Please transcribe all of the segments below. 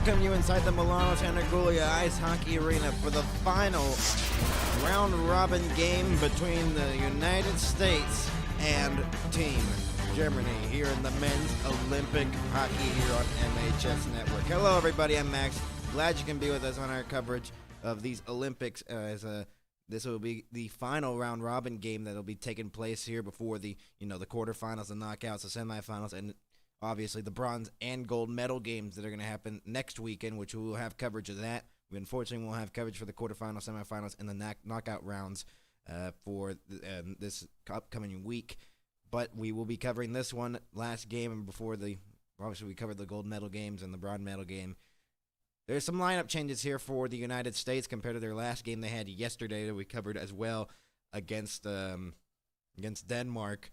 welcome you inside the Milano Tanaguglia Ice Hockey Arena for the final round-robin game between the United States and Team Germany here in the Men's Olympic Hockey here on MHS Network. Hello, everybody. I'm Max. Glad you can be with us on our coverage of these Olympics as this will be the final round-robin game that will be taking place here before the quarterfinals, the knockouts, the semifinals, and obviously the bronze and gold medal games that are going to happen next weekend, which we will have coverage of that. We unfortunately won't have coverage for the quarterfinals, semifinals, and the knockout rounds for this upcoming week. But we will be covering this one last game, and obviously we covered the gold medal games and the bronze medal game. There's some lineup changes here for the United States compared to their last game they had yesterday that we covered as well against Denmark.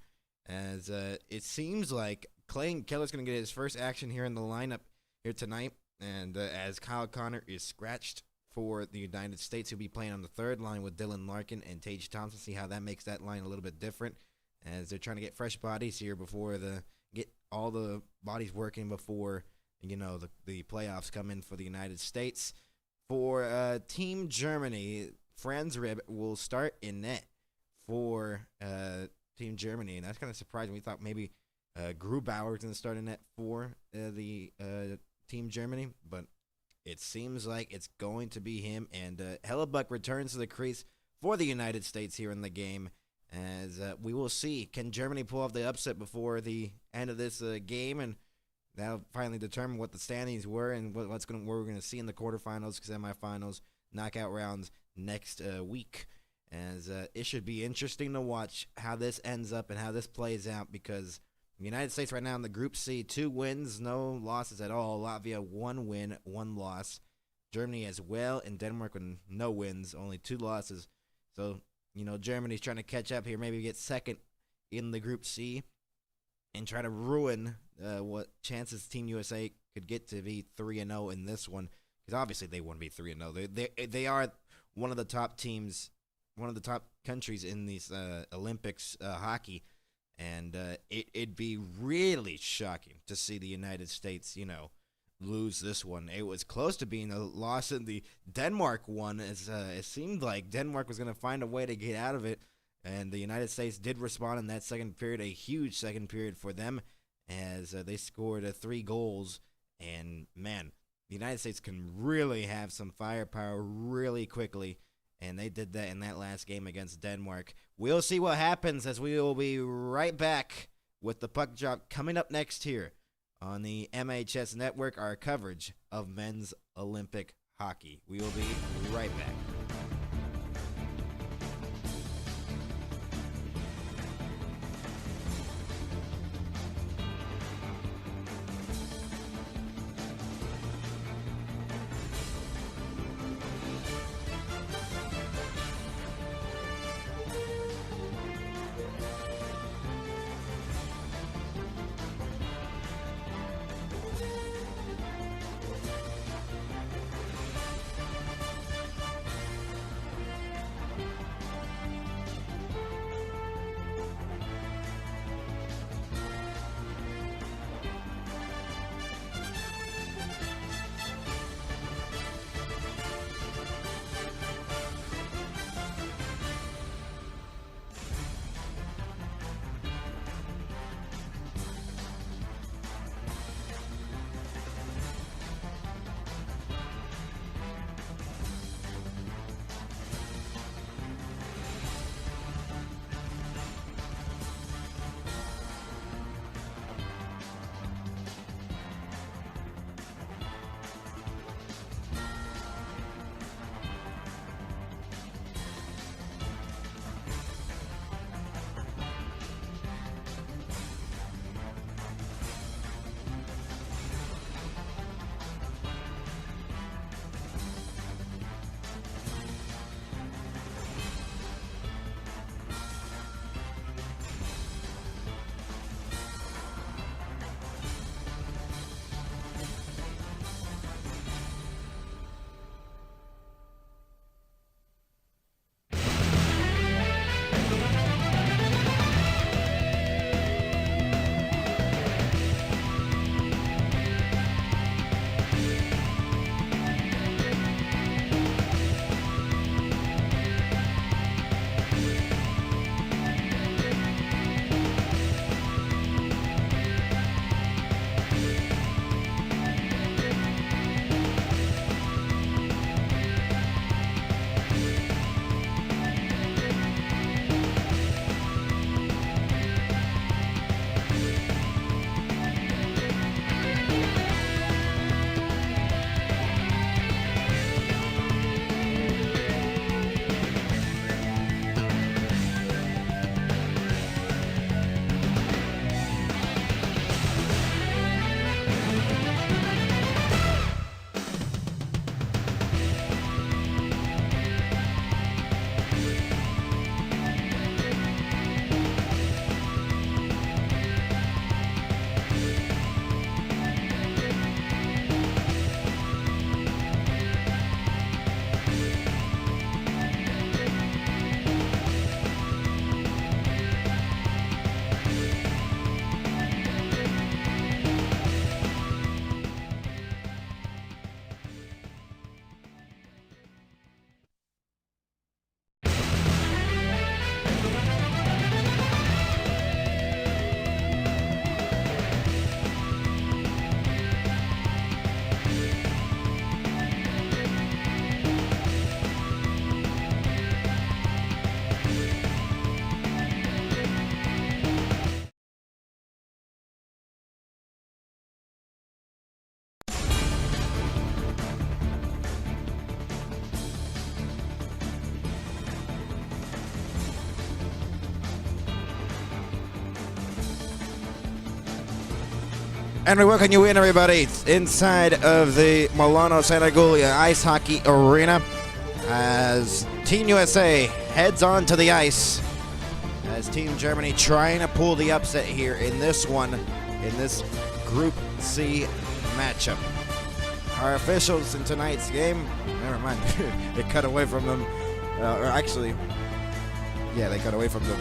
As it seems like Clayton Keller's going to get his first action here in the lineup here tonight. And as Kyle Connor is scratched for the United States, he'll be playing on the third line with Dylan Larkin and Tage Thompson. See how that makes that line a little bit different as they're trying to get fresh bodies here before get all the bodies working before the playoffs come in for the United States. For Team Germany, Franz Rib will start in net for Team Germany, and that's kind of surprising. We thought maybe Grubauer was going to start in net for the Team Germany, but it seems like it's going to be him, and Hellebuck returns to the crease for the United States here in the game, as we will see, can Germany pull off the upset before the end of this game, and that'll finally determine what the standings were and what we're going to see in the quarterfinals, semifinals, knockout rounds next week. As it should be interesting to watch how this ends up and how this plays out, because the United States right now in the Group C, 2 wins, no losses at all. Latvia 1 win, 1 loss. Germany as well, and Denmark with no wins, only 2 losses. So, Germany's trying to catch up here, maybe get second in the Group C and try to ruin what chances Team USA could get to be 3-0 in this one, because obviously they want to be 3-0. They are one of the top teams, one of the top countries in these Olympics hockey, and it'd be really shocking to see the United States, lose this one. It was close to being a loss in the Denmark one, as it seemed like Denmark was going to find a way to get out of it, and the United States did respond in that second period, a huge second period for them, as they scored 3 goals, and man, the United States can really have some firepower really quickly, and they did that in that last game against Denmark. We'll see what happens, as we will be right back with the puck drop coming up next here on the MHS Network, our coverage of men's Olympic hockey. We will be right back. And we welcome you in, everybody, inside of the Milano Santa Giulia Ice Hockey Arena as Team USA heads on to the ice as Team Germany trying to pull the upset here in this Group C matchup. Our officials in tonight's game, never mind, they cut away from them, they cut away from them.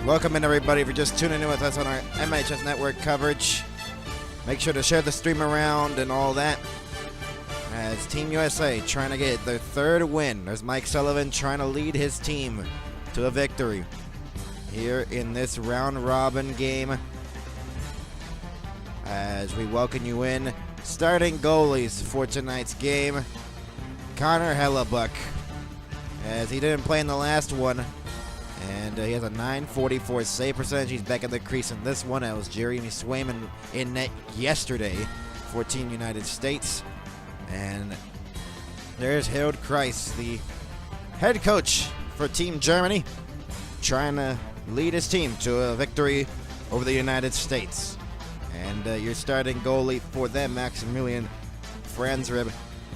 Welcome in, everybody, if you're just tuning in with us on our MHS Network coverage. Make sure to share the stream around and all that. As Team USA trying to get their third win. There's Mike Sullivan trying to lead his team to a victory here in this round-robin game. As we welcome you in, starting goalies for tonight's game, Connor Hellebuck, as he didn't play in the last one, and he has a .944 save percentage. He's back in the crease in this one. That was Jeremy Swayman in net yesterday for Team United States. And there's Harold Kreis, the head coach for Team Germany, trying to lead his team to a victory over the United States. And your starting goalie for them, Maximilian Franzrib,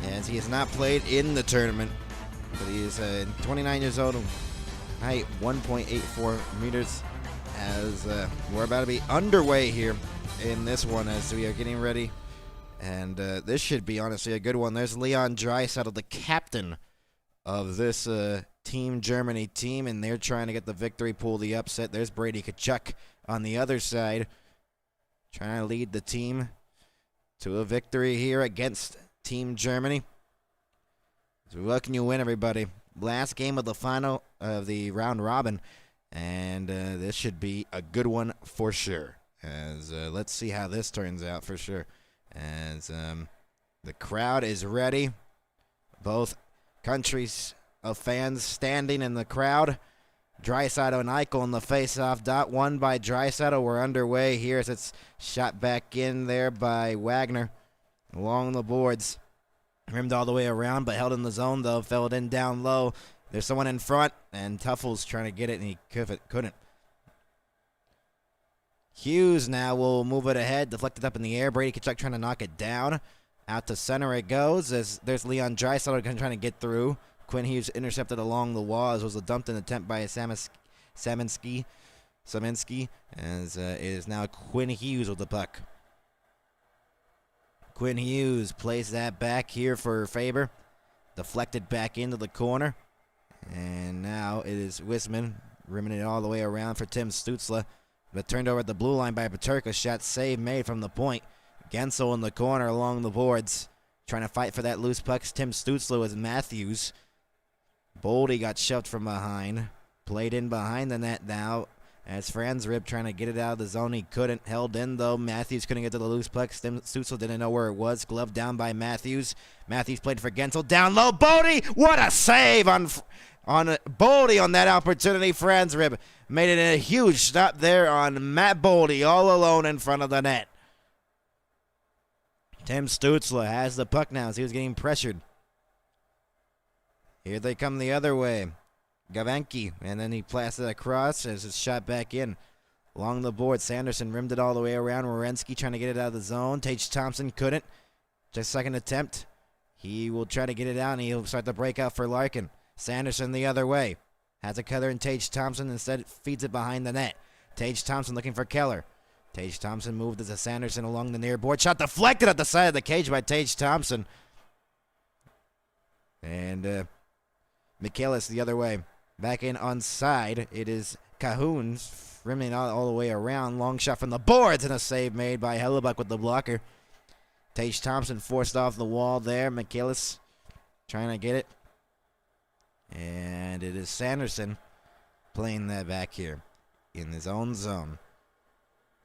as he has not played in the tournament, but he is 29 years old, height 1.84 meters, as we're about to be underway here in this one as we are getting ready. And this should be, honestly, a good one. There's Leon Draisaitl, the captain of this Team Germany team, and they're trying to get the victory, pull the upset. There's Brady Tkachuk on the other side, trying to lead the team to a victory here against Team Germany. So we welcome you in, everybody. Last game of the final of the round robin, and this should be a good one for sure. As let's see how this turns out for sure. As the crowd is ready, both countries of fans standing in the crowd. Draisaitl and Eichel in the face-off dot, won by Draisaitl. We're underway here as it's shot back in there by Wagner along the boards. Rimmed all the way around, but held in the zone, though. Fell it in down low. There's someone in front, and Tuffle's trying to get it, and he couldn't. Hughes now will move it ahead, deflected up in the air. Brady Tkachuk trying to knock it down. Out to center it goes, as there's Leon Draisaitl trying to get through. Quinn Hughes intercepted along the wall, as was a dumped-in attempt by Saminsky, as it is now Quinn Hughes with the puck. Quinn Hughes plays that back here for Faber. Deflected back into the corner. And now it is Wisman rimming it all the way around for Tim Stützle. But turned over at the blue line by Peterka. Shot save made from the point. Gensel in the corner along the boards. Trying to fight for that loose puck. Tim Stützle with Matthews. Boldy got shoved from behind. Played in behind the net now. As Franzrib trying to get it out of the zone, he couldn't. Held in, though. Matthews couldn't get to the loose puck. Stützle didn't know where it was. Glove down by Matthews. Matthews played for Gensel. Down low. Boldy! What a save on Boldy on that opportunity. Franzrib made it a huge stop there on Matt Boldy, all alone in front of the net. Tim Stützle has the puck now as he was getting pressured. Here they come the other way. Gavenki, and then he blasted across as it's shot back in. Along the board, Sanderson rimmed it all the way around. Werenski trying to get it out of the zone. Tage Thompson couldn't. Just second attempt. He will try to get it out, and he'll start the breakout for Larkin. Sanderson the other way. Has a cutter in Tage Thompson. Instead, feeds it behind the net. Tage Thompson looking for Keller. Tage Thompson moved as a Sanderson along the near board. Shot deflected at the side of the cage by Tage Thompson. And Michaelis the other way. Back in on side, it is Cahoons rimming all the way around. Long shot from the boards and a save made by Hellebuck with the blocker. Tage Thompson forced off the wall there. Michaelis trying to get it. And it is Sanderson playing that back here in his own zone.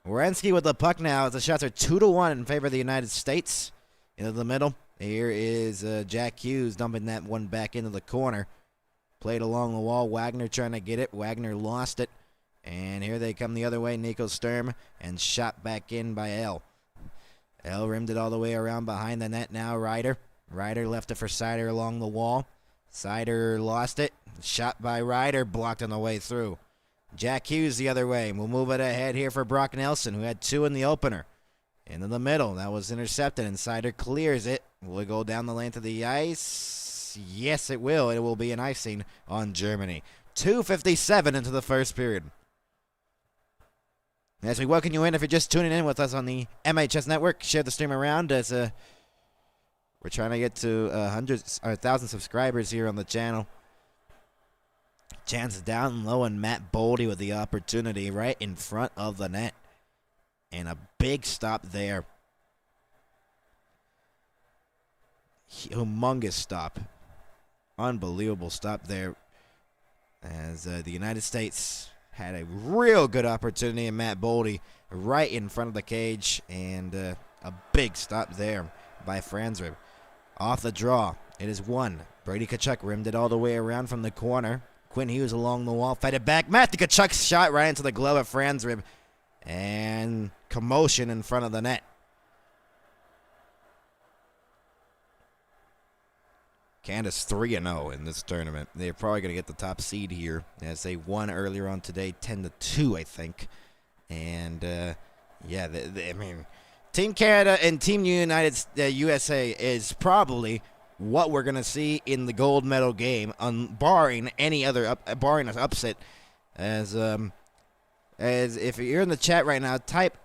Werenski with the puck now as the shots are 2-1 in favor of the United States. Into the middle. Here is Jack Hughes dumping that one back into the corner. Played along the wall. Wagner trying to get it. Wagner lost it. And here they come the other way. Nico Sturm. And shot back in by L. L rimmed it all the way around behind the net now. Ryder. Ryder left it for Sider along the wall. Sider lost it. Shot by Ryder. Blocked on the way through. Jack Hughes the other way. We'll move it ahead here for Brock Nelson, who had two in the opener. Into the middle. That was intercepted. Insider clears it. Will it go down the lane to the ice? Yes, it will. It will be an icing on Germany. 2:57 into the first period. As we welcome you in, if you're just tuning in with us on the MHS Network, share the stream around as we're trying to get to hundreds or 1,000 subscribers here on the channel. Chance down low, and Matt Boldy with the opportunity right in front of the net. And a big stop there. Humongous stop. Unbelievable stop there. As the United States had a real good opportunity, and Matt Boldy right in front of the cage. And a big stop there by Franzreb. Off the draw. It is one. Brady Tkachuk rimmed it all the way around from the corner. Quinn Hughes along the wall. Fight it back. Matthew Tkachuk's shot right into the glove of Franzreb. And commotion in front of the net. Canada's 3-0 in this tournament. They're probably going to get the top seed here, as they won earlier on today, 10-2, I think. And, yeah, I mean, Team Canada and Team USA is probably what we're going to see in the gold medal game, barring any other, barring an upset, as if you're in the chat right now, type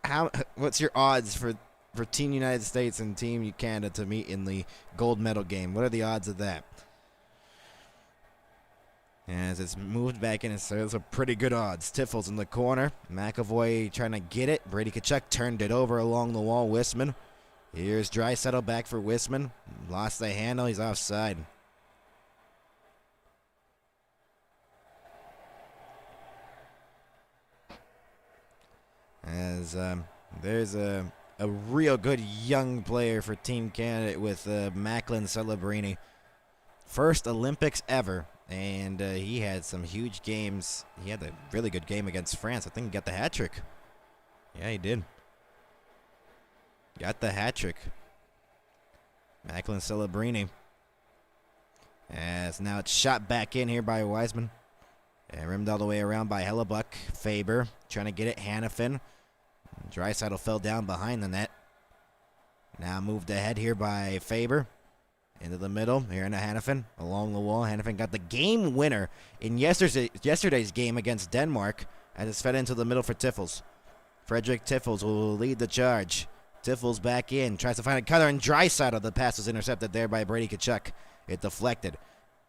what's your odds for Team United States and Team Canada to meet in the gold medal game. What are the odds of that? As it's moved back in, so those are pretty good odds. Tiffles in the corner. McAvoy trying to get it. Brady Tkachuk turned it over along the wall. Wisman. Here's Draisaitl back for Wisman. Lost the handle. He's offside. As there's a real good young player for Team Canada with Macklin Celebrini. First Olympics ever, and he had some huge games. He had a really good game against France. I think he got the hat trick. Yeah, he did. Got the hat trick. Macklin Celebrini. As now it's shot back in here by Wiseman. And rimmed all the way around by Hellebuck. Faber trying to get it. Hannafin. Draisaitl fell down behind the net. Now moved ahead here by Faber. Into the middle. Here into Hannafin. Along the wall. Hannafin got the game winner in yesterday's game against Denmark. As it's fed into the middle for Tiffles. Frederick Tiffles will lead the charge. Tiffles back in. Tries to find a cutter, and Draisaitl. The pass was intercepted there by Brady Tkachuk. It deflected.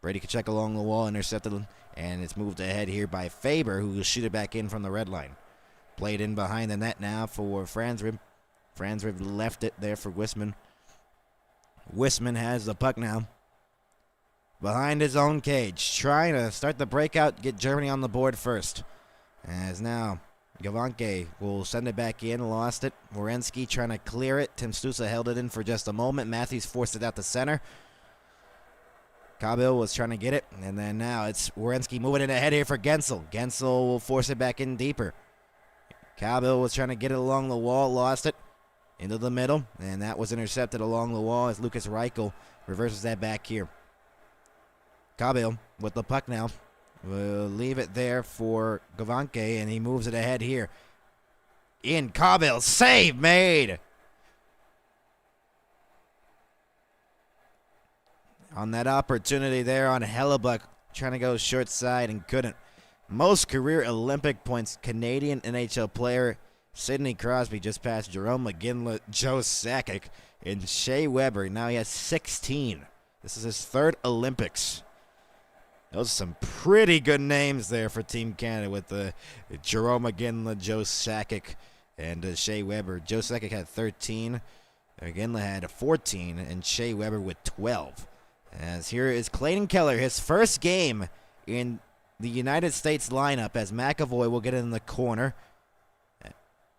Brady Tkachuk along the wall. Intercepted. And it's moved ahead here by Faber, who will shoot it back in from the red line. Played in behind the net now for Franzreb. Franzreb left it there for Wisman. Wisman has the puck now. Behind his own cage. Trying to start the breakout, get Germany on the board first. As now, Gavanke will send it back in. Lost it. Werenski trying to clear it. Tim Stusa held it in for just a moment. Matthews forced it out to center. Kabil was trying to get it. And then now it's Werenski moving it ahead here for Gensel. Gensel will force it back in deeper. Kabil was trying to get it along the wall. Lost it. Into the middle. And that was intercepted along the wall as Lucas Reichel reverses that back here. Kabil with the puck now. We'll leave it there for Gavanke, and he moves it ahead here. In Kabil. Save made! On that opportunity there on Hellebuck, trying to go short side and couldn't. Most career Olympic points, Canadian NHL player Sidney Crosby just passed Jerome McGinley, Joe Sakic, and Shea Weber. Now he has 16. This is his third Olympics. Those are some pretty good names there for Team Canada with Jerome McGinley, Joe Sakic, and Shea Weber. Joe Sakic had 13. McGinley had 14, and Shea Weber with 12. As here is Clayton Keller, his first game in the United States lineup, as McAvoy will get it in the corner.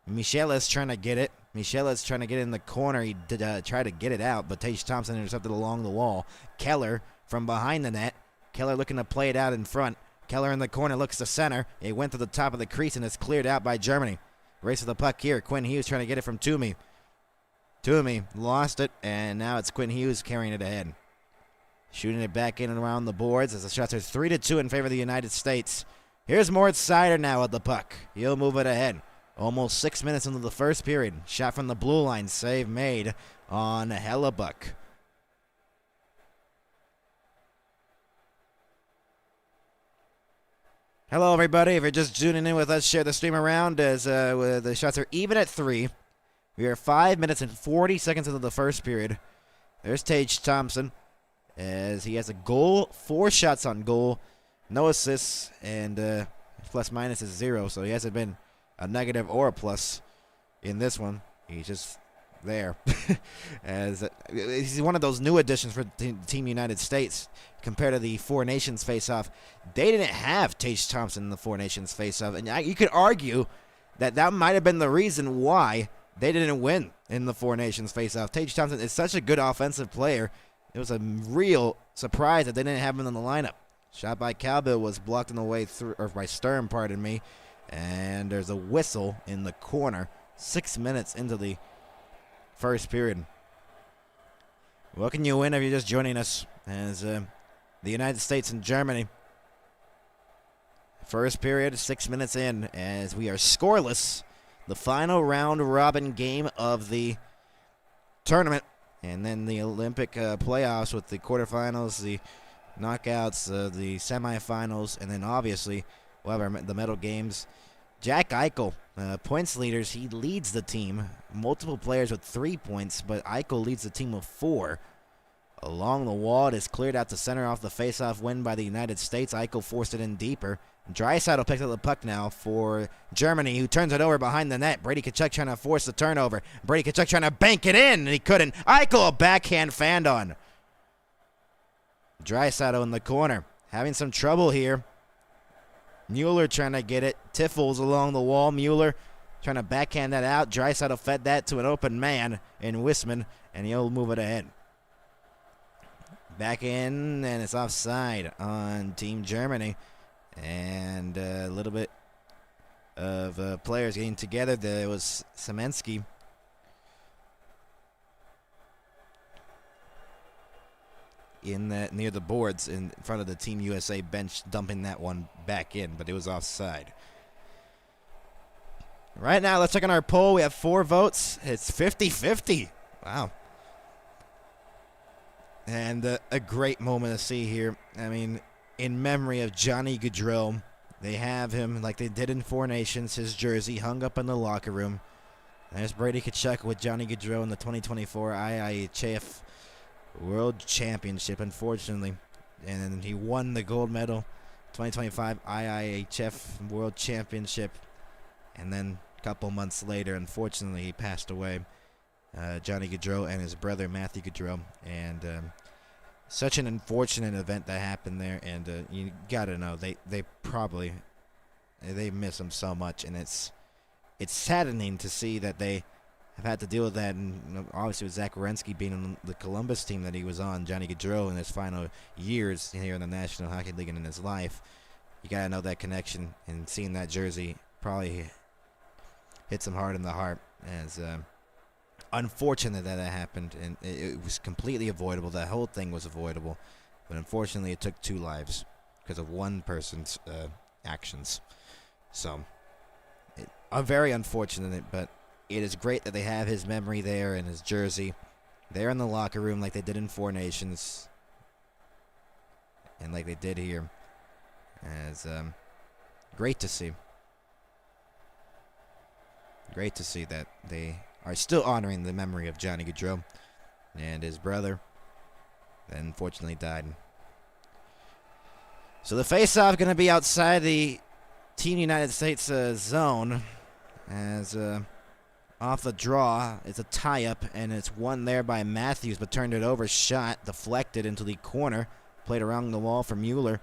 Michelis trying to get it. Michelis trying to get it in the corner. He did try to get it out, but Tage Thompson intercepted along the wall. Keller from behind the net. Keller looking to play it out in front. Keller in the corner looks to center. It went to the top of the crease, and it's cleared out by Germany. Race to the puck here. Quinn Hughes trying to get it from Toomey. Toomey lost it, and now it's Quinn Hughes carrying it ahead. Shooting it back in and around the boards as the shots are 3-2 in favor of the United States. Here's Moritz Seider now with the puck. He'll move it ahead. Almost 6 minutes into the first period. Shot from the blue line. Save made on Hellebuck. Hello, everybody. If you're just tuning in with us, share the stream around as the shots are even at 3. We are 5 minutes and 40 seconds into the first period. There's Tage Thompson as he has a goal, 4 shots on goal, no assists, and plus minus is 0, so he hasn't been a negative or a plus in this one. He's just there. As he's one of those new additions for Team United States compared to the Four Nations face-off. They didn't have Tage Thompson in the Four Nations face-off, and you could argue that might have been the reason why they didn't win in the Four Nations face-off. Tage Thompson is such a good offensive player. It was a real surprise that they didn't have him in the lineup. Shot by Cowbill was blocked on the way through, or by Sturm, pardon me. And there's a whistle in the corner. 6 minutes into the first period. Welcome you in if you're just joining us as the United States and Germany. First period, 6 minutes in as we are scoreless. The final round robin game of the tournament. And then the Olympic playoffs with the quarterfinals, the knockouts, the semifinals, and then obviously we'll have the medal games. Jack Eichel, points leaders, he leads the team. Multiple players with 3 points, but Eichel leads the team with 4. Along the wall, it is cleared out to center off the face-off win by the United States. Eichel forced it in deeper. Draisaitl picks up the puck now for Germany, who turns it over behind the net. Brady Tkachuk trying to force the turnover. Brady Tkachuk trying to bank it in, and he couldn't. Eichel, a backhand fan on. Draisaitl in the corner, having some trouble here. Mueller trying to get it. Tiffles along the wall. Mueller trying to backhand that out. Draisaitl fed that to an open man in Wisman, and he'll move it ahead. Back in, and it's offside on Team Germany. And a little bit of players getting together. There was Semensky. In that near the boards in front of the Team USA bench, dumping that one back in, but it was offside. Right now, let's check on our poll. We have 4 votes. It's 50-50. Wow. And a great moment to see here. I mean, in memory of Johnny Gaudreau, they have him like they did in Four Nations, his jersey hung up in the locker room. There's Brady Tkachuk with Johnny Gaudreau in the 2024 IIHF World Championship, unfortunately. And then he won the gold medal, 2025 IIHF World Championship. And then a couple months later, unfortunately, he passed away. Johnny Gaudreau and his brother Matthew Gaudreau. And such an unfortunate event that happened there. And you got to know, they miss him so much. And it's saddening to see that they have had to deal with that, and obviously with Zach Werenski being on the Columbus team that he was on, Johnny Gaudreau in his final years here in the National Hockey League and in his life, you got to know that connection, and seeing that jersey probably hits him hard in the heart. As unfortunate that happened, and it was completely avoidable. That whole thing was avoidable, but unfortunately it took 2 lives because of one person's actions. So, very unfortunate, but it is great that they have his memory there and his jersey there in the locker room like they did in Four Nations and like they did here. As great to see. Great to see that they are still honoring the memory of Johnny Gaudreau and his brother that unfortunately died. So the face-off going to be outside the Team United States zone as off the draw. It's a tie-up, and it's won there by Matthews, but turned it over. Shot deflected into the corner. Played around the wall for Mueller.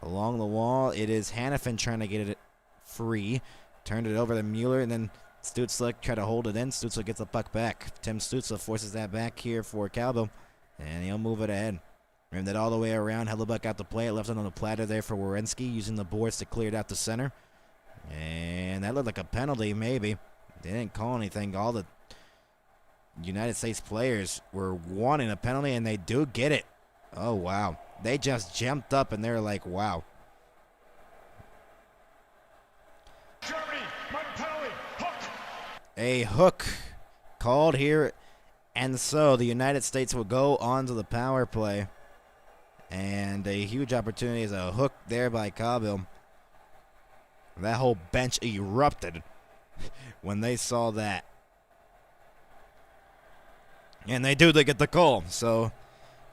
Along the wall, it is Hannafin trying to get it free. Turned it over to Mueller, and then Stutzle tried to hold it in. Stutzle gets the puck back. Tim Stutzle forces that back here for Cowbill, and he'll move it ahead. Ran that all the way around. Hellebuck out to play it. Left it on the platter there for Werenski, using the boards to clear it out to center. And that looked like a penalty, maybe. They didn't call anything. All the United States players were wanting a penalty, and they do get it. Oh, wow. They just jumped up, and they're like, wow. Germany, one penalty. A hook called here, and so the United States will go on to the power play. And a huge opportunity is a hook there by Kabil. That whole bench erupted when they saw that. And they get the call. So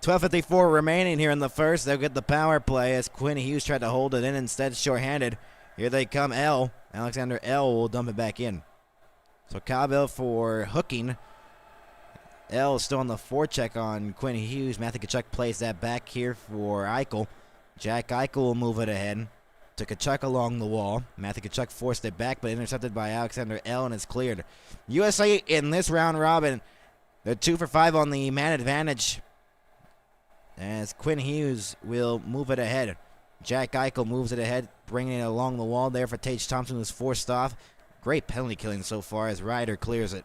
12:54 remaining here in the first. They'll get the power play as Quinn Hughes tried to hold it in, instead shorthanded. Here they come, Alexander L will dump it back in. So Kabil for hooking. L still on the forecheck on Quinn Hughes. Matthew Tkachuk plays that back here for Eichel. Jack Eichel will move it ahead to Tkachuk along the wall. Matthew Tkachuk forced it back, but intercepted by Alexander L and is cleared. USA in this round robin, they're 2 for 5 on the man advantage, as Quinn Hughes will move it ahead. Jack Eichel moves it ahead, bringing it along the wall there for Tage Thompson, who's forced off. Great penalty killing so far as Ryder clears it.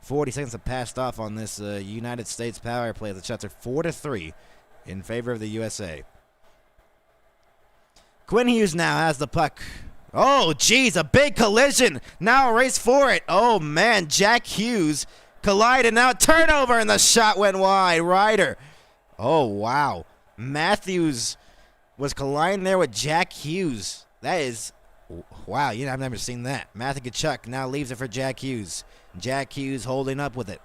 40 seconds have passed off on this United States power play. The shots are 4-3 in favor of the USA. Quinn Hughes now has the puck. Oh, geez, a big collision. Now a race for it. Oh, man, Jack Hughes collided. Now a turnover, and the shot went wide. Ryder. Oh, wow. Matthews was colliding there with Jack Hughes. That is, wow, I've never seen that. Matthew Tkachuk now leaves it for Jack Hughes. Jack Hughes holding up with it.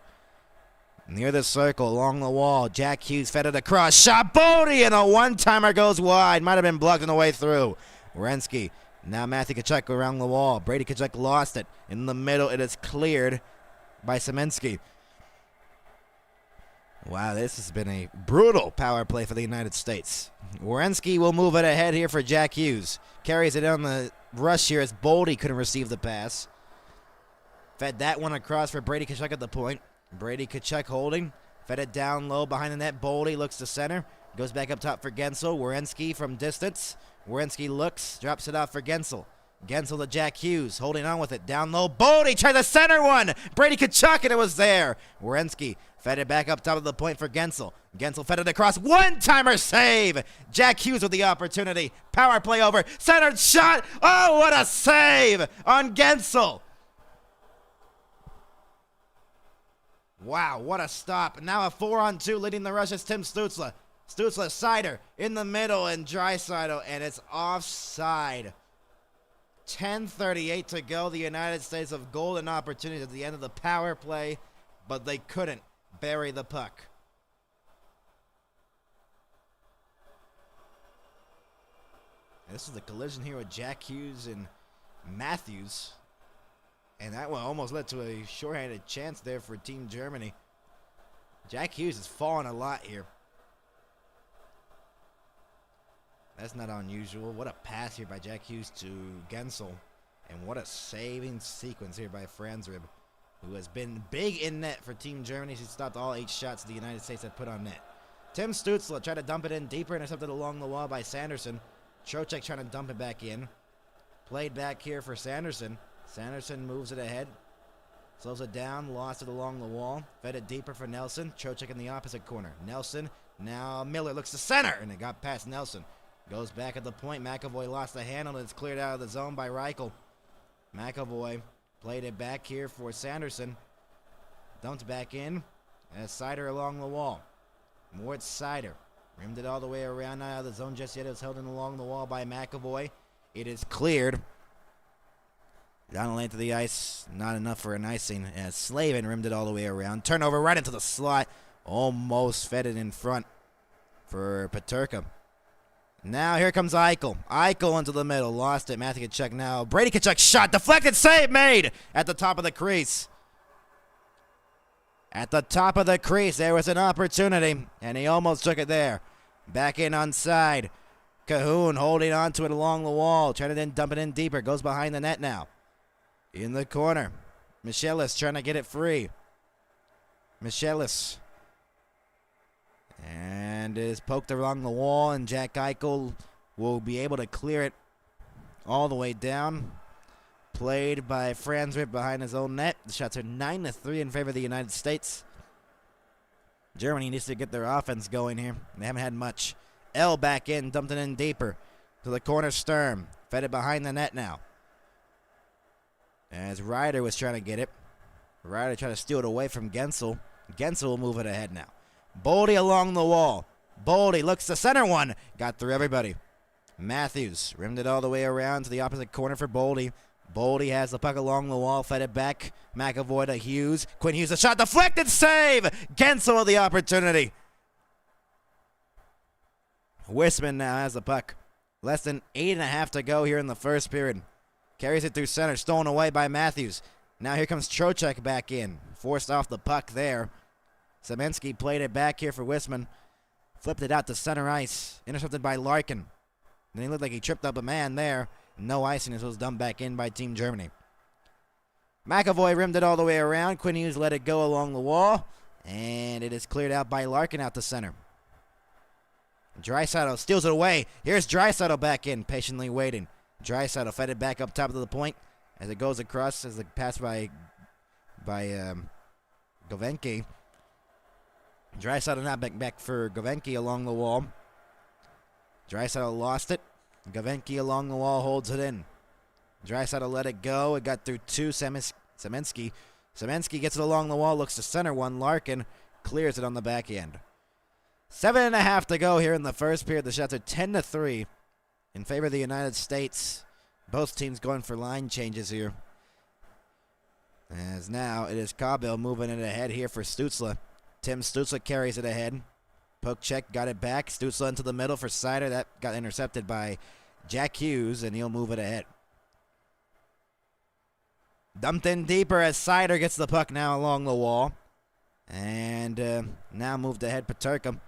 Near the circle, along the wall, Jack Hughes fed it across. Shot Bodie, and a one-timer goes wide. Might have been blocked on the way through. Werenski, now Matthew Tkachuk around the wall. Brady Tkachuk lost it. In the middle, it is cleared by Semensky. Wow, this has been a brutal power play for the United States. Werenski will move it ahead here for Jack Hughes. Carries it on the rush here as Bodie couldn't receive the pass. Fed that one across for Brady Tkachuk at the point. Brady Tkachuk holding. Fed it down low behind the net. Bodie looks to center. Goes back up top for Gensel. Werenski from distance. Werenski looks. Drops it off for Gensel. Gensel to Jack Hughes. Holding on with it. Down low. Bodie tried the center one. Brady Tkachuk, and it was there. Werenski fed it back up top of the point for Gensel. Gensel fed it across. One-timer save. Jack Hughes with the opportunity. Power play over. Centered shot. Oh, what a save on Gensel. Wow, what a stop. Now a 4-on-2 leading the rush is Tim Stützle. Stützle, Sider in the middle, and Draisaitl, and it's offside. 10:38 to go. The United States have golden opportunities at the end of the power play, but they couldn't bury the puck. This is the collision here with Jack Hughes and Matthews. And that one almost led to a shorthanded chance there for Team Germany. Jack Hughes has fallen a lot here. That's not unusual. What a pass here by Jack Hughes to Gensel. And what a saving sequence here by Franzrib, who has been big in net for Team Germany. He stopped all 8 shots the United States had put on net. Tim Stützle tried to dump it in deeper, intercepted along the wall by Sanderson. Trocheck trying to dump it back in. Played back here for Sanderson. Sanderson moves it ahead, slows it down, lost it along the wall, fed it deeper for Nelson. Trocheck in the opposite corner. Nelson, now Miller looks to center, and it got past Nelson. Goes back at the point. McAvoy lost the handle, and it's cleared out of the zone by Reichel. McAvoy played it back here for Sanderson. Dumped back in, and Sider along the wall. Mort Sider rimmed it all the way around, not out of the zone just yet. It was held in along the wall by McAvoy. It is cleared. Down the length of the ice, not enough for an icing, as Slavin rimmed it all the way around. Turnover right into the slot. Almost fed it in front for Peterka. Now here comes Eichel. Eichel into the middle. Lost it. Matthew Tkachuk now. Brady Tkachuk shot. Deflected save made at the top of the crease. At the top of the crease, there was an opportunity, and he almost took it there. Back in on side. Cahoon holding on to it along the wall. Trying to then dump it in deeper. Goes behind the net now. In the corner. Michelis trying to get it free. Michelis. And is poked along the wall, and Jack Eichel will be able to clear it all the way down. Played by Franzrib behind his own net. The shots are 9-3 in favor of the United States. Germany needs to get their offense going here. They haven't had much. L back in, dumped it in deeper to the corner. Sturm fed it behind the net now, as Ryder was trying to get it. Ryder try to steal it away from Gensel. Gensel will move it ahead now. Boldy along the wall. Boldy looks to center one. Got through everybody. Matthews rimmed it all the way around to the opposite corner for Boldy. Boldy has the puck along the wall, fed it back. McAvoy to Hughes. Quinn Hughes, a shot deflected, save! Gensel with the opportunity. Wisman now has the puck. Less than 8.5 to go here in the first period. Carries it through center, stolen away by Matthews. Now here comes Trocheck back in. Forced off the puck there. Semensky played it back here for Wisman. Flipped it out to center ice. Intercepted by Larkin. Then he looked like he tripped up a man there. No icing as it was dumped back in by Team Germany. McAvoy rimmed it all the way around. Quinn Hughes let it go along the wall. And it is cleared out by Larkin out to center. Draisaitl steals it away. Here's Draisaitl back in, patiently waiting. Draisaitl fed it back up top of the point as it goes across as it passed by Govenki. Draisaitl now back for Govenki along the wall. Draisaitl lost it. Govenki along the wall holds it in. Draisaitl let it go. It got through to Semensky. Semensky gets it along the wall, looks to center one. Larkin clears it on the back end. 7.5 to go here in the first period. The shots are 10-3 in favor of the United States. Both teams going for line changes here. As now it is Kabil moving it ahead here for Stützle. Tim Stützle carries it ahead. Poke check, got it back. Stützle into the middle for Sider. That got intercepted by Jack Hughes, and he'll move it ahead. Dumped in deeper as Sider gets the puck now along the wall. And now moved ahead Peterka.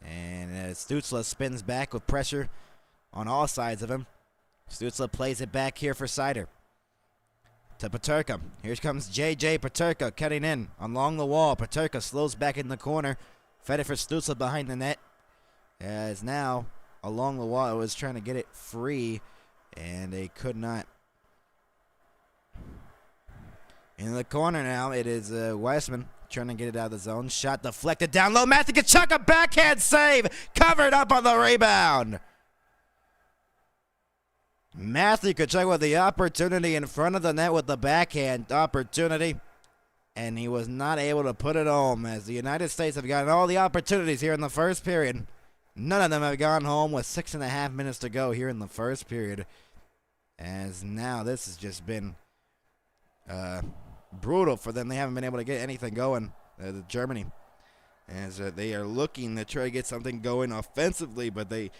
And Stützle spins back with pressure on all sides of him. Stützle plays it back here for Sider. To Peterka. Here comes J.J. Peterka cutting in along the wall. Peterka slows back in the corner. Fed it for Stützle behind the net. As now along the wall, it was trying to get it free, and they could not. In the corner now, it is Weissman trying to get it out of the zone. Shot deflected down low. Matthew Tkachuk, a backhand save. Covered up on the rebound. Matthew Tkachuk with the opportunity in front of the net with the backhand opportunity. And he was not able to put it home as the United States have gotten all the opportunities here in the first period. None of them have gone home with 6.5 minutes to go here in the first period. As now this has just been brutal for them. They haven't been able to get anything going, Germany. As they are looking to try to get something going offensively, but they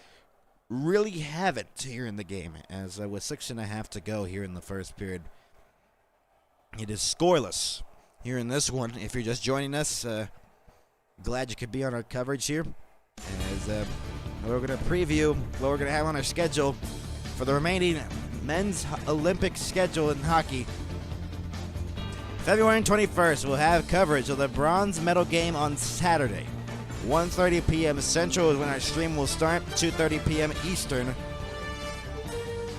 really haven't here in the game. As with 6.5 to go here in the first period, it is scoreless here in this one. If you're just joining us, glad you could be on our coverage here. As we're going to preview what we're going to have on our schedule for the remaining men's Olympic schedule in hockey. February 21st, we'll have coverage of the bronze medal game on Saturday. 1:30 p.m. Central is when our stream will start, 2:30 p.m. Eastern.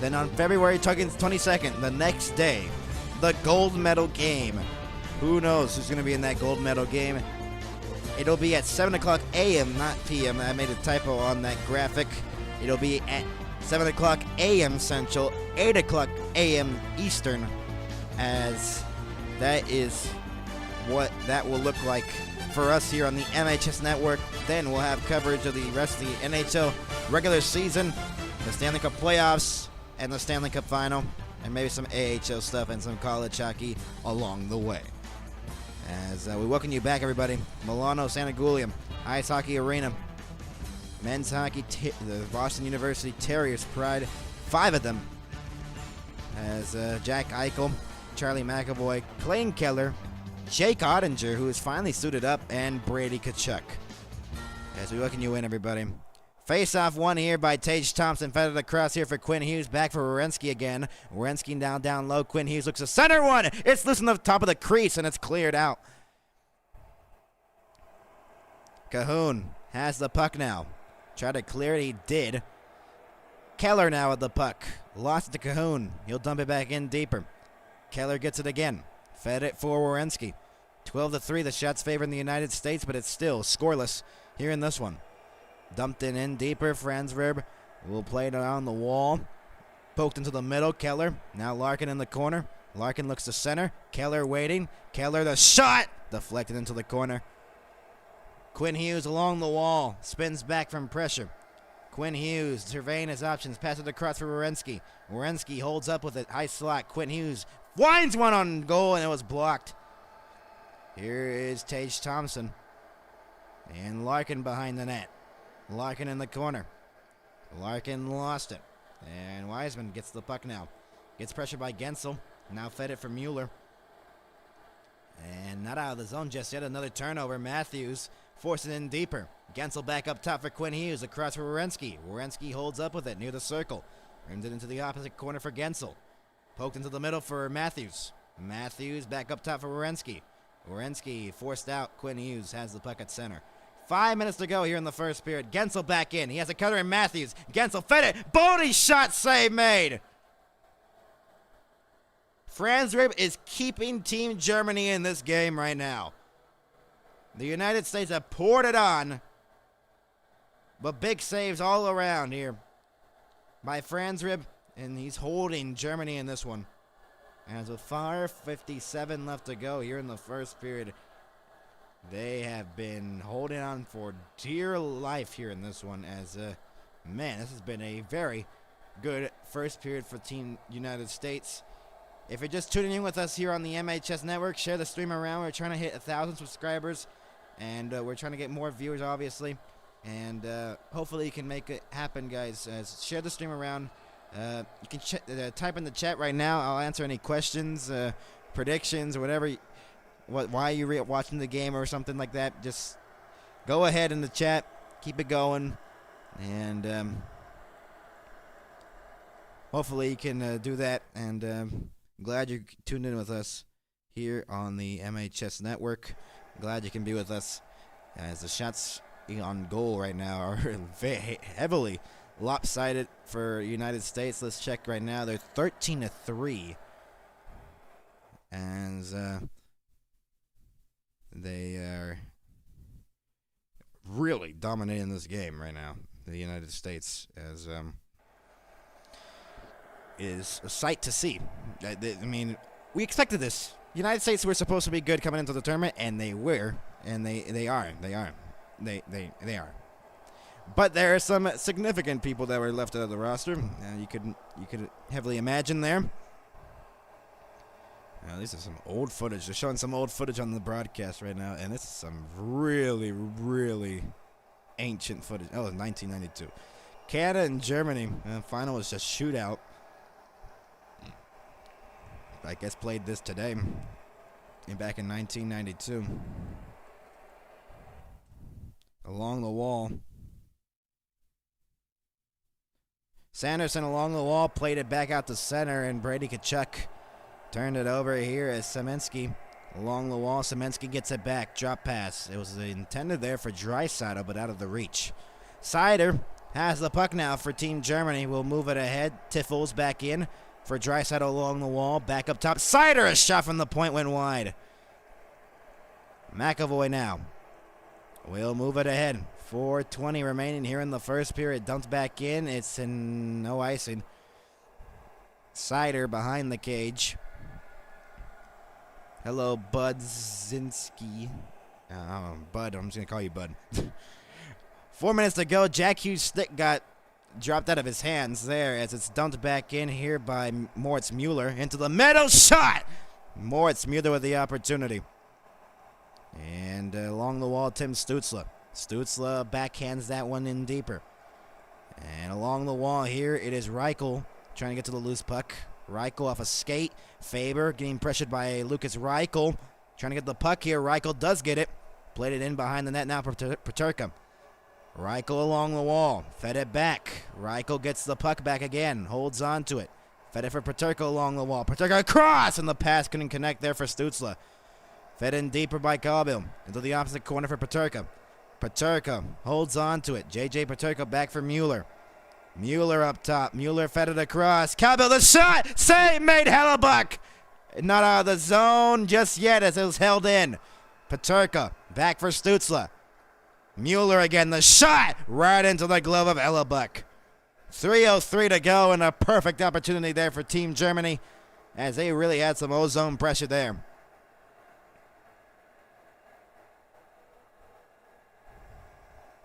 Then on February 22nd, the next day, the gold medal game. Who knows who's going to be in that gold medal game? It'll be at 7 o'clock a.m., not p.m. I made a typo on that graphic. It'll be at 7 o'clock a.m. Central, 8 o'clock a.m. Eastern, as that is what that will look like for us here on the MHS Network. Then we'll have coverage of the rest of the NHL regular season, the Stanley Cup playoffs, and the Stanley Cup final, and maybe some AHL stuff and some college hockey along the way. As we welcome you back, everybody. Milano Santagulium Ice Hockey Arena. Men's hockey, the Boston University Terriers pride, 5 of them. As Jack Eichel, Charlie McAvoy, Clayton Keller, Jake Ottinger, who is finally suited up, and Brady Tkachuk. As we welcome you in, everybody. Face-off won here by Tage Thompson. Fed it across here for Quinn Hughes. Back for Werenski again. Werenski down low. Quinn Hughes looks to center one. It's loose on the top of the crease, and it's cleared out. Cahoon has the puck now. Tried to clear it. He did. Keller now with the puck. Lost it to Cahoon. He'll dump it back in deeper. Keller gets it again. Fed it for Werenski. 12-3. The shots favoring the United States, but it's still scoreless here in this one. Dumped it in deeper. Franzverb will play it around the wall. Poked into the middle. Keller. Now Larkin in the corner. Larkin looks to center. Keller waiting. Keller, the shot! Deflected into the corner. Quinn Hughes along the wall. Spins back from pressure. Quinn Hughes surveying his options. Pass it across for Werenski. Werenski holds up with it. High slot. Quinn Hughes winds one on goal, and it was blocked. Here is Tage Thompson. And Larkin behind the net. Larkin in the corner. Larkin lost it. And Wiseman gets the puck now. Gets pressure by Gensel. Now fed it for Mueller. And not out of the zone just yet. Another turnover. Matthews forcing in deeper. Gensel back up top for Quinn Hughes. Across for Werenski. Werenski holds up with it near the circle. Rims it into the opposite corner for Gensel. Poked into the middle for Matthews. Matthews back up top for Werenski. Werenski forced out. Quinn Hughes has the puck at center. 5 minutes to go here in the first period. Gensel back in. He has a cutter in Matthews. Gensel fed it. Bodie shot save made. Franz Rib is keeping Team Germany in this game right now. The United States have poured it on. But big saves all around here by Franz Rib. And he's holding Germany in this one. As with 5:57 left to go here in the first period, they have been holding on for dear life here in this one. As, man, this has been a very good first period for Team United States. If you're just tuning in with us here on the MHS Network, share the stream around. We're trying to hit 1,000 subscribers, and we're trying to get more viewers, obviously. And hopefully you can make it happen, guys. Share the stream around. You can type in the chat right now. I'll answer any questions, predictions, or whatever. Why you're watching the game or something like that. Just go ahead in the chat. Keep it going. And hopefully you can do that. And glad you tuned in with us here on the MHS Network. Glad you can be with us as the shots on goal right now are very heavily lopsided for United States. Let's check right now. They're 13-3. And they are really dominating this game right now. The United States is a sight to see. I mean, we expected this. United States were supposed to be good coming into the tournament, and they were, and they are. But there are some significant people that were left out of the roster. You could heavily imagine there. These are some old footage. They're showing some old footage on the broadcast right now, and this is some really, really ancient footage. Oh, 1992. Canada and Germany. Final was just shootout. I guess played this today. And back in 1992. Along the wall. Sanderson along the wall, played it back out to center, and Brady Tkachuk turned it over here as Semensky along the wall. Semensky gets it back, drop pass. It was intended there for Draisaitl, but out of the reach. Seider has the puck now for Team Germany. We'll move it ahead. Tiffels back in for Draisaitl along the wall. Back up top. Seider, a shot from the point, went wide. McAvoy now. We'll move it ahead. 4:20 remaining here in the first period. Dumped back in. It's in no icing. Seider behind the cage. Hello, Budzinski. Bud, I'm just going to call you Bud. 4 minutes to go. Jack Hughes' stick got dropped out of his hands there as it's dumped back in here by Moritz Mueller. Into the middle, shot! Moritz Mueller with the opportunity. And along the wall, Tim Stützle. Stützle backhands that one in deeper. And along the wall here, it is Reichel trying to get to the loose puck. Reichel off a skate. Faber getting pressured by Lucas Reichel. Trying to get the puck here. Reichel does get it. Played it in behind the net now for Peterka. Reichel along the wall. Fed it back. Reichel gets the puck back again. Holds on to it. Fed it for Peterka along the wall. Peterka across, and the pass couldn't connect there for Stützle. Fed in deeper by Carbill. Into the opposite corner for Peterka. Peterka holds on to it. J.J. Peterka back for Mueller. Mueller up top. Mueller fed it across. Carbill, the shot! Save made Hellebuck! Not out of the zone just yet as it was held in. Peterka back for Stützle. Mueller again. The shot! Right into the glove of Hellebuck. 3:03 to go and a perfect opportunity there for Team Germany. as they really had some ozone pressure there.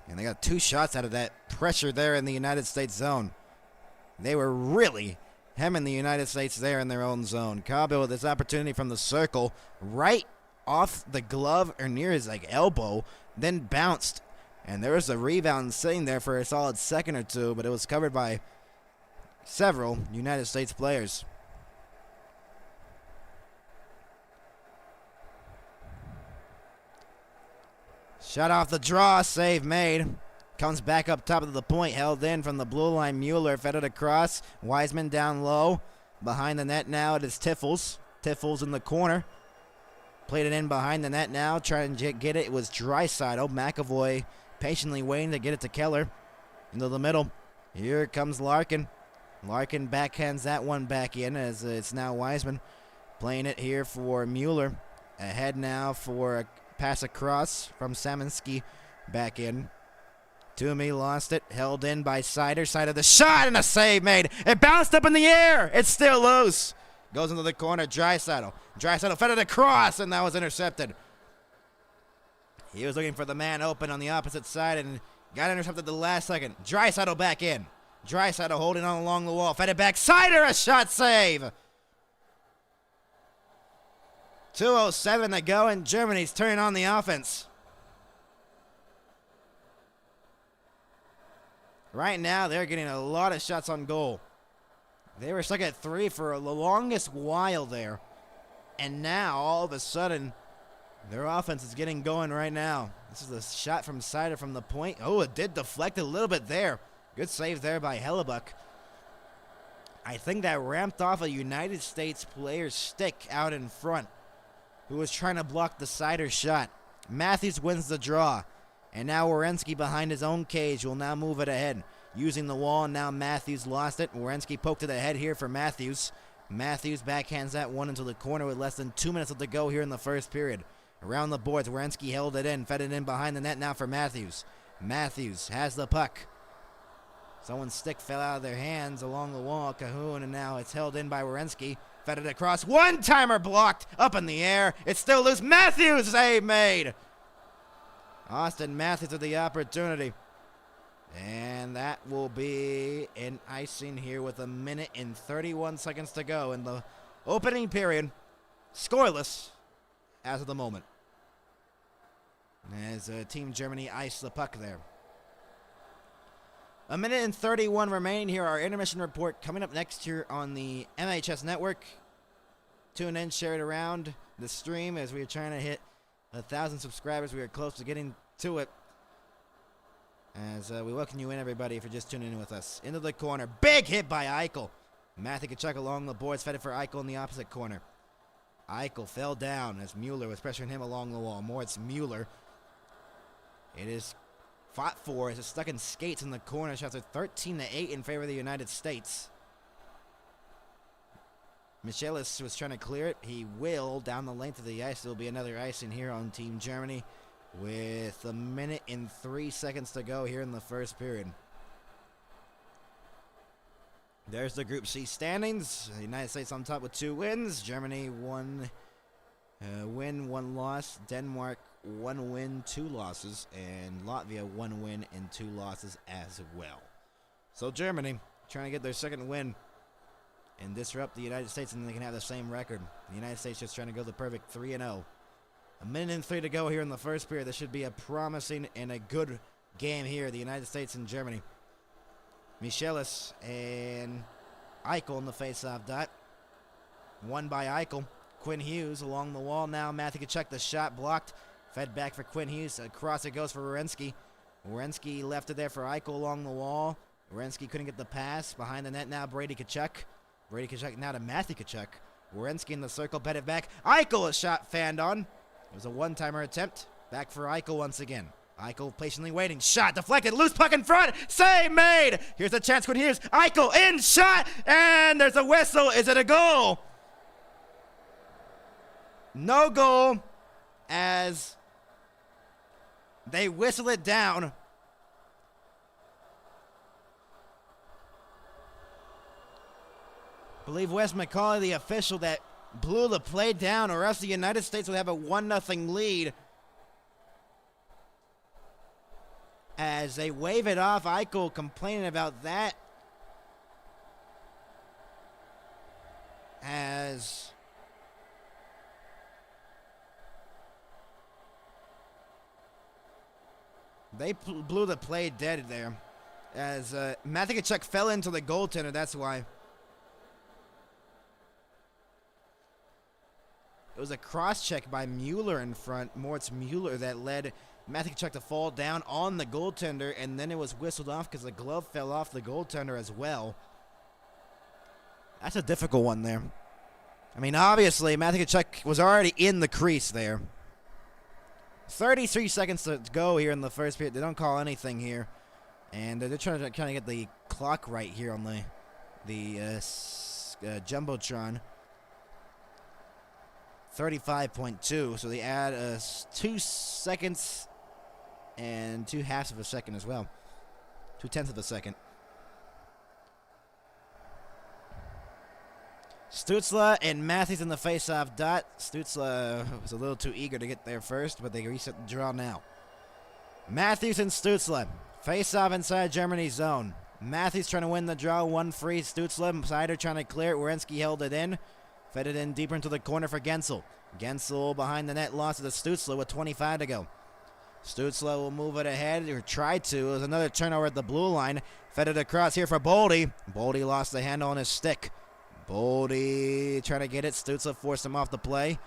And they got 2 shots out of that pressure there in the United States zone. They were really hemming the United States there in their own zone. Cabo with this opportunity from the circle, right off the glove or near his elbow, then bounced. And there was a rebound sitting there for a solid second or two, but it was covered by several United States players. Shot off the draw, save made. Comes back up top of the point, held in from the blue line. Mueller fed it across. Wiseman down low. Behind the net now, it is Tiffles. Tiffles in the corner. Played it in behind the net now, trying to get it. It was Draisaitl. McAvoy patiently waiting to get it to Keller. Into the middle. Here comes Larkin. Larkin backhands that one back in as it's now Wiseman. Playing it here for Mueller. Ahead now for a pass across from Saminsky back in. Toomey lost it, held in by Sider. Sider the shot and a save made. It bounced up in the air. It's still loose. Goes into the corner, Draisaitl. Draisaitl fed it across and that was intercepted. He was looking for the man open on the opposite side and got intercepted the last second. Draisaitl back in. Draisaitl holding on along the wall. Fed it back. Sider, a shot save. 2:07 to go, and Germany's turning on the offense. Right now, they're getting a lot of shots on goal. They were stuck at 3 for the longest while there. And now, all of a sudden, their offense is getting going right now. This is a shot from Sider from the point. Oh, it did deflect a little bit there. Good save there by Hellebuck. I think that ramped off a United States player's stick out in front, who was trying to block the Sider shot. Matthews wins the draw. And now Werenski behind his own cage will now move it ahead. Using the wall, and now Matthews lost it. Werenski poked it ahead here for Matthews. Matthews backhands that one into the corner with less than 2 minutes to go here in the first period. Around the boards, Werenski held it in, fed it in behind the net now for Matthews. Matthews has the puck. Someone's stick fell out of their hands along the wall. Cahoon, and now it's held in by Werenski. Fed it across. One-timer blocked. Up in the air. It's still loose. Matthews, save made. Austin Matthews with the opportunity. And that will be an icing here with 1 minute and 31 seconds to go in the opening period. Scoreless as of the moment. As Team Germany iced the puck there. 1 minute and 31 remaining here. Our intermission report coming up next here on the MHS Network. Tune in, share it around the stream as we are trying to hit 1,000 subscribers. We are close to getting to it. As we welcome you in, everybody, if you're just tuning in with us. Into the corner. Big hit by Eichel. Matthew Tkachuk along the boards. Fed it for Eichel in the opposite corner. Eichel fell down as Mueller was pressuring him along the wall. More, it's Mueller. It is fought for as it's stuck in skates in the corner. Shots are 13-8 in favor of the United States. Michelis was trying to clear it. He will down the length of the ice. There will be another icing here on Team Germany with 1 minute and 3 seconds to go here in the first period. There's the Group C standings. The United States on top with 2 wins. Germany 1 win, 1 loss. Denmark 1 win, 2 losses. And Latvia 1 win and 2 losses as well. So Germany trying to get their second win and disrupt the United States, and they can have the same record. The United States just trying to go the perfect 3-0. 1 minute and 3 to go here in the first period. This should be a promising and a good game here. The United States and Germany. Michelis and Eichel in the face-off dot. Won by Eichel. Quinn Hughes along the wall now. Matthew Tkachuk, the shot blocked. Fed back for Quinn Hughes. Across it goes for Werenski. Werenski left it there for Eichel along the wall. Werenski couldn't get the pass. Behind the net now, Brady Tkachuk. Brady Tkachuk now to Matthew Tkachuk. Werenski in the circle, bet it back. Eichel, a shot fanned on. It was a one-timer attempt. Back for Eichel once again. Eichel patiently waiting. Shot deflected. Loose puck in front. Save made. Here's a chance. Quinn Hughes. Eichel in. Shot. And there's a whistle. Is it a goal? No goal as they whistle it down. believe Wes McCauley, the official that blew the play down, or else the United States would have a 1-0 lead. As they wave it off, Eichel complaining about that. As they blew the play dead there. As Matthew Tkachuk fell into the goaltender, that's why. It was a cross-check by Mueller in front, Moritz Mueller, that led Matthew Tkachuk to fall down on the goaltender, and then it was whistled off because the glove fell off the goaltender as well. That's a difficult one there. I mean, obviously, Matthew Tkachuk was already in the crease there. 33 seconds to go here in the first period. They don't call anything here. And they're trying to get the clock right here on the Jumbotron. 35.2, so they add 2 seconds and 2/2 of a second as well. 2/10 of a second. Stützle and Matthews in the face-off dot. Stützle was a little too eager to get there first, but they reset the draw now. Matthews and Stützle. Face-off inside Germany's zone. Matthews trying to win the draw. 1 free. Stützle, Sider trying to clear it. Werenski held it in. Fed it in deeper into the corner for Gensel. Gensel behind the net, lost it to Stützle with 25 to go. Stützle will move it ahead, or try to. There's another turnover at the blue line. Fed it across here for Boldy. Boldy lost the handle on his stick. Boldy trying to get it. Stützle forced him off the play.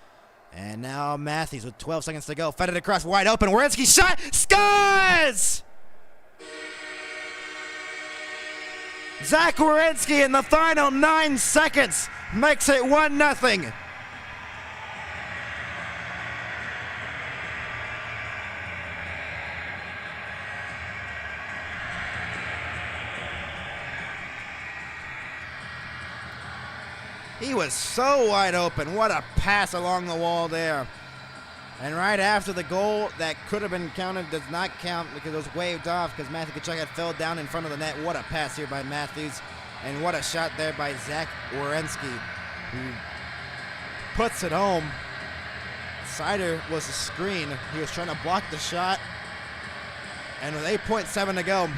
And now Matthews with 12 seconds to go. Fed it across, wide open. Werenski shot, scores! Zach Werenski in the final 9 seconds makes it 1-0. He was so wide open. What a pass along the wall there. And right after the goal that could have been counted does not count because it was waved off because Matthew Tkachuk had fell down in front of the net. What a pass here by Matthews. And what a shot there by Zach Werenski, who puts it home. Sider was a screen. He was trying to block the shot. And with 8.7 to go,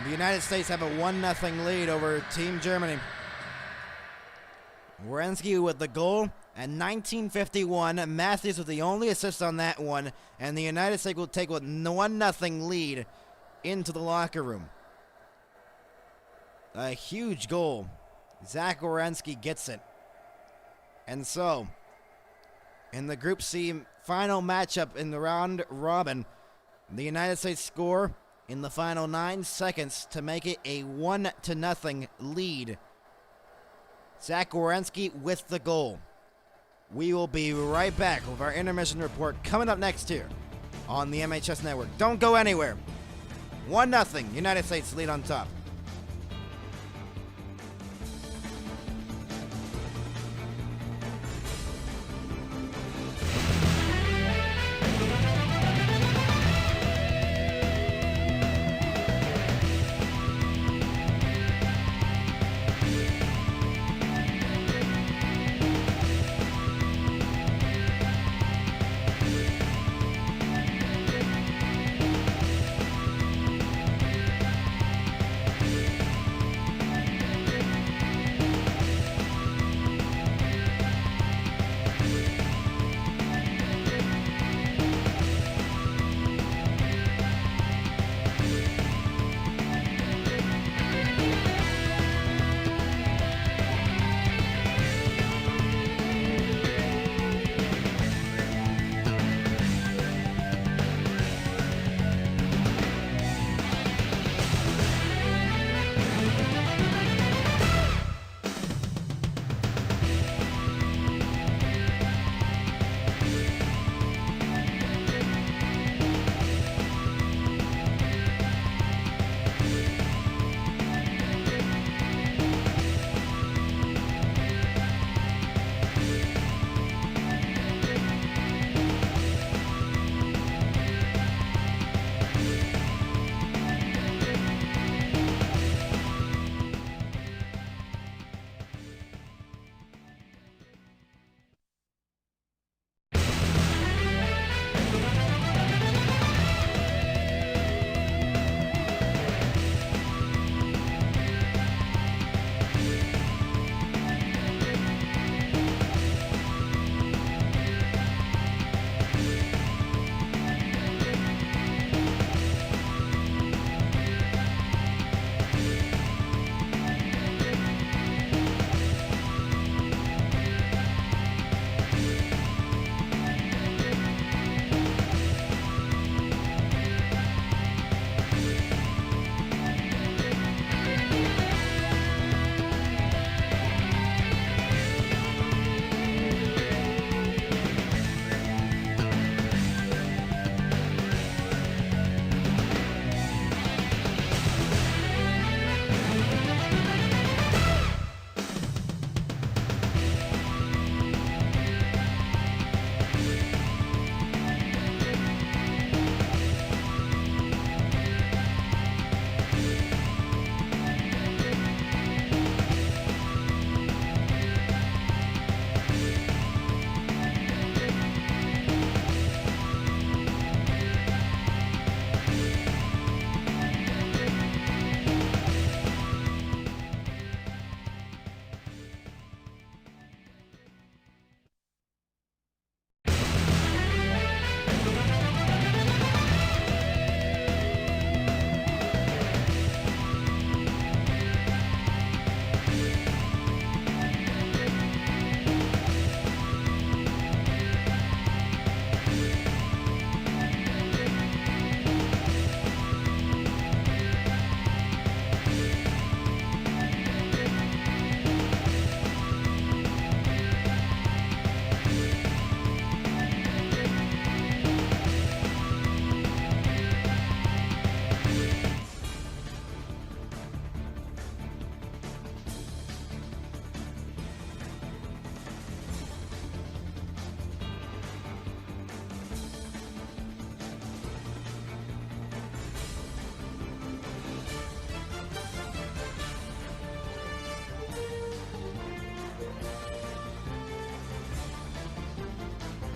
the United States have a 1-0 lead over Team Germany. Werenski with the goal at 19:51. Matthews with the only assist on that one. And the United States will take a 1-0 lead into the locker room. A huge goal. Zach Werenski gets it. And so, in the Group C final matchup in the round robin, the United States score in the final 9 seconds to make it a 1-0 lead. Zach Werenski with the goal. We will be right back with our intermission report coming up next here on the MHS Network. Don't go anywhere. 1-0, United States lead on top.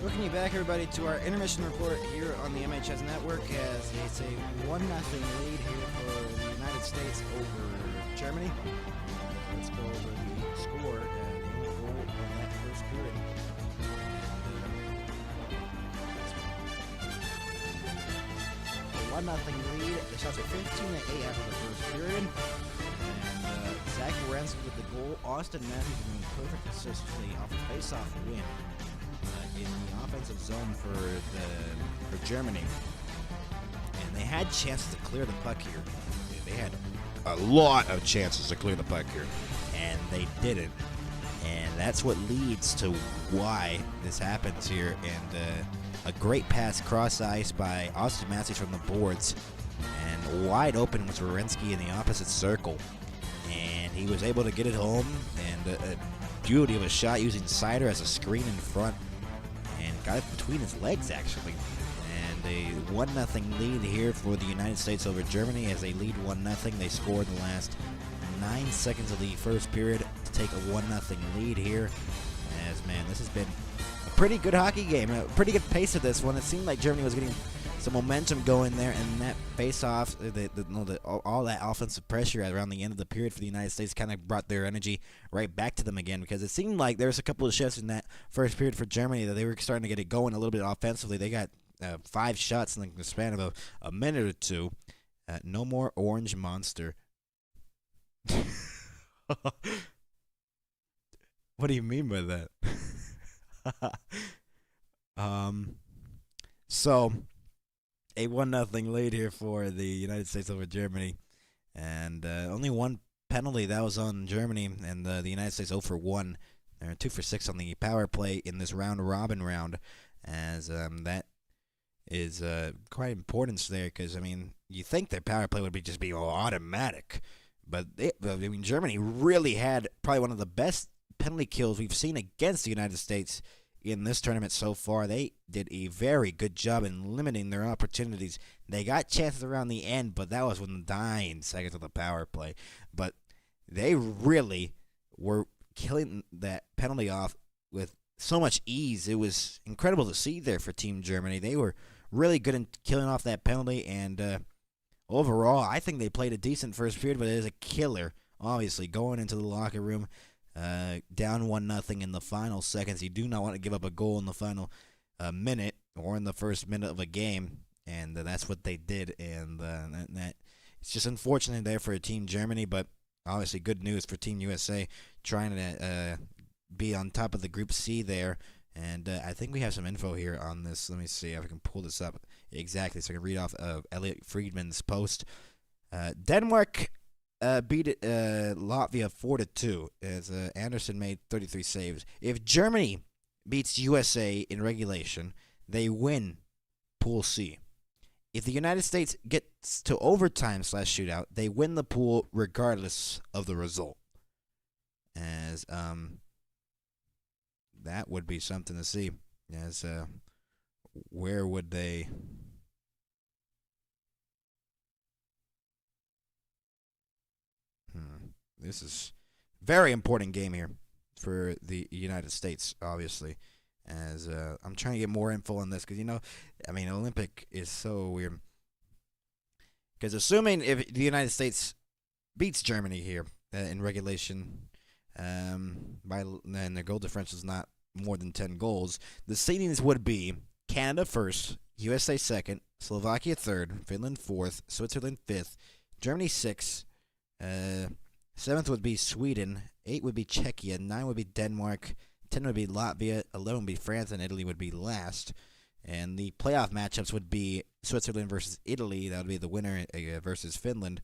Welcome you back, everybody, to our intermission report here on the MHS Network as it's a 1-0 lead here for the United States over Germany. Let's go over the score and the only goal of that first period. A 1-0 lead. The shots are 15-8 after the first period. And Zach Wierenski with the goal. Austin Matthews doing perfect consistency off a face-off win. In the offensive zone for Germany, and they had chances to clear the puck here. They had a lot of chances to clear the puck here, and they didn't. And that's what leads to why this happens here. And a great pass cross ice by Austin Matthews from the boards, and wide open was Wierenski in the opposite circle, and he was able to get it home. And a beauty of a shot using Cider as a screen in front. And got it between his legs, actually. And a 1-0 lead here for the United States over Germany as they lead 1-0. They scored in the last 9 seconds of the first period to take a 1-0 lead here. As, man, this has been a pretty good hockey game. A pretty good pace of this one. It seemed like Germany was getting some momentum going there, and that face-off, all that offensive pressure around the end of the period for the United States kind of brought their energy right back to them again, because it seemed like there was a couple of shifts in that first period for Germany that they were starting to get it going a little bit offensively. They got 5 shots in the span of a minute or two. No more Orange Monster. What do you mean by that? So a 1-0 lead here for the United States over Germany, and only one penalty that was on Germany, and the United States 0 for 1. They're 2 for 6 on the power play in this round-robin round, as that is quite importance there, because I mean you think their power play would just be automatic, but Germany really had probably one of the best penalty kills we've seen against the United States in this tournament so far. They did a very good job in limiting their opportunities. They got chances around the end, but that was within the dying seconds of the power play. But they really were killing that penalty off with so much ease. It was incredible to see there for Team Germany. They were really good in killing off that penalty, and overall, I think they played a decent first period, but it is a killer, obviously, going into the locker room. Down 1-0 in the final seconds. You do not want to give up a goal in the final minute or in the first minute of a game, and that's what they did. And that it's just unfortunate there for Team Germany, but obviously good news for Team USA trying to be on top of the Group C there. And I think we have some info here on this. Let me see if I can pull this up exactly so I can read off Elliot Friedman's post. Denmark beat Latvia 4-2 as Anderson made 33 saves. If Germany beats USA in regulation, they win Pool C. If the United States gets to overtime/shootout, they win the pool regardless of the result. As that would be something to see. As where would they? This is a very important game here for the United States, obviously, as I'm trying to get more info on this, because, Olympic is so weird. Because assuming if the United States beats Germany here in regulation, and their goal differential is not more than 10 goals, the seedings would be Canada first, USA second, Slovakia third, Finland fourth, Switzerland fifth, Germany sixth, 7th would be Sweden, 8 would be Czechia, 9 would be Denmark, 10 would be Latvia, 11 would be France, and Italy would be last. And the playoff matchups would be Switzerland versus Italy. That would be the winner versus Finland.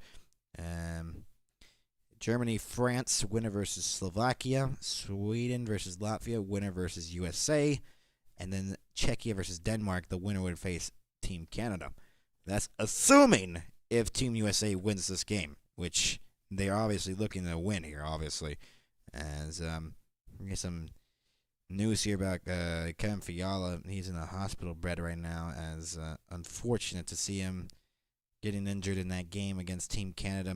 Germany, France, winner versus Slovakia. Sweden versus Latvia, winner versus USA. And then Czechia versus Denmark, the winner would face Team Canada. That's assuming if Team USA wins this game, which they are obviously looking to win here, obviously. As we get some news here about Kevin Fiala. He's in a hospital bed right now, as unfortunate to see him getting injured in that game against Team Canada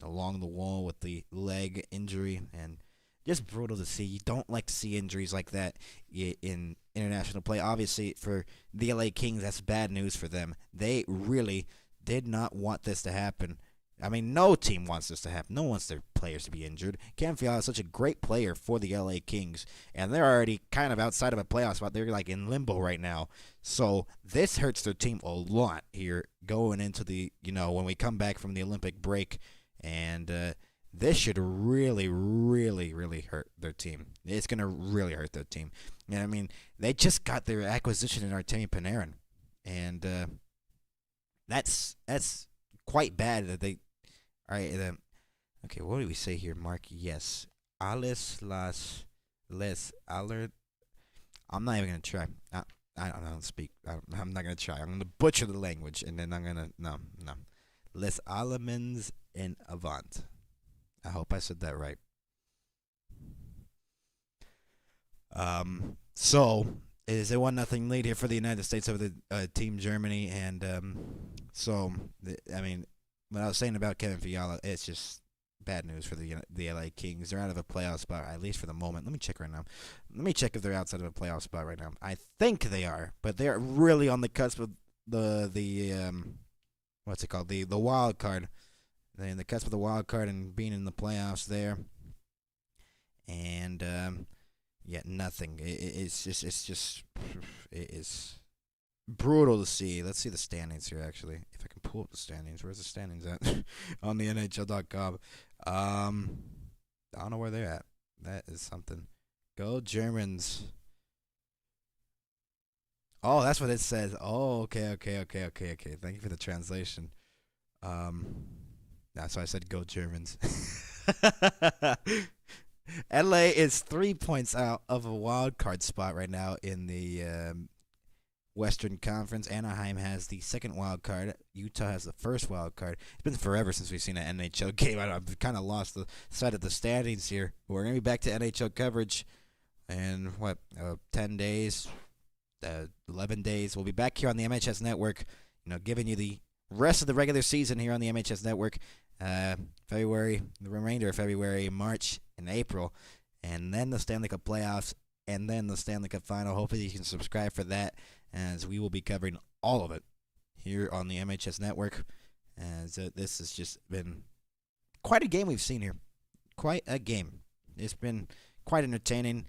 along the wall with the leg injury. And just brutal to see. You don't like to see injuries like that in international play. Obviously, for the LA Kings, that's bad news for them. They really did not want this to happen. I mean, no team wants this to happen. No one wants their players to be injured. Cam Fiala is such a great player for the LA Kings, and they're already kind of outside of a playoff spot. They're like in limbo right now. So this hurts their team a lot here going into the, when we come back from the Olympic break. And this should really, really, really hurt their team. It's going to really hurt their team. And I mean, they just got their acquisition in Artemi Panarin. And that's quite bad that they. All right. Okay, what do we say here, Mark? Yes. Alles las les aller. I'm not even gonna try. I don't speak. I'm not gonna try. I'm gonna butcher the language, and then I'm gonna no. Les Allemands in Avant. I hope I said that right. So it is a 1-0 lead here for the United States over the Team Germany, and I mean, what I was saying about Kevin Fiala, it's just bad news for the LA Kings. They're out of a playoff spot, at least for the moment. Let me check right now. Let me check if they're outside of a playoff spot right now. I think they are, but they're really on the cusp of the what's it called? The wild card. They're in the cusp of the wild card and being in the playoffs there. And nothing. It is brutal to see. Let's see the standings here, actually. If I can pull up the standings. Where's the standings at? On the NHL.com. I don't know where they're at. That is something. Go Germans. Oh, that's what it says. Oh, okay. Thank you for the translation. That's why I said go Germans. LA is 3 points out of a wild card spot right now in the Western Conference. Anaheim has the second wild card. Utah has the first wild card. It's been forever since we've seen an NHL game. I've kind of lost the sight of the standings here. We're going to be back to NHL coverage in, 10 days, 11 days. We'll be back here on the MHS Network, giving you the rest of the regular season here on the MHS Network. February, the remainder of February, March, and April. And then the Stanley Cup playoffs, and then the Stanley Cup final. Hopefully you can subscribe for that, as we will be covering all of it here on the MHS Network, as this has just been quite a game we've seen here. Quite a game. It's been quite entertaining.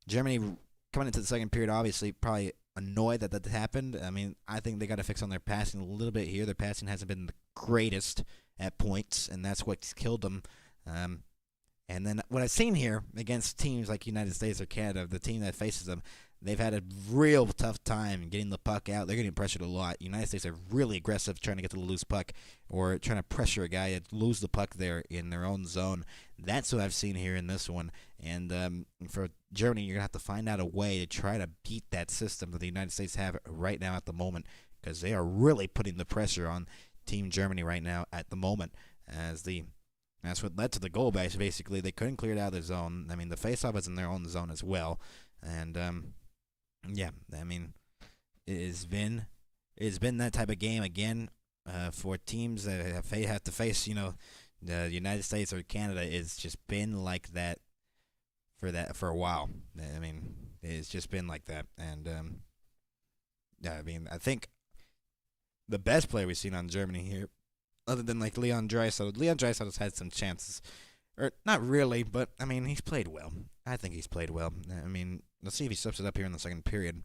Germany coming into the second period, obviously, probably annoyed that happened. I mean, I think they got to fix on their passing a little bit here. Their passing hasn't been the greatest at points, and that's what's killed them. And then what I've seen here against teams like United States or Canada, the team that faces them, they've had a real tough time getting the puck out. They're getting pressured a lot. United States are really aggressive trying to get to the loose puck or trying to pressure a guy to lose the puck there in their own zone. That's what I've seen here in this one. And for Germany, you're going to have to find out a way to try to beat that system that the United States have right now at the moment, because they are really putting the pressure on Team Germany right now at the moment. That's what led to the goal. Basically, they couldn't clear it out of their zone. I mean, the faceoff was in their own zone as well. And I mean, it's been that type of game again for teams that have to face, the United States or Canada. It's just been like that for a while. I mean, it's just been like that. And I mean, I think the best player we've seen on Germany here, other than like Leon Draisaitl has had some chances. Or not really, but I mean, he's played well. I think he's played well. I mean, let's see if he steps it up here in the second period.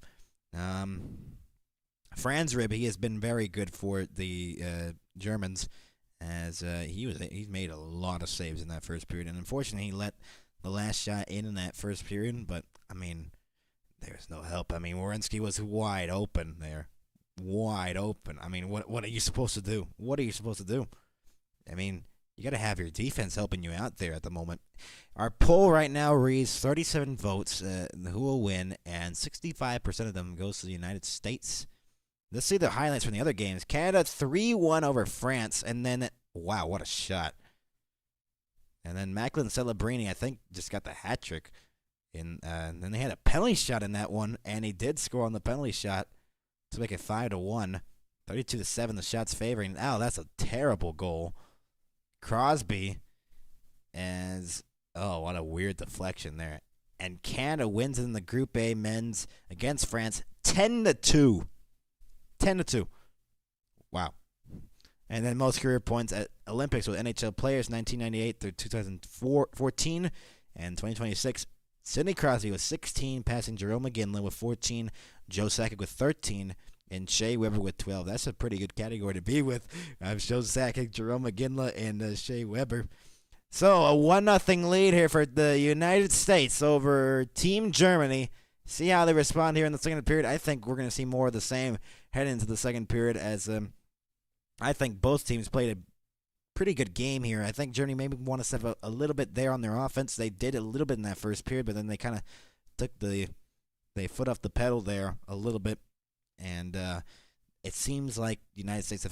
Franz Rib, he has been very good for the Germans, as he's made a lot of saves in that first period, and unfortunately he let the last shot in that first period. But I mean, there's no help. I mean, Werenski was wide open there. Wide open. I mean, what are you supposed to do? What are you supposed to do? I mean, you got to have your defense helping you out there at the moment. Our poll right now reads 37 votes who will win, and 65% of them goes to the United States. Let's see the highlights from the other games. Canada 3-1 over France, and then, wow, what a shot. And then Macklin Celebrini, I think, just got the hat trick. And then they had a penalty shot in that one, and he did score on the penalty shot to make it 5-1. 32-7, the shots favoring. Oh, that's a terrible goal. Crosby, as Oh, what a weird deflection there. And Canada wins in the Group A men's against France 10-2. 10-2. Wow. And then most career points at Olympics with NHL players 1998 through 2014 and 2026. Sidney Crosby with 16, passing Jerome McGinley with 14, Joe Sakic with 13, and Shea Weber with 12. That's a pretty good category to be with. Joe Sakic, Jerome McGinley, and Shea Weber. So a 1-0 lead here for the United States over Team Germany. See how they respond here in the second period. I think we're going to see more of the same heading into the second period as I think both teams played a pretty good game here. I think Germany maybe want to step a little bit there on their offense. They did a little bit in that first period, but then they kind of took their foot off the pedal there a little bit. And it seems like the United States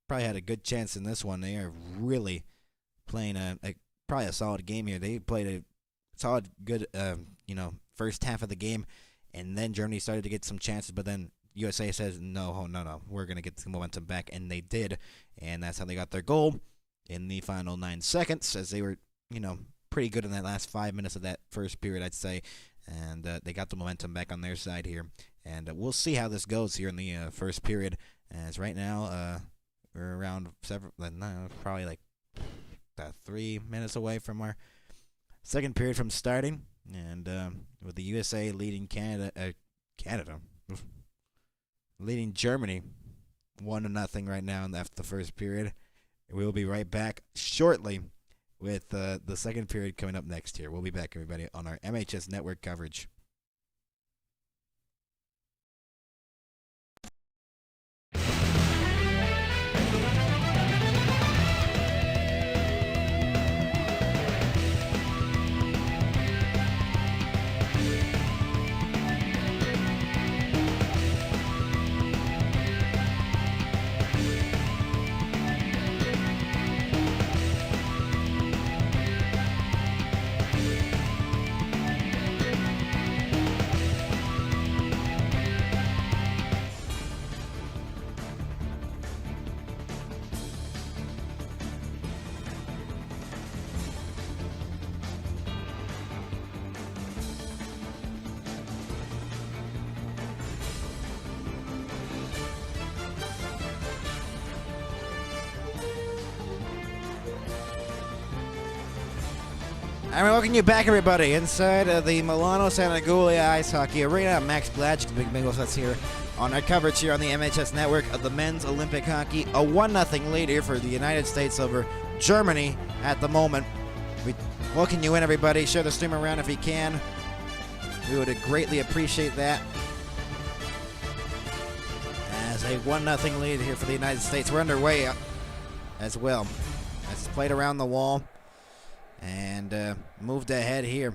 probably had a good chance in this one. They are really playing probably a solid game here. They played a solid, good, first half of the game, and then Germany started to get some chances, but then USA says, no, we're going to get the momentum back, and they did, and that's how they got their goal in the final 9 seconds, as they were, pretty good in that last 5 minutes of that first period, I'd say, and they got the momentum back on their side here, and we'll see how this goes here in the first period, as right now, we're around probably like 3 minutes away from our second period from starting, and with the USA leading leading Germany 1-0 right now after the first period. We'll be right back shortly with the second period coming up next here. We'll be back, everybody, on our MHS Network coverage. And we're welcoming you back, everybody, inside of the Milano Santagulia Ice Hockey Arena. Max Bladge, Big Bengals, that's here on our coverage here on the MHS Network of the men's Olympic hockey. A 1-0 lead here for the United States over Germany at the moment. We welcome you in, everybody. Share the stream around if you can. We would greatly appreciate that. As a 1-0 lead here for the United States. We're underway as well. As it's played around the wall. And moved ahead here.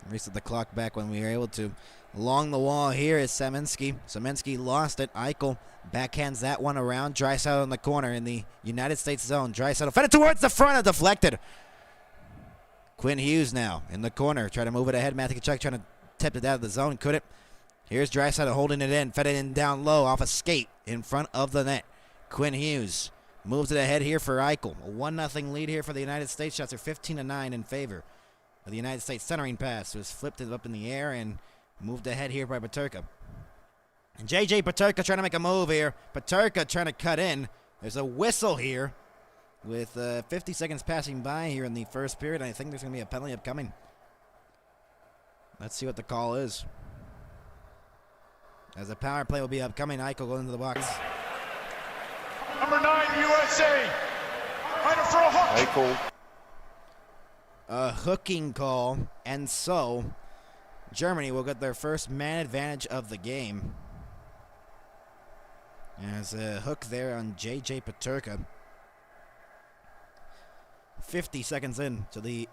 Reset the clock back when we were able to. Along the wall here is Seminski. Seminski lost it. Eichel backhands that one around. Draisaitl in the corner in the United States zone. Draisaitl fed it towards the front and deflected. Quinn Hughes now in the corner. Try to move it ahead. Matthew Tkachuk trying to tip it out of the zone. Couldn't. Here's Draisaitl holding it in. Fed it in down low off a skate in front of the net. Quinn Hughes moves it ahead here for Eichel. A 1-0 lead here for the United States. Shots are 15-9 in favor of the United States. Centering pass was flipped it up in the air and moved ahead here by Peterka. And J.J. Peterka trying to make a move here. Peterka trying to cut in. There's a whistle here with 50 seconds passing by here in the first period. I think there's going to be a penalty upcoming. Let's see what the call is. As a power play will be upcoming, Eichel going into the box. Number 9, USA. Right for a hook. Eichel. A hooking call, and so Germany will get their first man advantage of the game. There's a hook there on J.J. Peterka. 50 seconds in to the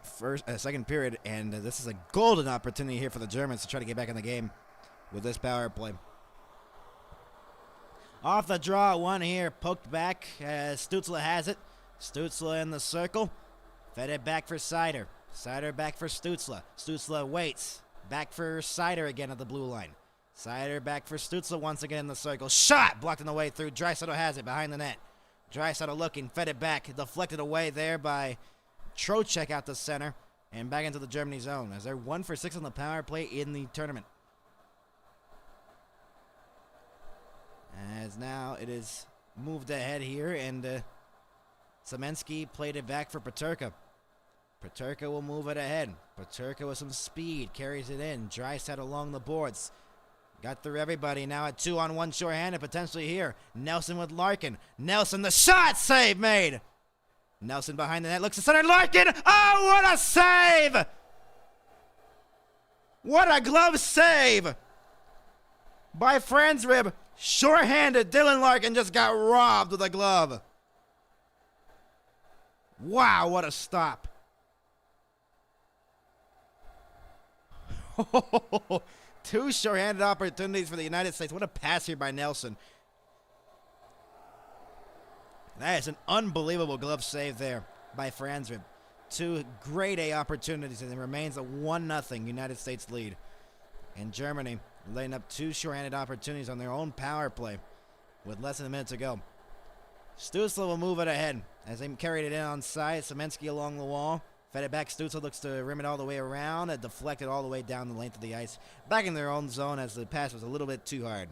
second period, and this is a golden opportunity here for the Germans to try to get back in the game with this power play. Off the draw, one here, poked back as Stützle has it. Stützle in the circle. Fed it back for Seider. Seider back for Stützle. Stützle waits. Back for Seider again at the blue line. Seider back for Stützle once again in the circle. Shot! Blocked on the way through. Draisaitl has it behind the net. Draisaitl looking, fed it back. Deflected away there by Trocheck out the center. And back into the Germany zone as they're 1 for 6 on the power play in the tournament. As now it is moved ahead here, and Semensky played it back for Peterka. Peterka will move it ahead. Peterka with some speed carries it in. Draisaitl along the boards. Got through everybody now at 2-on-1 short-handed potentially here. Nelson with Larkin. Nelson, the shot save made. Nelson behind the net looks to center. Larkin. Oh, what a save! What a glove save by Franzrib. Short-handed Dylan Larkin just got robbed with a glove. Wow, what a stop. Two short-handed opportunities for the United States. What a pass here by Nelson. That is an unbelievable glove save there by Franzrib. Two grade A opportunities, and it remains a 1-0 United States lead. And Germany laying up two short-handed opportunities on their own power play with less than a minute to go. Stützle will move it ahead as they carried it in on side. Semensky along the wall. Fed it back. Stützle looks to rim it all the way around and deflected all the way down the length of the ice. Back in their own zone as the pass was a little bit too hard.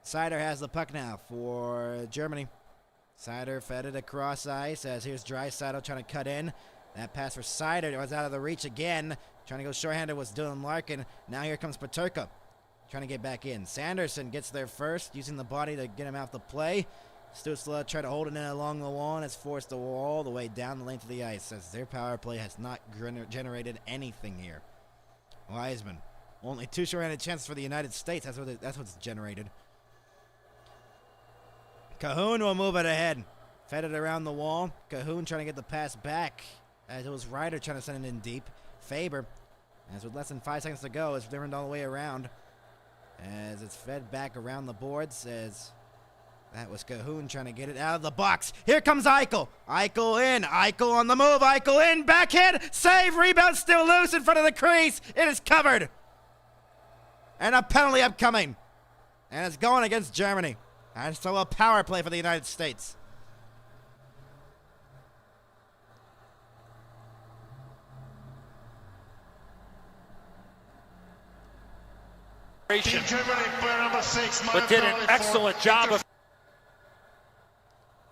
Seider has the puck now for Germany. Seider fed it across ice as here's Draisaitl trying to cut in. That pass for Seider was out of the reach again. Trying to go short-handed was Dylan Larkin. Now here comes Peterka trying to get back in. Sanderson gets there first, using the body to get him out the play. Stützle tried to hold it in along the wall and has forced the wall all the way down the length of the ice as their power play has not generated anything here. Wiseman, only two short-handed chances for the United States. That's what's generated. Cahoon will move it ahead. Fed it around the wall. Cahoon trying to get the pass back as it was Ryder trying to send it in deep. Faber, as with less than 5 seconds to go, is driven all the way around as it's fed back around the boards as that was Cahoon trying to get it out of the box. Here comes Eichel. Eichel in. Eichel on the move. Eichel in. Backhand. Save. Rebound still loose in front of the crease. It is covered. And a penalty upcoming. And it's going against Germany. And so a power play for the United States. Team Germany, player number 6, but did an excellent job of.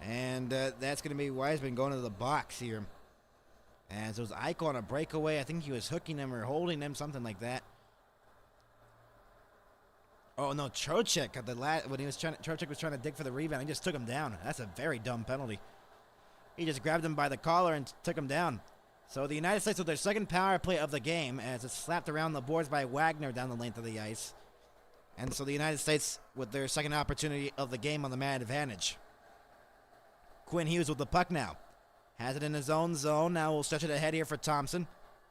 And that's going to be Wiseman going to the box here. As it was Eichel on a breakaway. I think he was hooking him or holding him, something like that. Oh no, Trocheck at the when Trocheck was trying to dig for the rebound, he just took him down. That's a very dumb penalty. He just grabbed him by the collar and took him down. So the United States with their second power play of the game as it's slapped around the boards by Wagner down the length of the ice. And so the United States with their second opportunity of the game on the man advantage. Quinn Hughes with the puck now. Has it in his own zone. Now we'll stretch it ahead here for Thompson.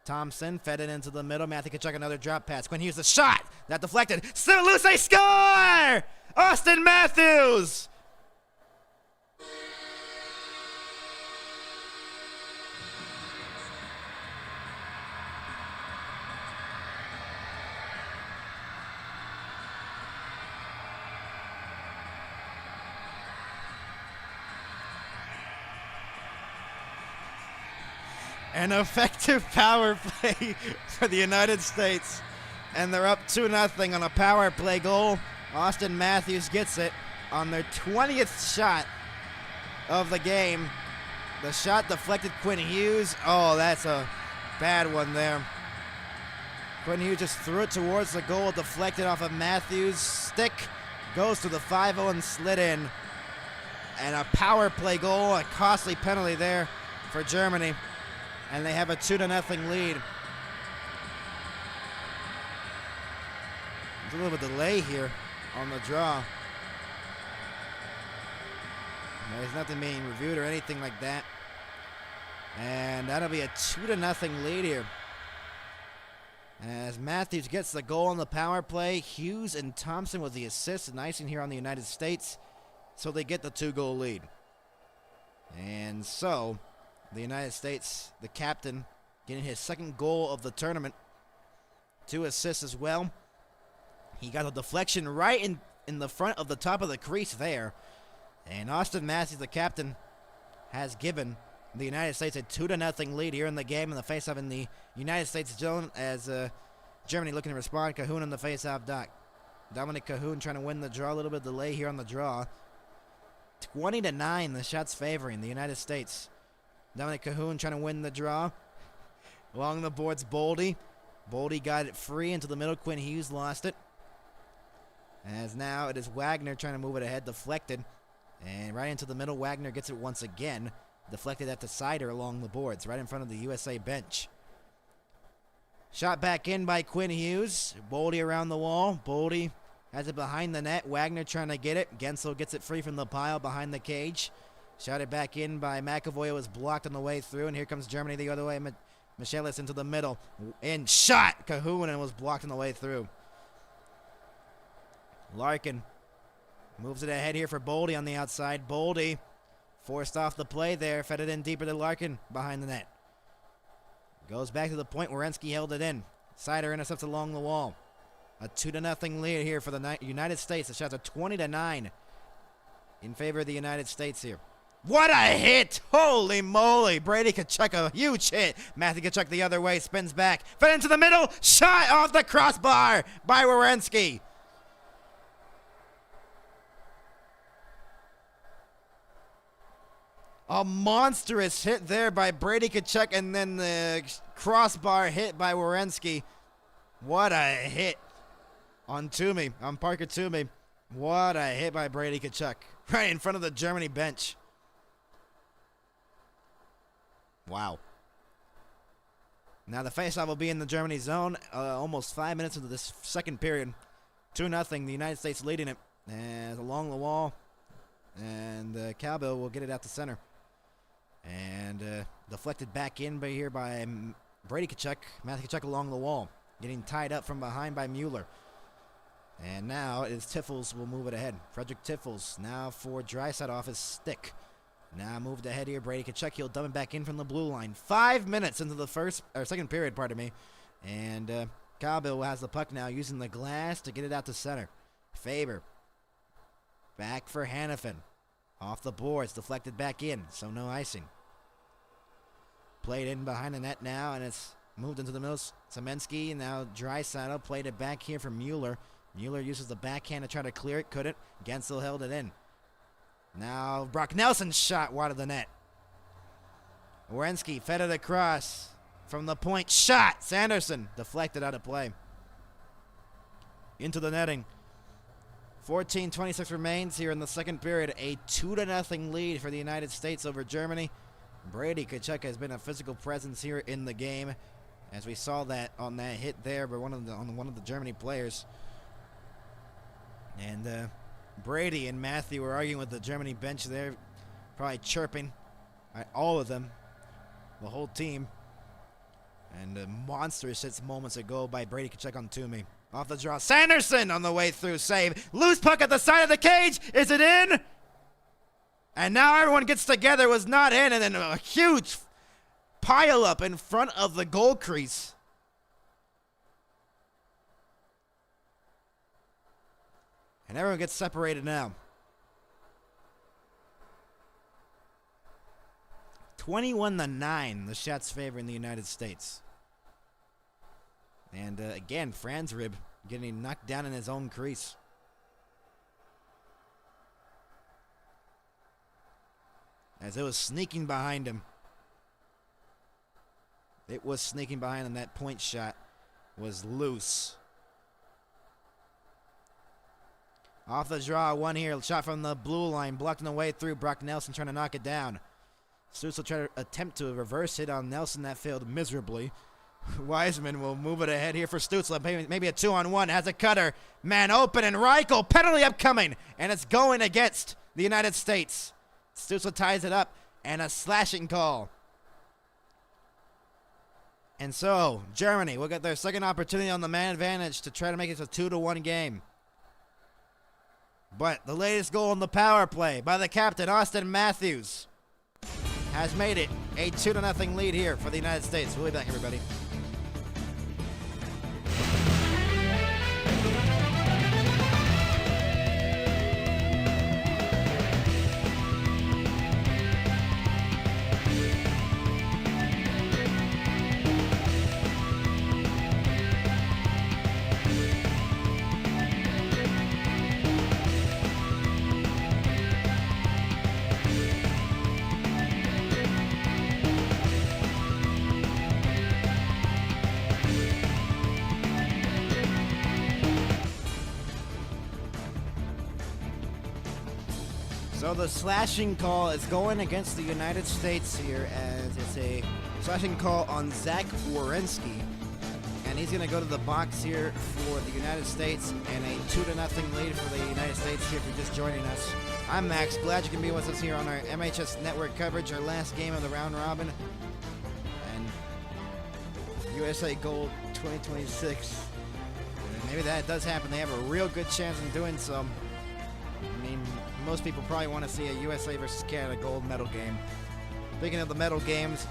Thompson fed it into the middle. Matthew Tkachuk another drop pass. Quinn Hughes the shot. That deflected. Still loose. They score! Austin Matthews! An effective power play for the United States. And they're up 2-0 on a power play goal. Austin Matthews gets it on their 20th shot of the game. The shot deflected Quinn Hughes. Oh, that's a bad one there. Quinn Hughes just threw it towards the goal, deflected off of Matthews' stick. Goes to the 5-0 and slid in. And a power play goal, a costly penalty there for Germany. And they have a 2-0 lead. There's a little bit of delay here on the draw. There's nothing being reviewed or anything like that. And that'll be a 2-0 lead here. As Matthews gets the goal on the power play, Hughes and Thompson with the assist and icing here on the United States. So they get the 2-goal lead. And so the United States, the captain, getting his second goal of the tournament. 2 assists as well. He got a deflection right in the front of the top of the crease there. And Austin Matthews, the captain, has given the United States a 2-0 lead here in the game, in the face-off in the United States zone as Germany looking to respond. Cahoon in the face-off dot. Dominic Cahoon trying to win the draw. A little bit of delay here on the draw. 20-9, the shots favoring the United States. Dominic Cahoon trying to win the draw. Along the boards, Boldy. Boldy got it free into the middle. Quinn Hughes lost it. As now it is Wagner trying to move it ahead, deflected. And right into the middle, Wagner gets it once again. Deflected at the cider along the boards, right in front of the USA bench. Shot back in by Quinn Hughes. Boldy around the wall. Boldy has it behind the net. Wagner trying to get it. Gensel gets it free from the pile behind the cage. Shot it back in by McAvoy. It was blocked on the way through. And here comes Germany the other way. Michelis into the middle. In shot. Cahoon, and it was blocked on the way through. Larkin moves it ahead here for Boldy on the outside. Boldy forced off the play there. Fed it in deeper to Larkin behind the net. Goes back to the point. Werenski held it in. Cider intercepts along the wall. A 2-0 lead here for the United States. The shots are 20-9 in favor of the United States here. What a hit! Holy moly! Brady Tkachuk, a huge hit. Matthew Tkachuk the other way, spins back. Fed into the middle. Shot off the crossbar by Werenski. A monstrous hit there by Brady Tkachuk, and then the crossbar hit by Werenski. What a hit on Toomey, on Parker Toomey. What a hit by Brady Tkachuk, right in front of the Germany bench. Wow. Now the faceoff will be in the Germany zone. Almost 5 minutes into this second period. 2-0, the United States leading it. And along the wall. And Cowbell will get it out to center. And deflected back in by Brady Tkachuk. Matthew Tkachuk along the wall. Getting tied up from behind by Mueller. And now it is Tiffels will move it ahead. Frederick Tiffels now for Draisaitl off his stick. Now moved ahead here. Brady Tkachuk, he'll dump it back in from the blue line. 5 minutes into the second period, pardon me. And Cowbell has the puck now, using the glass to get it out to center. Faber. Back for Hannafin. Off the boards, deflected back in, so no icing. Played in behind the net now, and it's moved into the middle. Semensky, and now Draisaitl played it back here for Mueller. Mueller uses the backhand to try to clear it, couldn't. Gensel held it in. Now Brock Nelson's shot wide of the net. Werenski fed it across from the point. Shot! Sanderson deflected out of play. Into the netting. 14:26 remains here in the second period. A 2-0 lead for the United States over Germany. Brady Tkachuk has been a physical presence here in the game, as we saw that on that hit there by one of the Germany players. And Brady and Matthew were arguing with the Germany bench there, probably chirping. All of them, the whole team. And a monstrous hits moments ago by Brady Tkachuk on Toomey. Off the draw, Sanderson on the way through, save. Loose puck at the side of the cage. Is it in? And now everyone gets together. It was not in, and then a huge pile up in front of the goal crease. And everyone gets separated now. 21-9, the shots favoring the United States. And again, Franzrib getting knocked down in his own crease. As it was sneaking behind him. It was sneaking behind him. That point shot was loose. Off the draw, one here. Shot from the blue line, blocking the way through. Brock Nelson trying to knock it down. Stutz will try to attempt to reverse hit on Nelson. That failed miserably. Wiseman will move it ahead here for Stützle. Maybe a 2-on-1. Has a cutter. Man open, and Reichel. Penalty upcoming. And it's going against the United States. Stützle ties it up. And a slashing call. And so, Germany will get their second opportunity on the man advantage to try to make it a 2-1 game. But the latest goal in the power play by the captain, Austin Matthews, has made it a 2-0 lead here for the United States. We'll be back, everybody. So the slashing call is going against the United States here, as it's a slashing call on Zach Wierenski. And he's going to go to the box here for the United States, and a 2-0 lead for the United States here for just joining us. I'm Max. Glad you can be with us here on our MHS Network coverage, our last game of the round robin. And USA Gold 2026. And maybe that does happen. They have a real good chance in doing so. I mean, most people probably want to see a USA versus Canada gold medal game. Speaking of the medal games,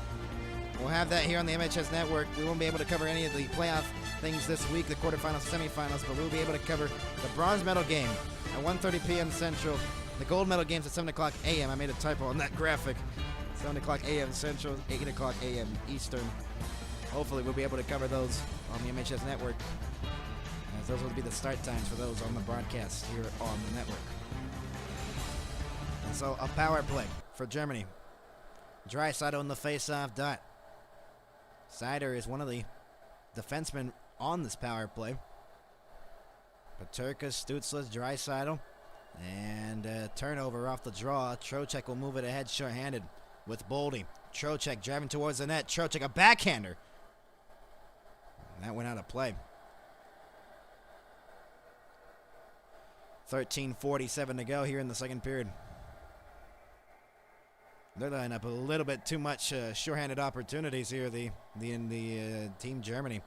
we'll have that here on the MHS Network. We won't be able to cover any of the playoff things this week, the quarterfinals, semifinals, but we'll be able to cover the bronze medal game at 1:30 p.m. Central. The gold medal games at 7 o'clock a.m. I made a typo on that graphic. 7 o'clock a.m. Central, 8 o'clock a.m. Eastern. Hopefully we'll be able to cover those on the MHS Network, as those will be the start times for those on the broadcast here on the network. And so a power play for Germany. Draisaitl in the face-off dot. Seider is one of the defensemen on this power play. Peterka, Stützle, Draisaitl. And turnover off the draw. Trocheck will move it ahead short-handed with Boldy. Trocheck driving towards the net. Trocheck, a backhander. And that went out of play. 13:47 to go here in the second period. They're lining up a little bit too much short-handed opportunities here, the Team Germany.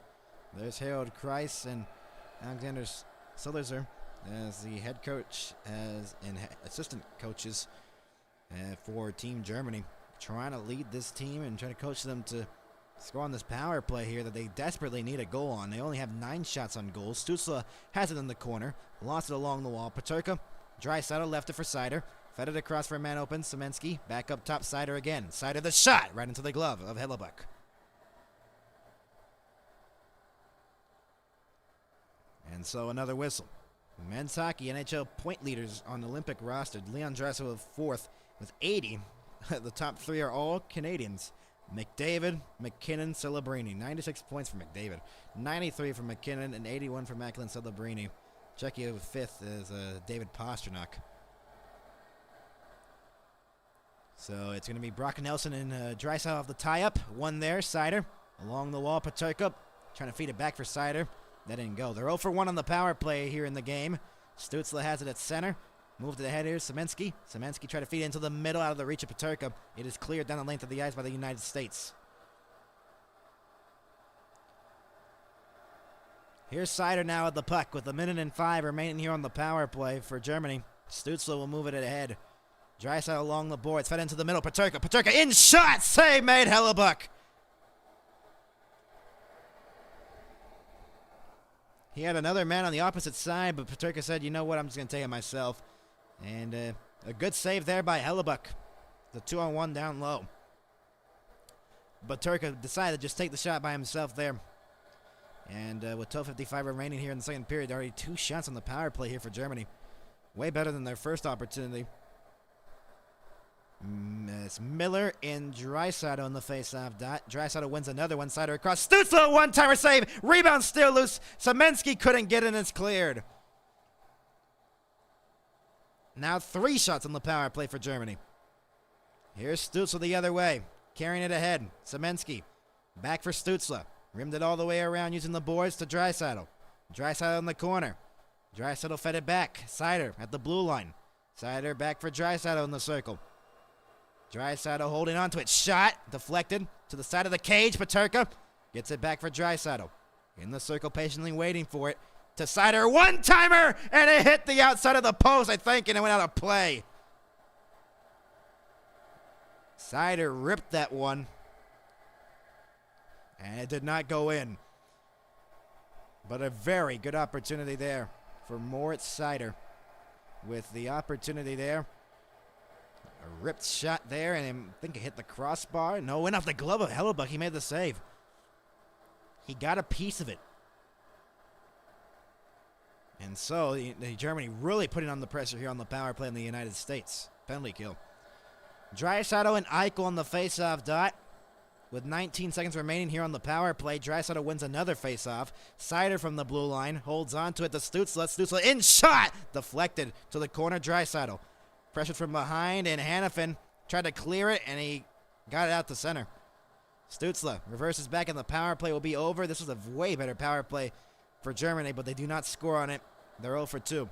There's Harold Kreis and Alexander Sillerzer as the head coach and assistant coaches for Team Germany, trying to lead this team and trying to coach them to score on this power play here that they desperately need a goal on. They only have 9 shots on goal. Stützle has it in the corner, lost it along the wall. Peterka, Draisaitl left it for Seider. Fed it across for a man open. Semensky back up top. Seider again. Seider the shot right into the glove of Hellebuck. And so another whistle. Men's hockey NHL point leaders on the Olympic roster. Leon Draisaitl fourth with 80. The top 3 are all Canadians. McDavid, McKinnon, Celebrini. 96 points for McDavid. 93 for McKinnon and 81 for Macklin Celebrini. Czechia with 5th is David Pastrnak. So it's going to be Brock Nelson and Draisaitl off the tie-up. One there, Seider. Along the wall, Peterka trying to feed it back for Seider. That didn't go. They're 0 for 1 on the power play here in the game. Stützle has it at center. Moved to the head here, Semensky. Semensky tried to feed it into the middle out of the reach of Peterka. It is cleared down the length of the ice by the United States. Here's Seider now at the puck with 1:05 remaining here on the power play for Germany. Stützle will move it ahead. Draisaitl along the boards, fed into the middle. Peterka in shot, save made, Hellebuck. He had another man on the opposite side, but Peterka said, you know what, I'm just going to take it myself. And a good save there by Hellebuck. The 2-on-1 down low. Peterka decided to just take the shot by himself there. And with 12:55 remaining here in the second period, already 2 shots on the power play here for Germany. Way better than their first opportunity. It's Miller and Draisaitl in the face-off dot. Draisaitl wins another one. Seider across. Stützle, one-timer save. Rebound still loose. Semensky couldn't get it, and it's cleared. Now 3 shots on the power play for Germany. Here's Stützle the other way, carrying it ahead. Semensky back for Stützle. Rimmed it all the way around using the boards to Draisaitl. Draisaitl in the corner. Draisaitl fed it back. Seider at the blue line. Seider back for Draisaitl in the circle. Draisaitl holding on to it. Shot deflected to the side of the cage. Peterka gets it back for Draisaitl. In the circle, patiently waiting for it. To Seider, one-timer, and it hit the outside of the post, I think, and it went out of play. Seider ripped that one, and it did not go in. But a very good opportunity there for Moritz Seider. With the opportunity there. A ripped shot there, and I think it hit the crossbar. No, went off the glove of Hellebuck. He made the save. He got a piece of it. And so, Germany really putting on the pressure here on the power play in the United States. Penalty kill. Draisaitl and Eichel on the face-off dot. With 19 seconds remaining here on the power play, Draisaitl wins another face-off. Seider from the blue line holds on to it to Stützle. Stützle in shot! Deflected to the corner, Draisaitl. Pressured from behind, and Hannafin tried to clear it, and he got it out to center. Stützle reverses back, and the power play will be over. This was a way better power play for Germany, but they do not score on it. They're 0 for 2.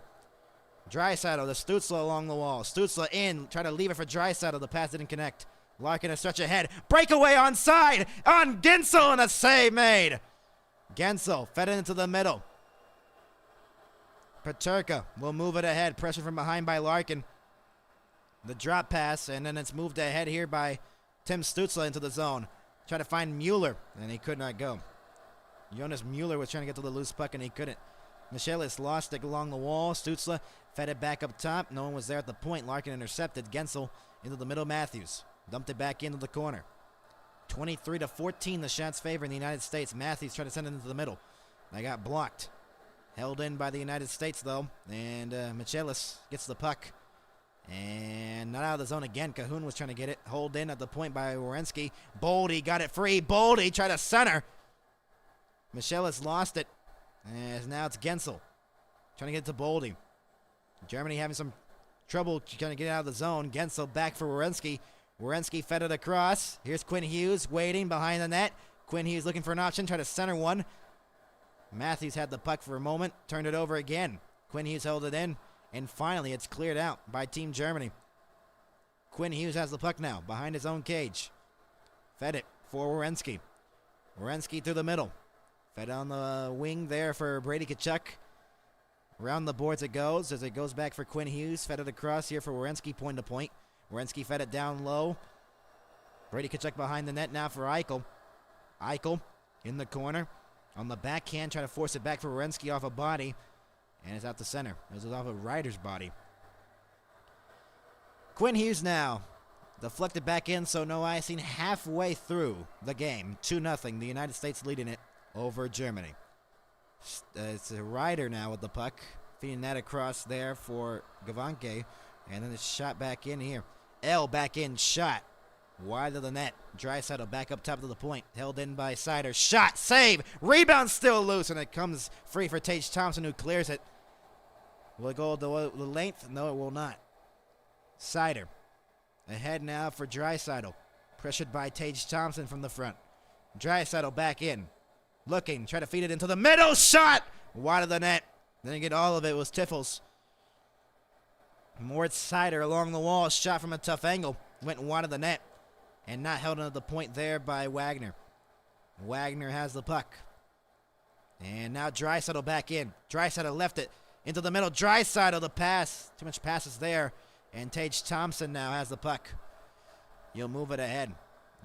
Draisaitl to Stützle along the wall. Stützle in, try to leave it for Draisaitl. The pass didn't connect. Larkin a stretch ahead. Breakaway onside on Gensel, and a save made. Gensel fed it into the middle. Peterka will move it ahead. Pressure from behind by Larkin. The drop pass, and then it's moved ahead here by Tim Stützle into the zone. Try to find Mueller, and he could not go. Jonas Mueller was trying to get to the loose puck, and he couldn't. Michelis lost it along the wall. Stützle fed it back up top. No one was there at the point. Larkin intercepted. Gensel into the middle. Matthews dumped it back into the corner. 23-14, the shots favor in the United States. Matthews tried to send it into the middle. They got blocked. Held in by the United States, though. And Michelis gets the puck. And not out of the zone again. Cahoon was trying to get it. Hold in at the point by Werenski. Boldy got it free. Boldy tried to center. Michelis lost it. And now it's Gensel trying to get it to Boldy. Germany having some trouble trying to get out of the zone. Gensel back for Werenski. Werenski fed it across. Here's Quinn Hughes waiting behind the net. Quinn Hughes looking for an option. Try to center one. Matthews had the puck for a moment. Turned it over again. Quinn Hughes held it in. And finally, it's cleared out by Team Germany. Quinn Hughes has the puck now behind his own cage. Fed it for Werenski. Werenski through the middle. Fed on the wing there for Brady Tkachuk. Around the boards it goes as it goes back for Quinn Hughes. Fed it across here for Werenski point to point. Werenski fed it down low. Brady Tkachuk behind the net now for Eichel. Eichel in the corner. On the backhand, trying to force it back for Werenski off a body. And it's out to center. It was off a Ryder's body. Quinn Hughes now deflected back in, so no icing halfway through the game. 2-0, the United States leading it over Germany. It's a Ryder now with the puck. Feeding that across there for Gavanke. And then it's shot back in here. L back in, shot. Wide of the net. Draisaitl back up top of the point. Held in by Sider. Shot, save. Rebound still loose, and it comes free for Tage Thompson, who clears it. Will it go the length? No, it will not. Sider ahead now for Draisaitl. Pressured by Tage Thompson from the front. Draisaitl back in. Looking, try to feed it into the middle. Shot! Wide of the net. Didn't get all of it. It was Tiffels. Moritz Sider along the wall. Shot from a tough angle. Went wide of the net. And not held into the point there by Wagner. Wagner has the puck. And now Draisaitl back in. Draisaitl left it into the middle. Draisaitl the pass. Too much passes there. And Tage Thompson now has the puck. You'll move it ahead.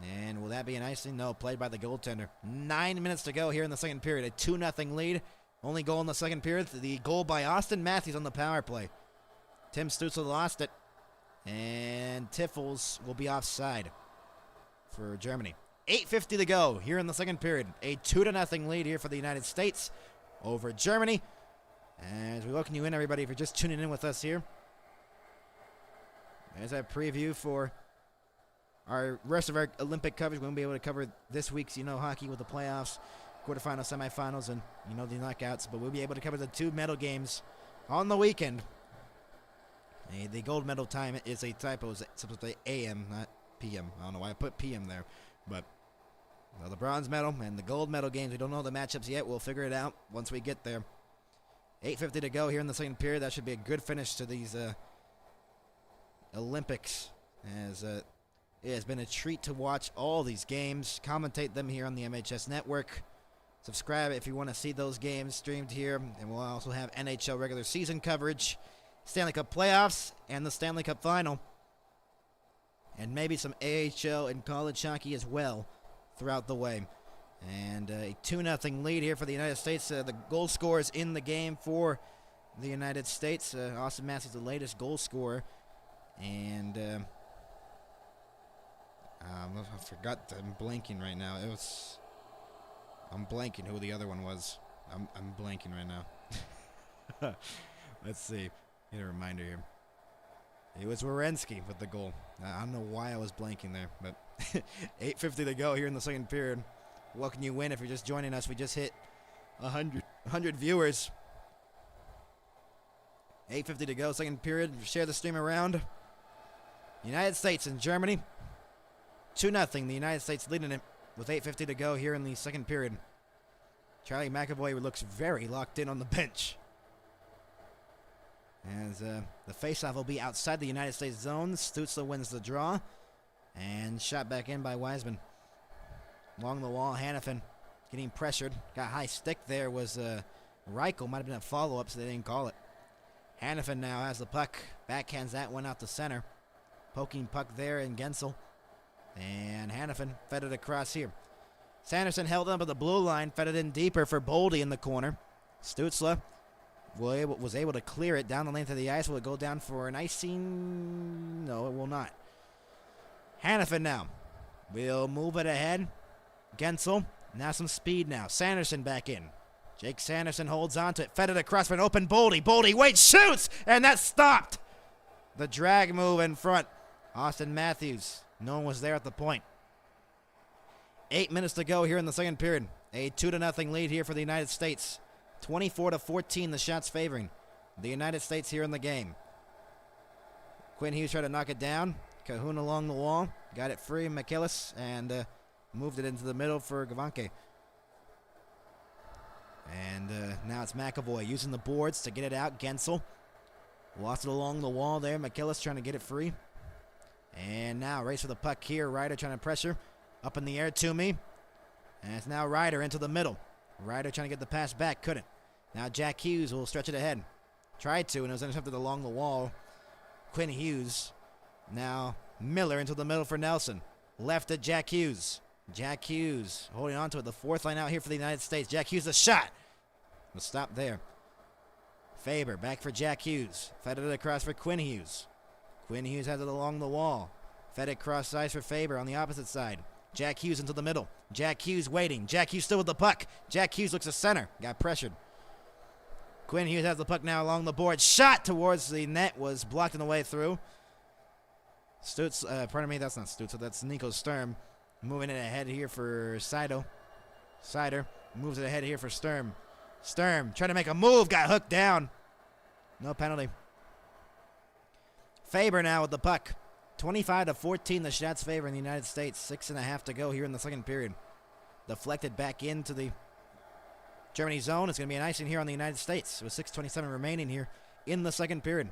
And will that be an icing? No, played by the goaltender. 9 minutes to go here in the second period. A 2-0 lead. Only goal in the second period. The goal by Austin Matthews on the power play. Tim Stützle lost it. And Tiffels will be offside for Germany. 8:50 to go here in the second period. A 2-0 lead here for the United States over Germany. As we welcome you in, everybody, if you're just tuning in with us here. There's that preview for our rest of our Olympic coverage. We won't be able to cover this week's, hockey with the playoffs, quarterfinals, semifinals, and, the knockouts. But we'll be able to cover the 2 medal games on the weekend. The gold medal time is a typo. It's supposed to be AM, not PM. I don't know why I put PM there. But the bronze medal and the gold medal games, we don't know the matchups yet. We'll figure it out once we get there. 8:50 to go here in the second period. That should be a good finish to these Olympics, as it has been a treat to watch all these games, commentate them here on the MHS Network. Subscribe if you want to see those games streamed here, and we'll also have NHL regular season coverage, Stanley Cup playoffs, and the Stanley Cup final, and maybe some AHL and college hockey as well throughout the way. And a 2-0 lead here for the United States. The goal scorers in the game for the United States. Austin Matthews, the latest goal scorer. And I forgot. I'm blanking right now. I'm blanking who the other one was. I'm blanking right now. Let's see. Get a reminder here. It was Werenski with the goal. I don't know why I was blanking there, but 8:50 to go here in the second period. Welcome you in if you're just joining us. We just hit 100 viewers. 8:50 to go, second period. Share the stream around. United States and Germany. 2-0. The United States leading it with 8:50 to go here in the second period. Charlie McAvoy looks very locked in on the bench. As the faceoff will be outside the United States zone. Stützle wins the draw. And shot back in by Wiseman. Along the wall, Hannafin getting pressured. Got high stick there was Reichel. Might have been a follow-up, so they didn't call it. Hannafin now has the puck. Backhands that one out to center. Poking puck there in Gensel. And Hannafin fed it across here. Sanderson held up at the blue line, fed it in deeper for Boldy in the corner. Stützle was able to clear it down the length of the ice. Will it go down for an icing? No, it will not. Hannafin now will move it ahead. Gensel, now some speed now. Sanderson back in. Jake Sanderson holds on to it, fed it across for an open Boldy. Boldy waits, shoots, and that's stopped. The drag move in front. Austin Matthews, no one was there at the point. 8 minutes to go here in the second period. A 2-0 lead here for the United States. 24-14, the shots favoring the United States here in the game. Quinn Hughes tried to knock it down. Cahoon along the wall. Got it free, McKillis, and moved it into the middle for Gavanke. And now it's McAvoy using the boards to get it out. Gensel lost it along the wall there. McKillis trying to get it free. And now race for the puck here. Ryder trying to pressure. Up in the air to me. And it's now Ryder into the middle. Ryder trying to get the pass back. Couldn't. Now Jack Hughes will stretch it ahead. Tried to, and it was intercepted along the wall. Quinn Hughes. Now Miller into the middle for Nelson. Left at Jack Hughes. Jack Hughes holding on to it. The fourth line out here for the United States. Jack Hughes a shot. We'll stop there. Faber back for Jack Hughes. Fed it across for Quinn Hughes. Quinn Hughes has it along the wall. Fed it cross ice for Faber on the opposite side. Jack Hughes into the middle. Jack Hughes waiting. Jack Hughes still with the puck. Jack Hughes looks to center. Got pressured. Quinn Hughes has the puck now along the board. Shot towards the net was blocked on the way through. Pardon me, that's not Stützle. That's Nico Sturm. Moving it ahead here for Seido. Seider moves it ahead here for Sturm. Sturm trying to make a move. Got hooked down. No penalty. Faber now with the puck. 25-14, the shots favoring the United States. 6.5 to go here in the second period. Deflected back into the Germany zone. It's going to be an icing here on the United States with 6:27 remaining here in the second period.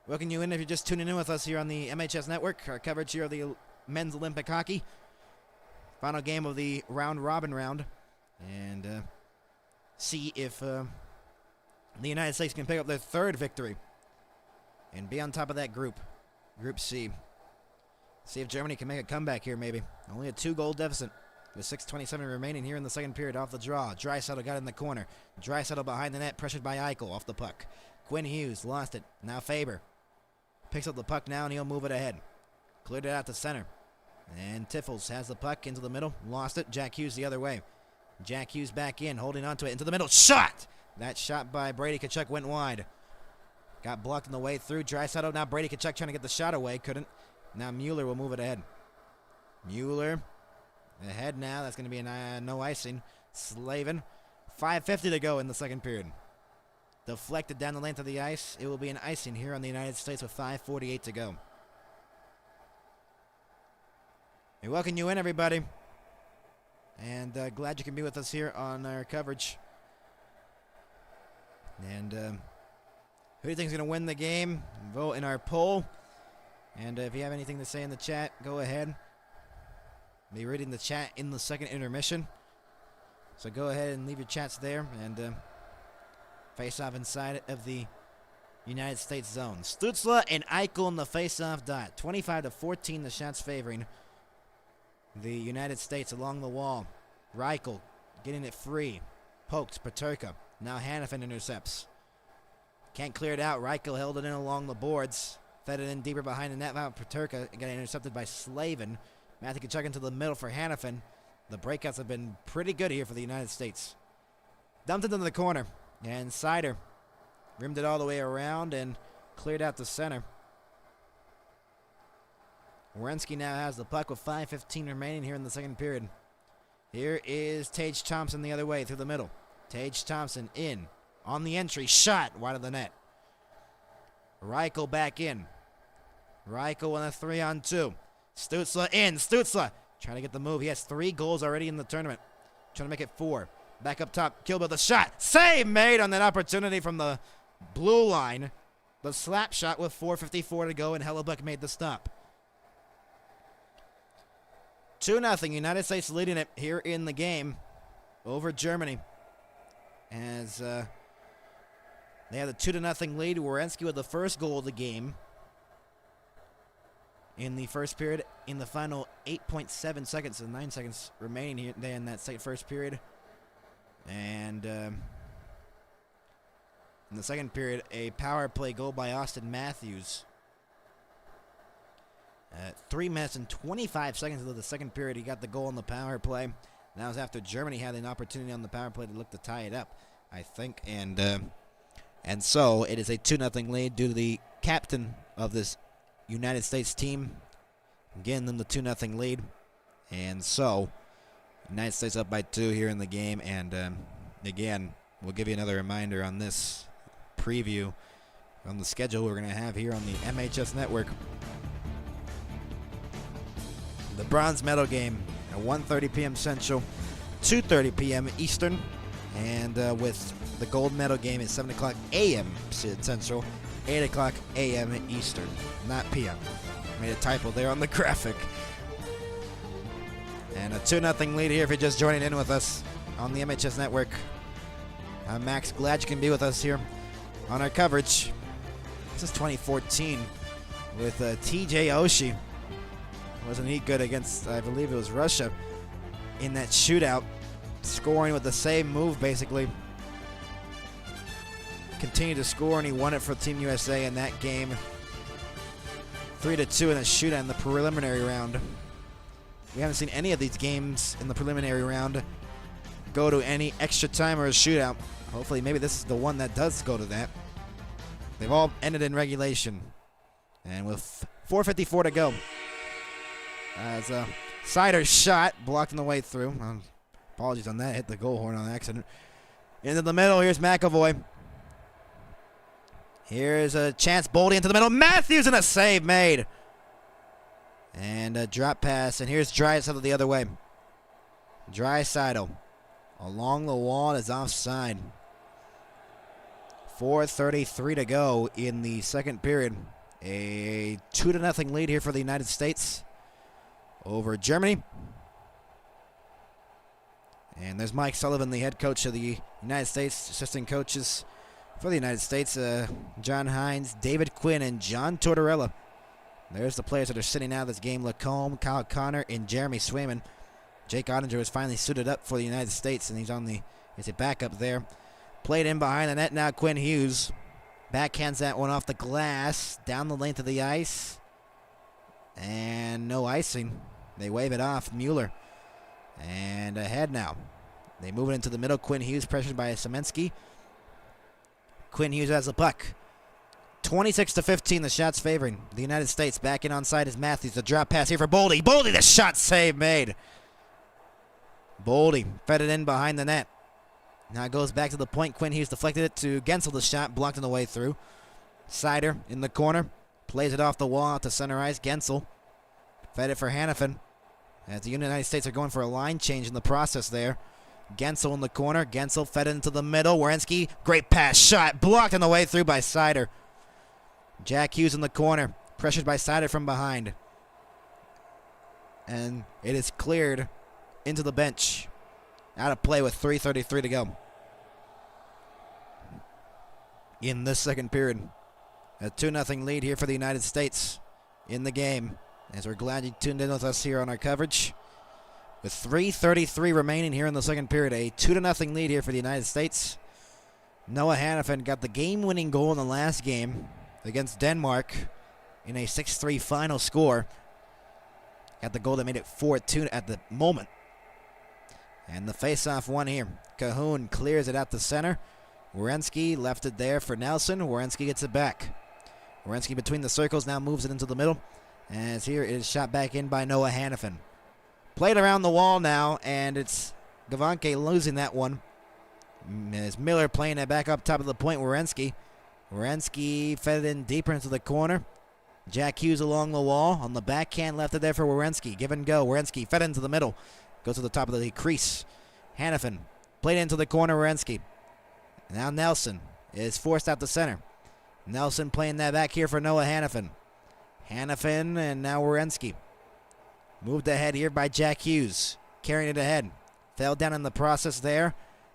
Welcome you in if you're just tuning in with us here on the MHS Network. Our coverage here of the men's Olympic hockey. Final game of the round-robin round. And see if the United States can pick up their third victory and be on top of that group, Group C. See if Germany can make a comeback here, maybe. Only a 2-goal deficit with 6:27 remaining here in the second period. Off the draw, Draisaitl got in the corner. Draisaitl behind the net, pressured by Eichel off the puck. Quinn Hughes lost it. Now Faber picks up the puck now, and he'll move it ahead. Cleared it out to center. And Tiffels has the puck into the middle. Lost it. Jack Hughes the other way. Jack Hughes back in, holding on to it into the middle. Shot! That shot by Brady Tkachuk went wide. Got blocked on the way through. Draisaitl. Now Brady Tkachuk trying to get the shot away. Couldn't. Now Mueller will move it ahead. Mueller ahead now. That's going to be a no icing. Slavin. 5:50 to go in the second period. Deflected down the length of the ice. It will be an icing here on the United States with 5:48 to go. We welcome you in, everybody. And glad you can be with us here on our coverage. And who do you think is going to win the game? Vote in our poll. And if you have anything to say in the chat, go ahead. Be reading the chat in the second intermission. So go ahead and leave your chats there. And face off inside of the United States zone. Stützle and Eichel in the face-off dot. 25-14, the shots favoring the United States along the wall. Reichel getting it free. Poked. Peterka. Now Hannafin intercepts. Can't clear it out. Reichel held it in along the boards. Fed it in deeper behind the net. Peterka got intercepted by Slavin. Matthew Tkachuk into the middle for Hannafin. The breakouts have been pretty good here for the United States. Dumped it into the corner. And Seider rimmed it all the way around and cleared out the center. Werenski now has the puck with 5:15 remaining here in the second period. Here is Tage Thompson the other way through the middle. Tage Thompson in on the entry. Shot wide of the net. Draisaitl back in. Draisaitl on a 3-on-2. Stützle in. Stützle trying to get the move. He has 3 goals already in the tournament. Trying to make it 4. Back up top. Kilby the shot. Save made on that opportunity from the blue line. The slap shot with 4:54 to go, and Hellebuck made the stop. 2-0. United States leading it here in the game over Germany. As they have a 2-0 lead. Werenski with the first goal of the game in the first period. In the final 8.7 seconds, so 9 seconds remaining here in that first period. And in the second period, a power play goal by Austin Matthews. 3 minutes and 25 seconds into the second period, he got the goal on the power play. That was after Germany had an opportunity on the power play to look to tie it up, I think. And so it is a 2-0 lead due to the captain of this United States team getting them the 2-0 lead. And so United States up by 2 here in the game. And again, we'll give you another reminder on this preview on the schedule we're going to have here on the MHS Network. The bronze medal game at 1:30 p.m. Central, 2:30 p.m. Eastern, and with the gold medal game at 7 o'clock a.m. Central, 8 o'clock a.m. Eastern, not p.m. Made a typo there on the graphic. And a 2-0 lead here if you're just joining in with us on the MHS Network. I'm Max, glad you can be with us here on our coverage. This is 2014 with TJ Oshie. Wasn't he good against, I believe it was Russia, in that shootout, scoring with the same move basically. Continued to score, and he won it for Team USA in that game. 3-2 in a shootout in the preliminary round. We haven't seen any of these games in the preliminary round go to any extra time or a shootout. Hopefully, maybe this is the one that does go to that. They've all ended in regulation. And with 4:54 to go, as a Sider's shot blocked on the way through. Apologies on that. Hit the goal horn on accident. Into the middle. Here's McAvoy. Here's a chance. Boldy into the middle. Matthews, and a save made. And a drop pass. And here's Draisaitl the other way. Draisaitl along the wall is offside. 4:33 to go in the second period. A 2-0 lead here for the United States over Germany. And there's Mike Sullivan, the head coach of the United States, assistant coaches for the United States, John Hines, David Quinn, and John Tortorella. There's the players that are sitting out of this game: Lacombe, Kyle Connor, and Jeremy Swayman. Jake Ottinger was finally suited up for the United States, and he's a backup there. Played in behind the net now, Quinn Hughes. Backhands that one off the glass, down the length of the ice. And no icing. They wave it off. Mueller. And ahead now. They move it into the middle. Quinn Hughes pressured by Semensky. Quinn Hughes has the puck. 26-15, the shot's favoring the United States. Back in onside is Matthews. The drop pass here for Boldy. Boldy, the shot save made. Boldy fed it in behind the net. Now it goes back to the point. Quinn Hughes deflected it to Gensel. The shot blocked on the way through. Sider in the corner. Plays it off the wall out to center ice. Gensel fed it for Hannafin. As the United States are going for a line change in the process there. Gensel in the corner. Gensel fed it into the middle. Werenski, great pass, shot, blocked on the way through by Sider. Jack Hughes in the corner. Pressured by Sider from behind. And it is cleared into the bench. Out of play with 3:33 to go in this second period. A 2-0 lead here for the United States in the game. As we're glad you tuned in with us here on our coverage. With 3:33 remaining here in the second period, a 2-0 lead here for the United States. Noah Hannafin got the game-winning goal in the last game against Denmark in a 6-3 final score. Got the goal that made it 4-2 at the moment. And the face-off one here. Cahoon clears it out the center. Werenski left it there for Nelson. Werenski gets it back. Werenski between the circles now moves it into the middle. As here it is shot back in by Noah Hannafin. Played around the wall now, and it's Gavanke losing that one. As Miller playing it back up top of the point. Werenski Werenski fed it in deeper into the corner. Jack Hughes along the wall. On the backhand, left it there for Werenski. Give and go. Werenski fed into the middle. Goes to the top of the crease. Hannafin played into the corner. Werenski. Now Nelson is forced out the center. Nelson playing that back here for Noah Hannafin. Hannafin and now Werenski. Moved ahead here by Jack Hughes. Carrying it ahead. Fell down in the process there.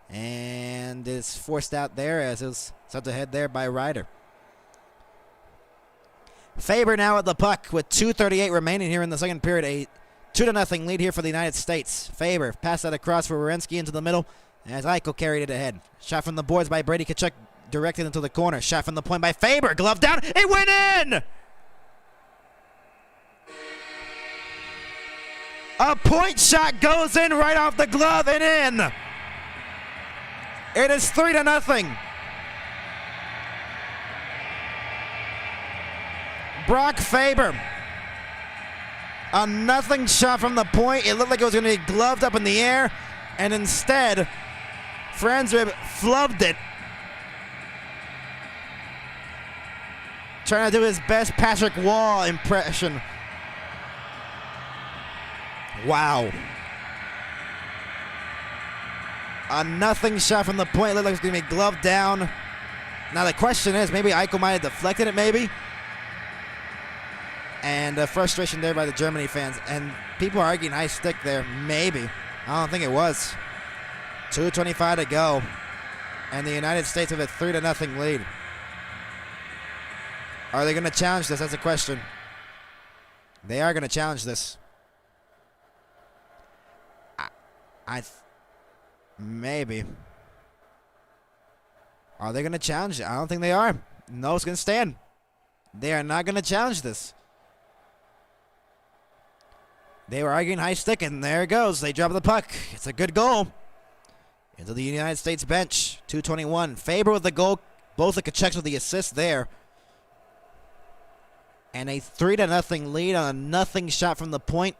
And is forced out there as it was sent ahead there by Ryder. Faber now at the puck with 2:38 remaining here in the second period. A 2-0 lead here for the United States. Faber passed that across for Werenski into the middle as Eichel carried it ahead. Shot from the boards by Brady Tkachuk directed into the corner. Shot from the point by Faber. Glove down. It went in! A point shot goes in right off the glove and in. It is 3-0. Brock Faber. A nothing shot from the point. It looked like it was going to be gloved up in the air. And instead, Franzrib flubbed it. Trying to do his best Patrick Wall impression. Wow. A nothing shot from the point. It looked like it was going to be gloved down. Now the question is, maybe Eichel might have deflected it, maybe. And frustration there by the Germany fans. And people are arguing high stick there. Maybe. I don't think it was. 2:25 to go. And the United States have a 3-0 lead. Are they going to challenge this? That's the question. They are going to challenge this. Maybe. Are they going to challenge it? I don't think they are. No, it's going to stand. They are not going to challenge this. They were arguing high stick, and there it goes. They drop the puck. It's a good goal. Into the United States bench. 2:21. Faber with the goal. Both the Tkachuks with the assist there. And a 3-0 lead on a nothing shot from the point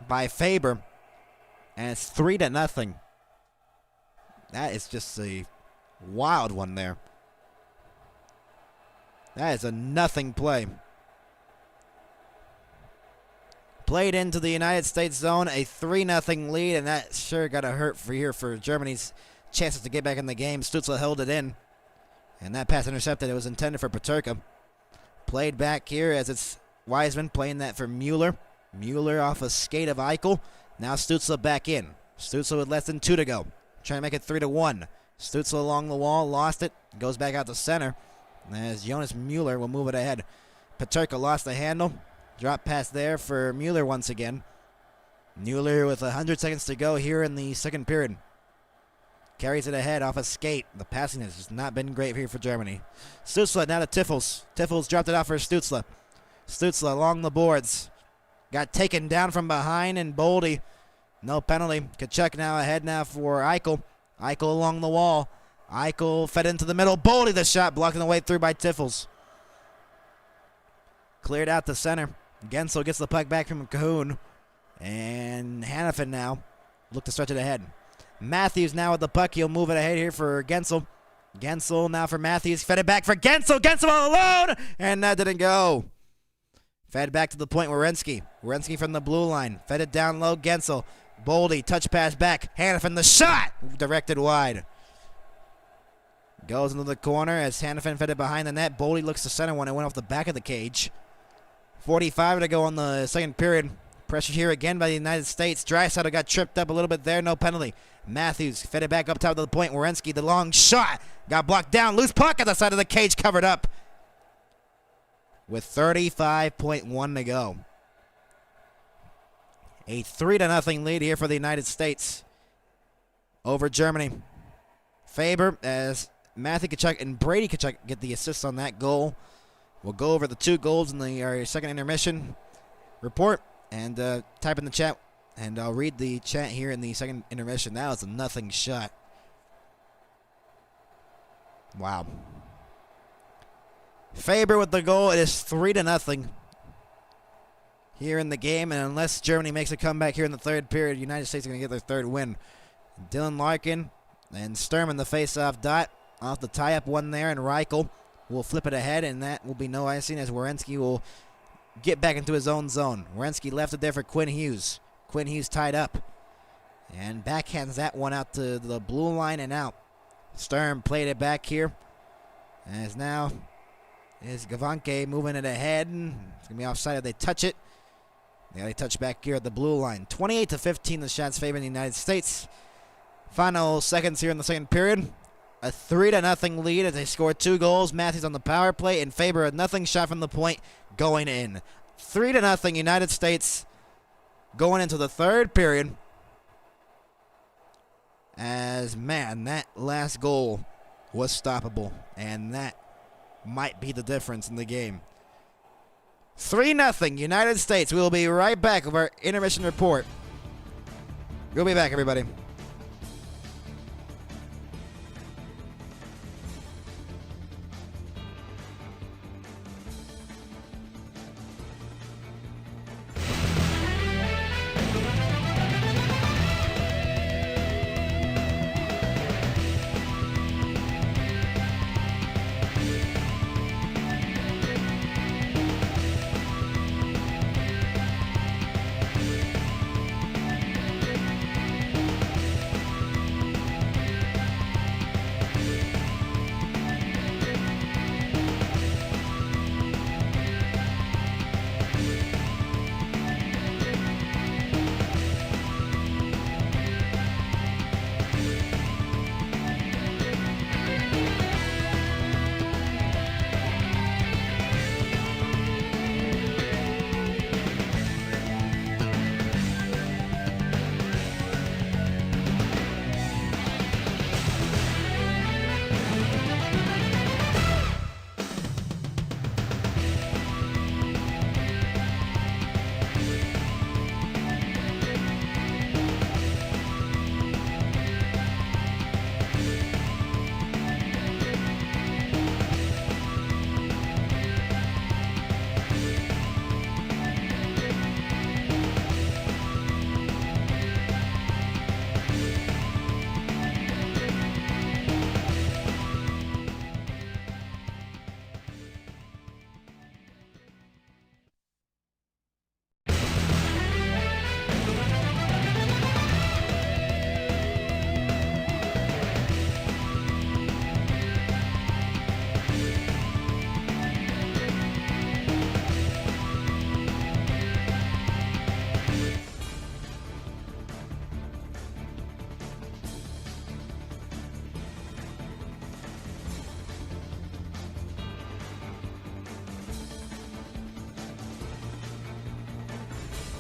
by Faber. And it's 3-0. That is just a wild one there. That is a nothing play. Played into the United States zone, a 3-0 lead, and that sure got to hurt for Germany's chances to get back in the game. Stützle held it in, and that pass intercepted. It was intended for Peterka. Played back here as it's Wiseman playing that for Mueller. Mueller off a skate of Eichel. Now Stützle back in. Stützle with less than 2 to go. Trying to make it 3-1. Stützle along the wall, lost it. Goes back out to center. As Jonas Mueller will move it ahead. Peterka lost the handle. Drop pass there for Mueller once again. Mueller with 100 seconds to go here in the second period. Carries it ahead off a skate. The passing has just not been great here for Germany. Stützle now to Tiffels. Tiffels dropped it off for Stützle. Stützle along the boards. Got taken down from behind, and Boldy. No penalty. Tkachuk now ahead now for Eichel. Eichel along the wall. Eichel fed into the middle. Boldy the shot, blocking the way through by Tiffels. Cleared out to center. Gensel gets the puck back from Cahoon. And Hannafin now look to stretch it ahead. Matthews now with the puck. He'll move it ahead here for Gensel. Gensel now for Matthews. Fed it back for Gensel. Gensel all alone. And that didn't go. Fed back to the point. Werenski. Werenski from the blue line. Fed it down low. Gensel. Boldy. Touch pass back. Hannafin the shot. Directed wide. Goes into the corner as Hannafin fed it behind the net. Boldy looks to center when it went off the back of the cage. 45 to go on the second period. Pressure here again by the United States. Draisaitl got tripped up a little bit there. No penalty. Matthews fed it back up top of the point. Werenski, the long shot. Got blocked down. Loose puck at the side of the cage, covered up. With 35.1 to go. A 3-0 lead here for the United States over Germany. Faber as Matthew Tkachuk and Brady Tkachuk get the assists on that goal. We'll go over the 2 goals in our second intermission report and type in the chat, and I'll read the chat here in the second intermission. That was a nothing shot. Wow. Faber with the goal. It is 3-0 here in the game, and unless Germany makes a comeback here in the third period, the United States are going to get their third win. Dylan Larkin and Sturman the face-off dot. off the tie-up one there, and Reichel will flip it ahead, and that will be no icing as Werenski will get back into his own zone. Werenski left it there for Quinn Hughes. Quinn Hughes tied up. And backhands that one out to the blue line and out. Sturm played it back here. As now is Gavanke moving it ahead. It's going to be offside if they touch it. Yeah, they touch back here at the blue line. 28-15, the shots favoring the United States. Final seconds here in the second period. A 3-0 lead as they score 2 goals. Matthews on the power play in favor of nothing shot from the point going in. 3-0 United States going into the third period. As, man, that last goal was stoppable. And that might be the difference in the game. 3-0 United States. We will be right back with our intermission report. We'll be back, everybody.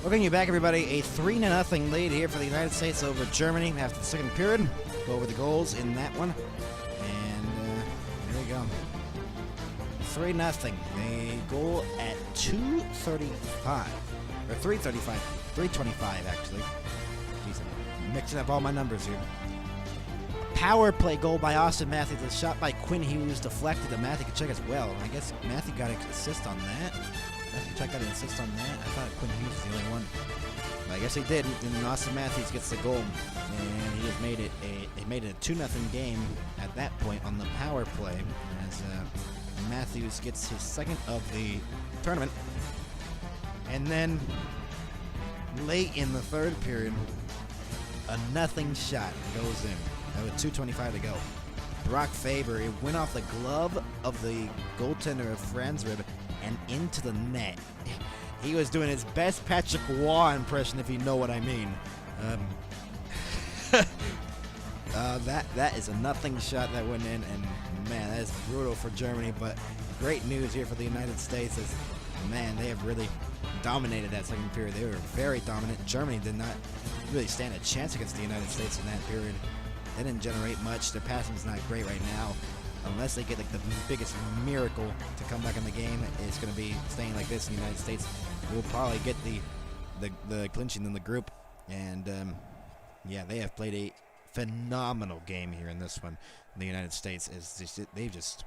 Welcome you back, everybody. A 3-0 lead here for the United States over Germany after the second period. Go over the goals in that one. And there we go. 3-0. A goal at 2:35. Or 3:35. 3:25, actually. Jeez, I'm mixing up all my numbers here. Power play goal by Austin Matthews. A shot by Quinn Hughes deflected to Matthew Kachuk as well. I guess Matthew got an assist on that. Matthew Kachuk got an assist on that. I thought Quinn Hughes was the only one. But I guess he did. And Austin Matthews gets the goal. And he has made it a 2-0 game at that point on the power play. As Matthews gets his second of the tournament. And then late in the third period, a nothing shot goes in. With 2:25 to go. Brock Faber, it went off the glove of the goaltender of Franzrib and into the net. He was doing his best Patrick Waugh impression, if you know what I mean. That is a nothing shot that went in, and man, that is brutal for Germany, but great news here for the United States as, man, they have really dominated that second period. They were very dominant. Germany did not really stand a chance against the United States in that period. They didn't generate much. Their passing's not great right now. Unless they get like the biggest miracle to come back in the game, it's going to be staying like this in the United States. We'll probably get the clinching in the group. And, yeah, they have played a phenomenal game here in this one. The United States they've just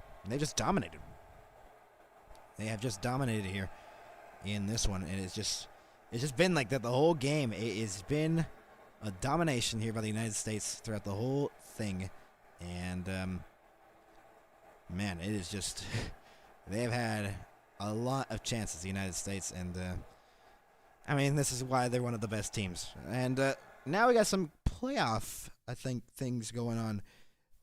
dominated. They have just dominated here in this one, and it's just been like that the whole game. It has been a domination here by the United States throughout the whole thing, and man, it is just they have had a lot of chances, the United States, and I mean, this is why they're one of the best teams. And now we got some playoff, I think, things going on.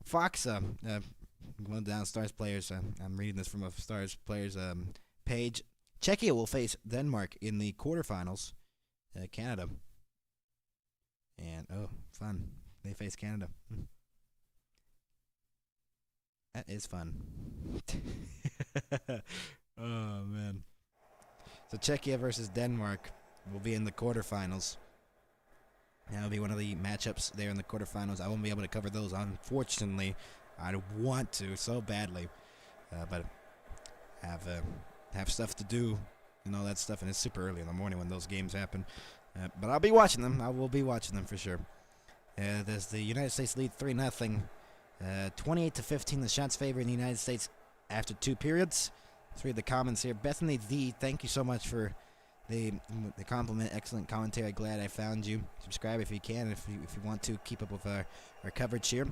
Fox, going down Stars players. I'm reading this from a Stars players page. Czechia will face Denmark in the quarterfinals. Canada. And, oh, fun. They face Canada. That is fun. Oh, man. So Czechia versus Denmark will be in the quarterfinals. That'll be one of the matchups there in the quarterfinals. I won't be able to cover those, unfortunately. I want to so badly, but have stuff to do and all that stuff, and it's super early in the morning when those games happen. But I'll be watching them. I will be watching them for sure. There's the United States lead 3-0, 28-15. The shots favoring the United States after 2 periods. Let's read the comments here. Bethany D, thank you so much for the compliment. Excellent commentary. Glad I found you. Subscribe if you can, if you want to keep up with our coverage here.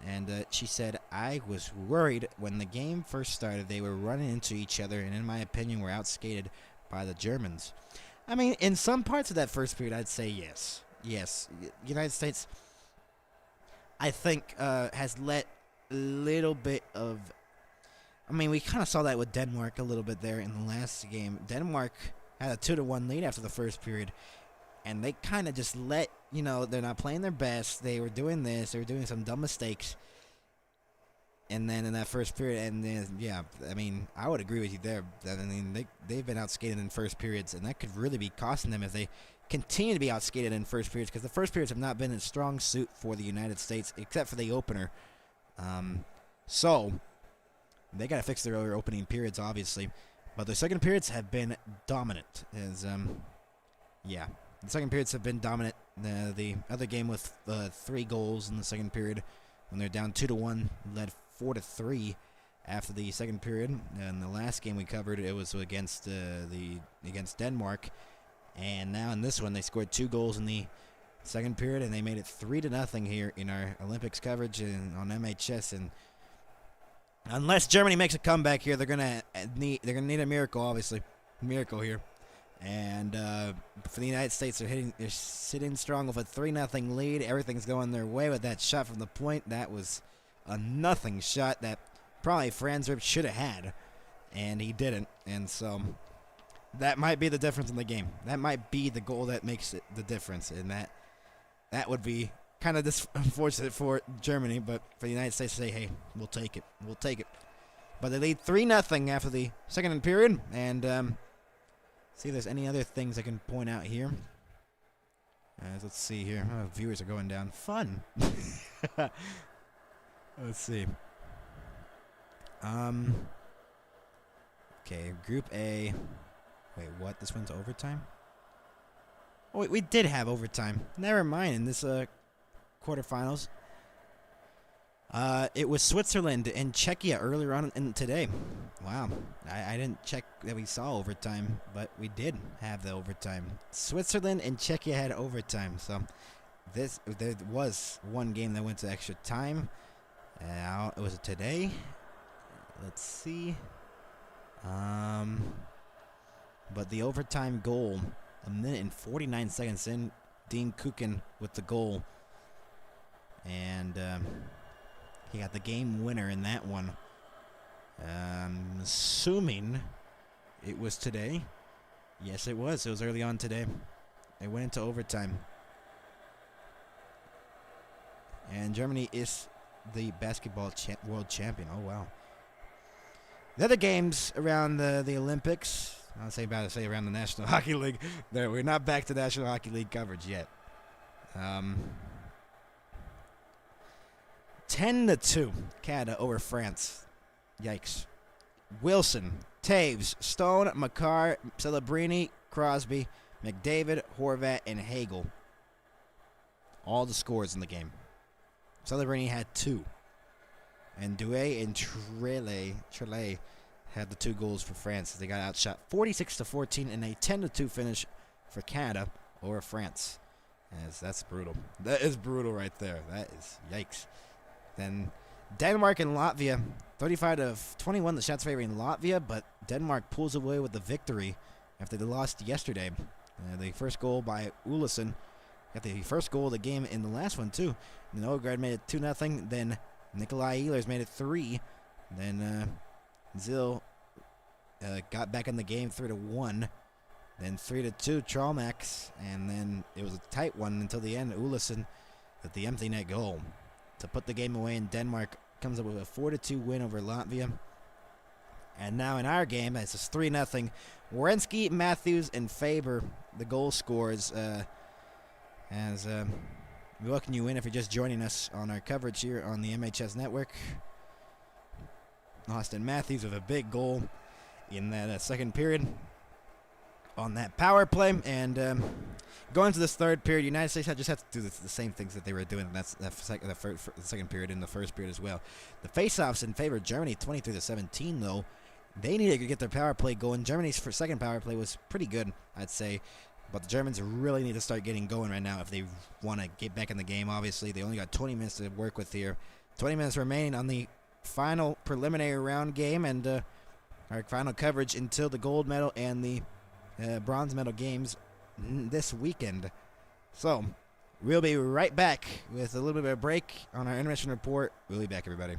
And she said, I was worried when the game first started. They were running into each other, and in my opinion, were outskated by the Germans. I mean, in some parts of that first period, I'd say yes. Yes, United States, I think, has let a little bit of... I mean, we kind of saw that with Denmark a little bit there in the last game. Denmark had a 2-1 lead after the first period, and they kind of just let, they're not playing their best. They were doing this. They were doing some dumb mistakes. And then in that first period, and then, yeah, I mean, I would agree with you there. I mean, they've been outskated in first periods, and that could really be costing them if they continue to be outskated in first periods, because the first periods have not been a strong suit for the United States, except for the opener. So they got to fix their other opening periods, obviously. But the second periods have been dominant. Yeah, the second periods have been dominant. The other game with 3 goals in the second period, when they're down 2-1, led 4-3 after the second period. And the last game we covered, it was against against Denmark. And now in this one, they scored 2 goals in the second period, and they made it 3-0 here in our Olympics coverage and on MHS. And unless Germany makes a comeback here, they're gonna need a miracle, obviously, here. And for the United States, they're sitting strong with a 3-0 lead. Everything's going their way with that shot from the point. That was a nothing shot that probably Franzrup should have had, and he didn't. And so that might be the difference in the game. That might be the goal that makes it the difference, and that would be kind of unfortunate for Germany, but for the United States to say, hey, we'll take it. We'll take it. But they lead 3-0 after the second period, and see if there's any other things I can point out here. Let's see here. Oh, viewers are going down. Fun. Let's see. Okay, Group A. Wait, what? This one's overtime? Oh, wait, we did have overtime. Never mind. In this quarterfinals, it was Switzerland and Czechia earlier on today. Wow, I didn't check that we saw overtime, but we did have the overtime. Switzerland and Czechia had overtime, so there was one game that went to extra time. It was today. Let's see. But the overtime goal, 1 minute and 49 seconds in, Dean Kukin with the goal. And he got the game winner in that one. I'm assuming it was today. Yes, it was. It was early on today. They went into overtime. And Germany is the basketball world champion. Oh, wow. The other games around the Olympics, I was about to say around the National Hockey League. We're not back to National Hockey League coverage yet. 10-2, Canada over France. Yikes. Wilson, Taves, Stone, Makar, Celebrini, Crosby, McDavid, Horvat, and Hagel. All the scores in the game. Celebrini had 2. And Douay and Trele had the 2 goals for France. They got outshot 46-14 in a 10-2 finish for Canada over France. That's brutal. That is brutal right there. That is yikes. Then Denmark and Latvia, 35-21, the shots favoring Latvia, but Denmark pulls away with the victory after they lost yesterday. The first goal by Olesen. Got the first goal of the game in the last one, too. Novigrad made it 2-0. Then Nikolai Ehlers made it 3. Then Zil got back in the game 3-1. Then 3-2, Tralmax. And then it was a tight one until the end. Olesen at the empty net goal to put the game away, and Denmark comes up with a 4-2 win over Latvia. And now in our game, it's just 3-0. Werenski, Matthews, and Faber, the goal scorers. As we welcome you in if you're just joining us on our coverage here on the MHS Network. Austin Matthews with a big goal in that second period on that power play. And going to this third period, United States just have to do the same things that they were doing. That's the second period and the first period as well. The faceoffs in favor of Germany, 23-17, though. They needed to get their power play going. Germany's second power play was pretty good, I'd say. But the Germans really need to start getting going right now if they want to get back in the game, obviously. They only got 20 minutes to work with here. 20 minutes remaining on the final preliminary round game and our final coverage until the gold medal and the bronze medal games this weekend. So, we'll be right back with a little bit of a break on our intermission report. We'll be back, everybody.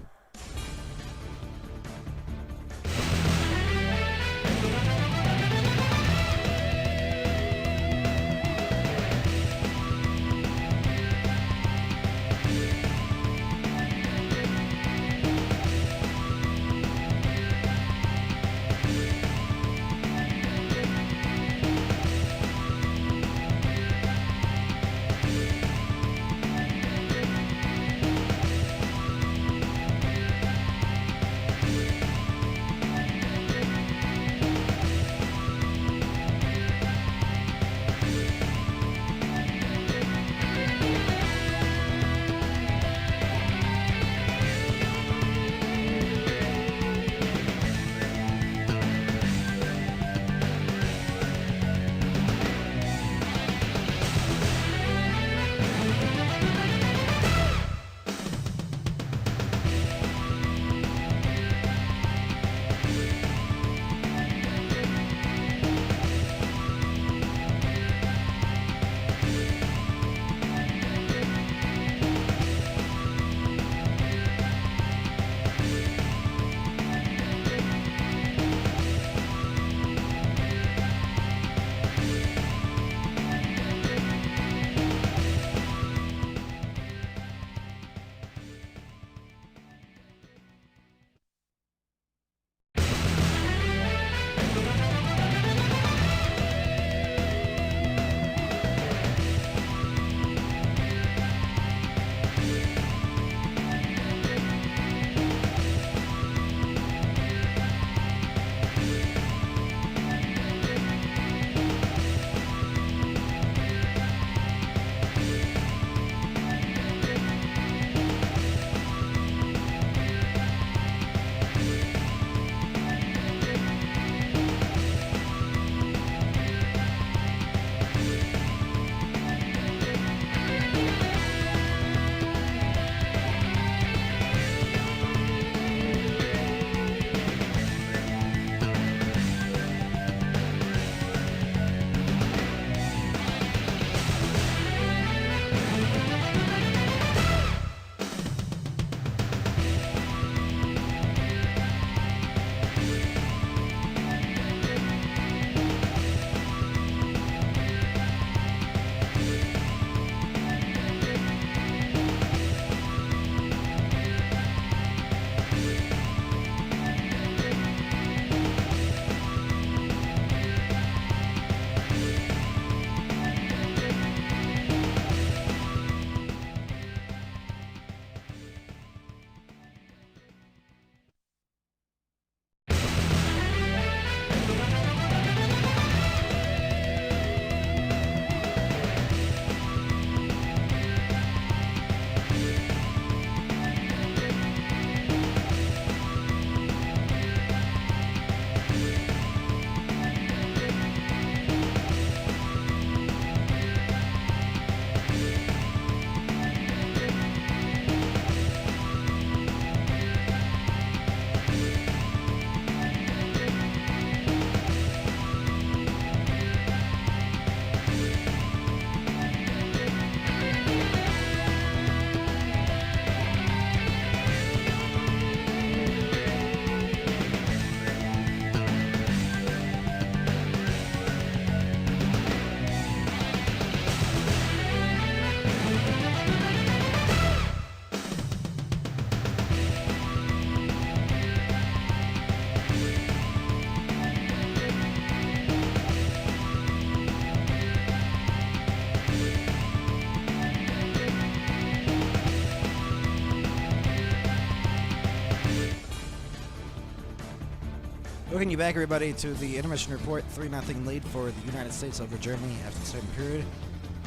Welcome you back, everybody, to the intermission report. 3-0 lead for the United States over Germany after the second period.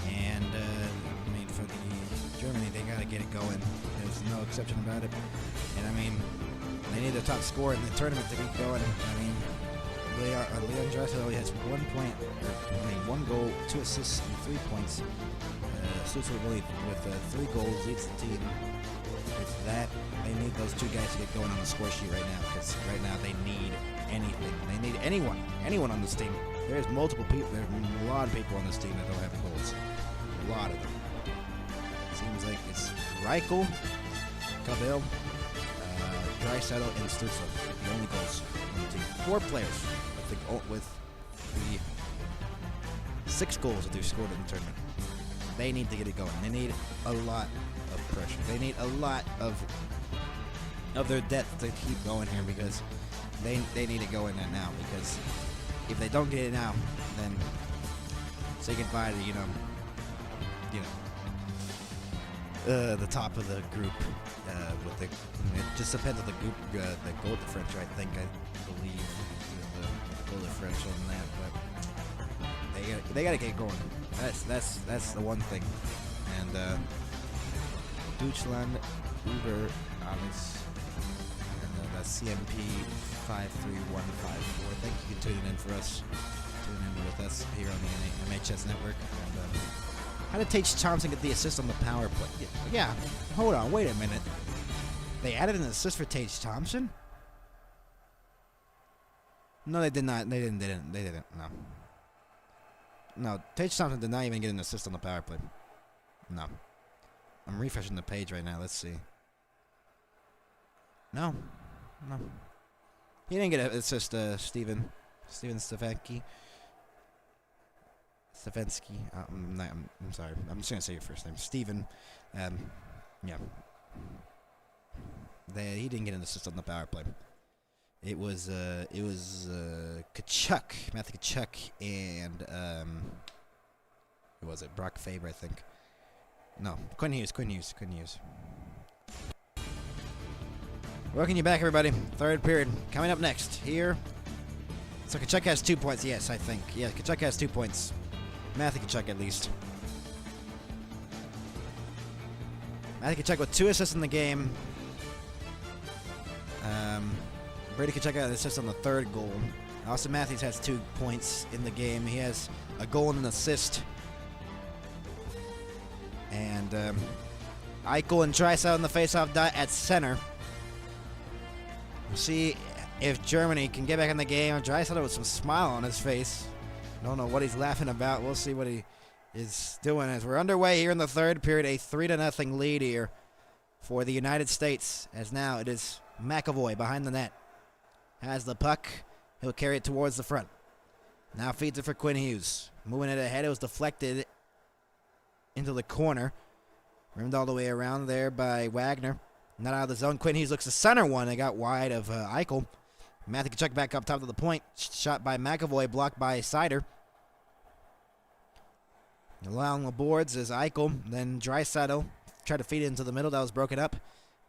And, I mean, for the Germany, they got to get it going. There's no exception about it. And, I mean, they need their top scorer in the tournament to get going. I mean, Leon Draisaitl only has 1 point, or 1 goal, 2 assists, and 3 points. Stützle with 3 goals leads the team. With that, they need those 2 guys to get going on the score sheet right now, because right now they need anything. They need anyone on this team. There's multiple people. There's a lot of people on this team that don't have goals. A lot of them. Seems like it's Reichel, Kabel, Draisaitl, and Stützle. The only goals on the team. 4 players with the 6 goals that they've scored in the tournament. They need to get it going. They need a lot of pressure. They need a lot of their depth to keep going here, because they need to go in there now, because if they don't get it now, then say goodbye to the top of the group. It just depends on the group, the goal differential. I believe the goal differential in that, but they gotta get going. That's the one thing. And Deutschland über alles. And that's CMP 53154. Thank you for tuning in for us. Tuning in with us here on the MHS network. And, how did Tage Thompson get the assist on the power play? Yeah, hold on, wait a minute. They added an assist for Tage Thompson? No, they did not. They didn't. No. No, Tage Thompson did not even get an assist on the power play. No. I'm refreshing the page right now. Let's see. No. He didn't get an assist, Steven Stefanski. I'm sorry. I'm just going to say your first name. Steven. Yeah. He didn't get an assist on the power play. It was Kachuk, Matthew Kachuk, and who was it? Brock Faber, I think. No, Quinn Hughes. Welcome you back, everybody. Third period coming up next here. So Kachuk has 2 points. Yes, I think. Yeah, Kachuk has 2 points. Matthew Kachuk, at least. Matthew Kachuk with 2 assists in the game. Brady Kachuk got an assist on the 3rd goal. Austin Matthews has 2 points in the game. He has a goal and an assist. And Eichel and Draisaitl in the faceoff dot at center. We'll see if Germany can get back in the game. Draisaitl with some smile on his face. Don't know what he's laughing about. We'll see what he is doing as we're underway here in the 3rd period. A 3-0 lead here for the United States, as now it is McAvoy behind the net. Has the puck. He'll carry it towards the front. Now feeds it for Quinn Hughes. Moving it ahead. It was deflected into the corner. Rimmed all the way around there by Wagner. Not out of the zone. Quinn Hughes looks to center one. They got wide of Eichel. Matthew Kachuk back up top of the point. Shot by McAvoy. Blocked by Sider. Along the boards is Eichel. Then Draisaitl tried to feed it into the middle. That was broken up.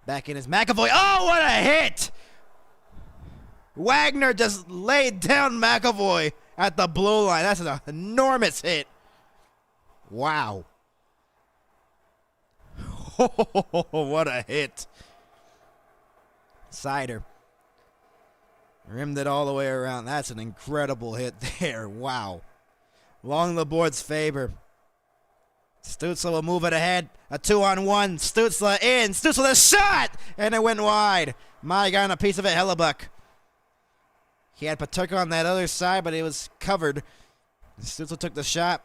Back in is McAvoy. Oh, what a hit! Wagner just laid down McAvoy at the blue line. That's an enormous hit. Wow. Oh, what a hit. Sider rimmed it all the way around. That's an incredible hit there. Wow. Along the boards, Faber. Stützle will move it ahead. A 2-on-1. Stützle in. Stützle the shot! And it went wide. My God, a piece of it, Hellebuck. He had Paterka on that other side, but it was covered. Stützle took the shot.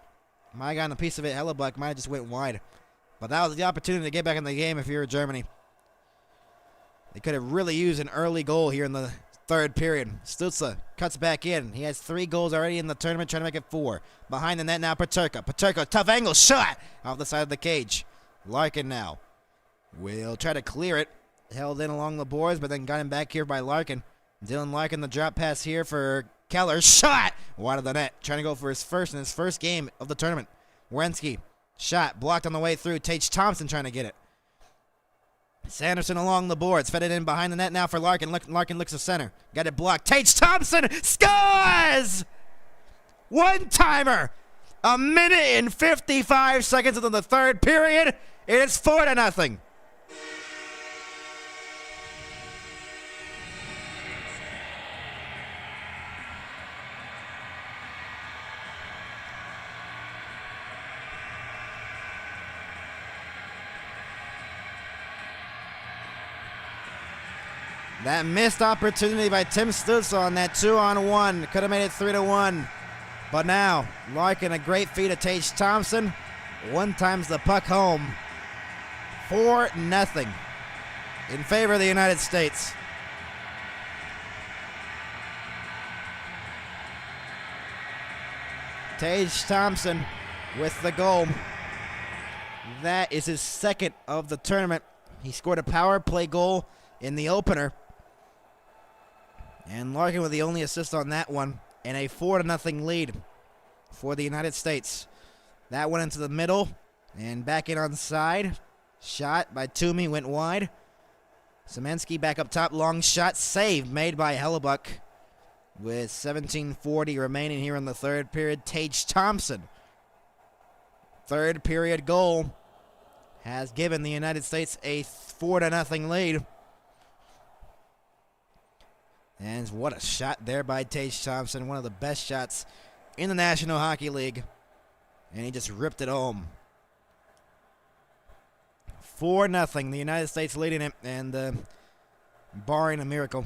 My God, a piece of it, Hellebuck might have just went wide. But that was the opportunity to get back in the game if you're Germany. They could have really used an early goal here in the 3rd period. Stützle cuts back in. He has 3 goals already in the tournament, trying to make it 4. Behind the net now, Paterka. Paterka, tough angle, shot off the side of the cage. Larkin now will try to clear it. Held in along the boards, but then got him back here by Larkin. Dylan Larkin, the drop pass here for Keller. Shot wide of the net. Trying to go for his first game of the tournament. Werenski, shot blocked on the way through. Tage Thompson trying to get it. Sanderson along the boards. Fed it in behind the net now for Larkin. Larkin looks to center. Got it blocked. Tage Thompson scores! One-timer! A minute and 55 seconds into the third period. It is 4-0. That missed opportunity by Tim Stutzel on that 2-on-1. Could have made it 3-1. But now, Larkin, a great feed of Tage Thompson. One times the puck home. 4-0 in favor of the United States. Tage Thompson with the goal. That is his second of the tournament. He scored a power play goal in the opener. And Larkin with the only assist on that one. And a 4-0 lead for the United States. That went into the middle and back in on the side. Shot by Toomey, went wide. Semensky back up top, long shot, save made by Hellebuck. With 17:40 remaining here in the third period, Tage Thompson, third period goal, has given the United States a 4-0 lead. And what a shot there by Tage Thompson, one of the best shots in the National Hockey League. And he just ripped it home. 4-0, the United States leading it, and barring a miracle,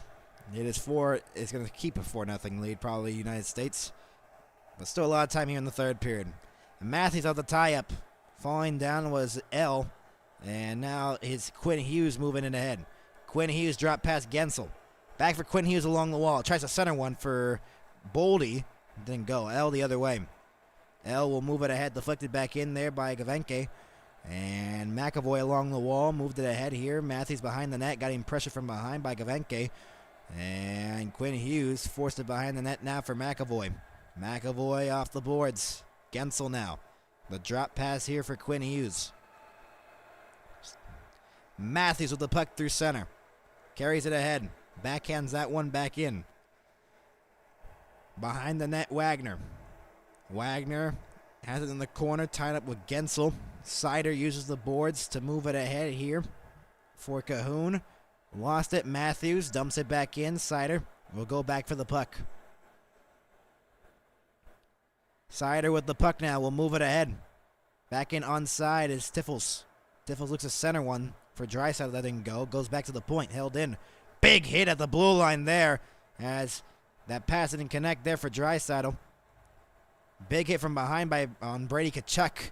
it's going to keep a 4-0 lead, probably United States. But still a lot of time here in the third period. Matthews on the tie-up. Falling down was L, and now it's Quinn Hughes moving in ahead. Quinn Hughes dropped past Gensel. Back for Quinn Hughes along the wall. Tries to center one for Boldy. Didn't go. L the other way. L will move it ahead. Deflected back in there by Gavenke. And McAvoy along the wall. Moved it ahead here. Matthews behind the net. Got him pressure from behind by Gavenke. And Quinn Hughes forced it behind the net now for McAvoy. McAvoy off the boards. Gensel now. The drop pass here for Quinn Hughes. Matthews with the puck through center. Carries it ahead. Backhands that one back in. Behind the net, Wagner. Wagner has it in the corner, tied up with Gensel. Sider uses the boards to move it ahead here for Cahoon. Lost it. Matthews dumps it back in. Sider will go back for the puck. Sider with the puck now. Will move it ahead. Back in onside is Tiffels. Tiffels looks to center one for Draisaitl. That didn't go. Goes back to the point. Held in. Big hit at the blue line there as that pass didn't connect there for Draisaitl. Big hit from behind on Brady Tkachuk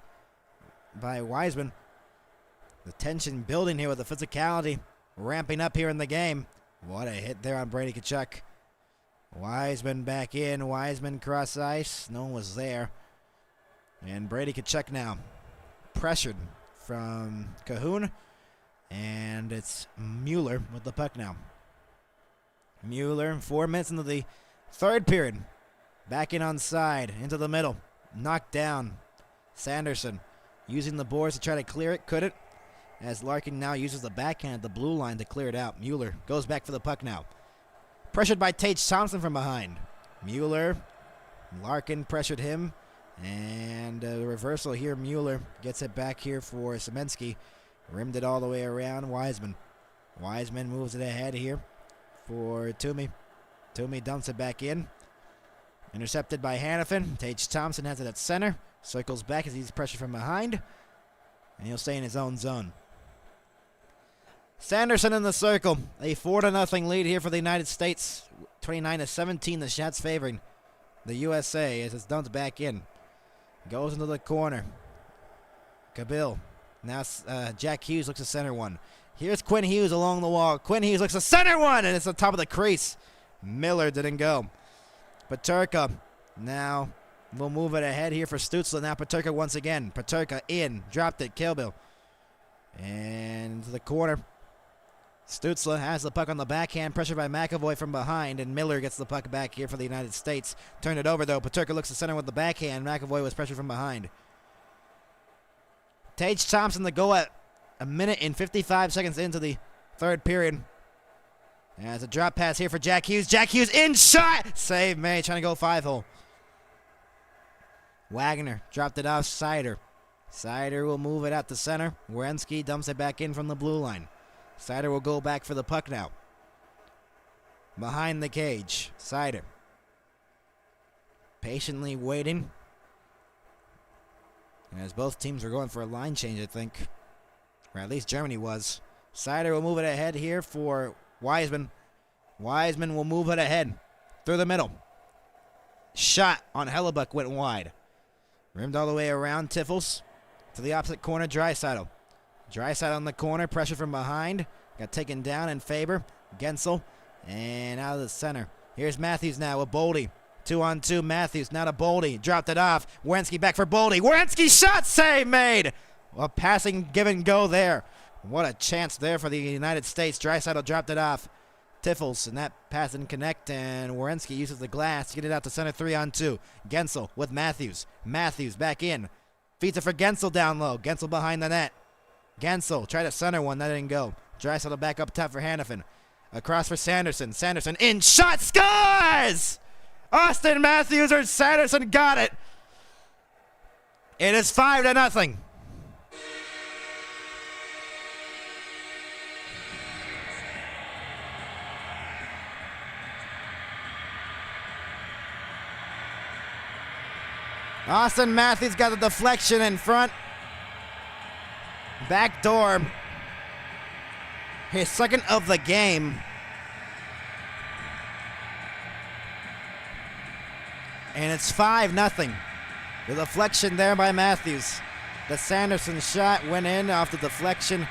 by Wiseman. The tension building here with the physicality ramping up here in the game. What a hit there on Brady Tkachuk. Wiseman back in. Wiseman cross ice. No one was there. And Brady Tkachuk now pressured from Cahoon. And it's Mueller with the puck now. Mueller, 4 minutes into the third period. Back in on side, into the middle. Knocked down. Sanderson using the boards to try to clear it. Couldn't. As Larkin now uses the backhand at the blue line to clear it out. Mueller goes back for the puck now. Pressured by Tage Thompson from behind. Mueller. Larkin pressured him. And the reversal here. Mueller gets it back here for Semensky. Rimmed it all the way around. Wiseman. Wiseman moves it ahead here for Toomey. Toomey dumps it back in. Intercepted by Hannafin. Tage Thompson has it at center. Circles back as he's pressure from behind. And he'll stay in his own zone. Sanderson in the circle. A 4-0 lead here for the United States. 29-17, the shots favoring the USA as it's dumped back in. Goes into the corner. Cabil. Now Jack Hughes looks to center one. Here's Quinn Hughes along the wall. Quinn Hughes looks to center one, and it's on top of the crease. Miller didn't go. Peterka now will move it ahead here for Stützle. Now Peterka once again. Peterka in. Dropped it. Kilbill. And to the corner. Stützle has the puck on the backhand. Pressured by McAvoy from behind. And Miller gets the puck back here for the United States. Turned it over, though. Peterka looks to center with the backhand. McAvoy was pressured from behind. Tage Thompson to go at a minute and 55 seconds into the third period. As a drop pass here for Jack Hughes. Jack Hughes in shot! Save May, trying to go 5-hole. Wagner dropped it off Seider. Seider will move it out to center. Werenski dumps it back in from the blue line. Seider will go back for the puck now. Behind the cage, Seider. Patiently waiting. As both teams were going for a line change, I think. Or at least Germany was. Seider will move it ahead here for Wiseman. Wiseman will move it ahead through the middle. Shot on Hellebuck went wide. Rimmed all the way around Tiffels. To the opposite corner, Draisaitl. Draisaitl in the corner, pressure from behind. Got taken down in favor. Gensel. And out of the center. Here's Matthews now with Boldy. 2-on-2, Matthews, now to Boldy. Dropped it off. Werenski back for Boldy. Werenski shot save made! A passing give and go there. What a chance there for the United States. Draisaitl dropped it off. Tiffels, and that pass didn't connect, and Werenski uses the glass to get it out to center 3-on-2. Gensel with Matthews. Matthews back in. Feeds it for Gensel down low. Gensel behind the net. Gensel tried to center one, that didn't go. Draisaitl back up top for Hannafin. Across for Sanderson. Sanderson in shot, scores! Austin Matthews or Sanderson got it. It is 5-0. Austin Matthews got the deflection in front. Back door. His second of the game. And it's 5-0. The deflection there by Matthews. The Sanderson shot went in off the deflection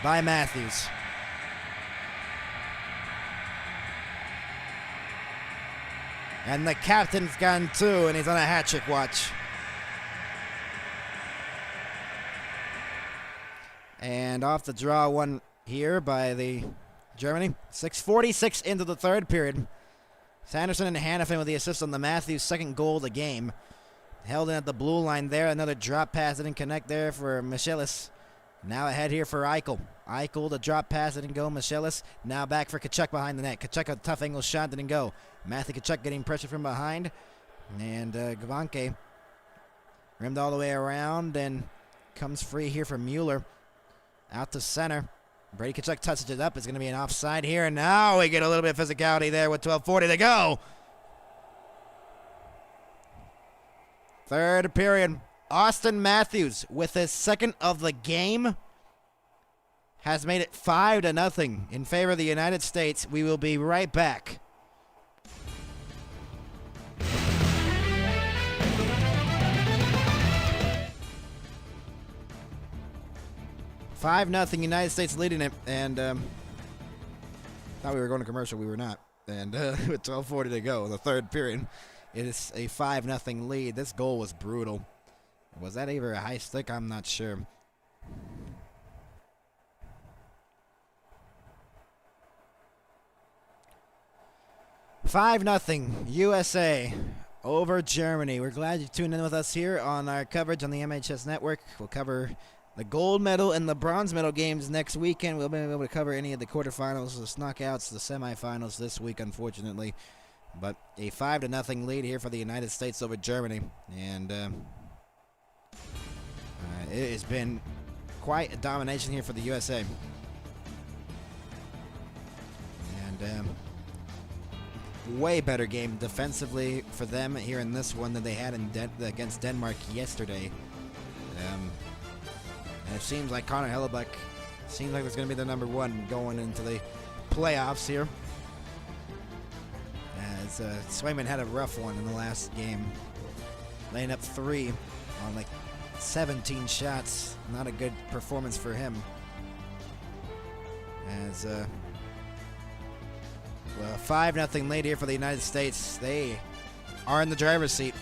by Matthews. And the captain's gone too, and he's on a hat trick watch. And off the draw one here by the Germany. 6:46 into the third period. Sanderson and Hannafin with the assist on the Matthews' second goal of the game. Held in at the blue line there. Another drop pass didn't connect there for Michelis. Now ahead here for Eichel. Eichel, the drop pass didn't go. Michelis now back for Tkachuk behind the net. Tkachuk, a tough angle shot, didn't go. Matthew Tkachuk getting pressure from behind. And Gavanke rimmed all the way around and comes free here from Mueller. Out to center. Brady Tkachuk touches it up. It's going to be an offside here. And now we get a little bit of physicality there with 12:40 to go. Third period. Austin Matthews with his second of the game has made it 5-0 in favor of the United States. We will be right back. Five nothing, United States leading it, and thought we were going to commercial. We were not. And with 12:40 to go in the third period, it is a 5-0 lead. This goal was brutal. Was that ever a high stick? I'm not sure. $5-0 USA over Germany. We're glad you tuned in with us here on our coverage on the MHS Network. We'll cover the gold medal and the bronze medal games next weekend. We'll be able to cover any of the quarterfinals, the knockouts, the semifinals this week, unfortunately. But a 5-0 lead here for the United States over Germany. And it has been quite a domination here for the USA. And way better game defensively for them here in this one than they had against Denmark yesterday. And it seems like Connor Hellebuck seems like it's going to be the number one going into the playoffs here. As Swayman had a rough one in the last game, laying up 3 on like 17 shots. Not a good performance for him. As 5-0 lead here for the United States. They are in the driver's seat.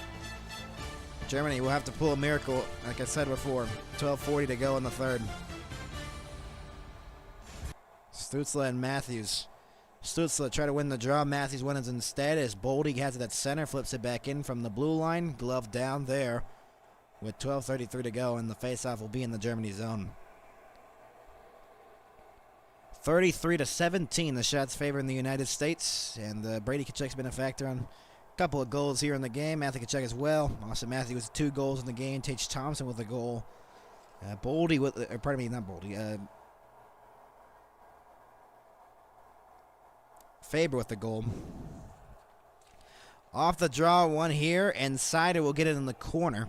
Germany will have to pull a miracle, like I said before. 12:40 to go in the third. Stützle and Matthews. Stützle try to win the draw. Matthews wins instead as Boldy has it at center, flips it back in from the blue line. Glove down there with 12:33 to go, and the faceoff will be in the Germany zone. 33-17, the shots favoring the United States, and Brady Tkachuk's been a factor on a couple of goals here in the game. Matthew Tkachuk as well. Austin Matthews with 2 goals in the game. Tage Thompson with a goal. Boldy with, Faber with the goal. Off the draw, one here, and Seider will get it in the corner.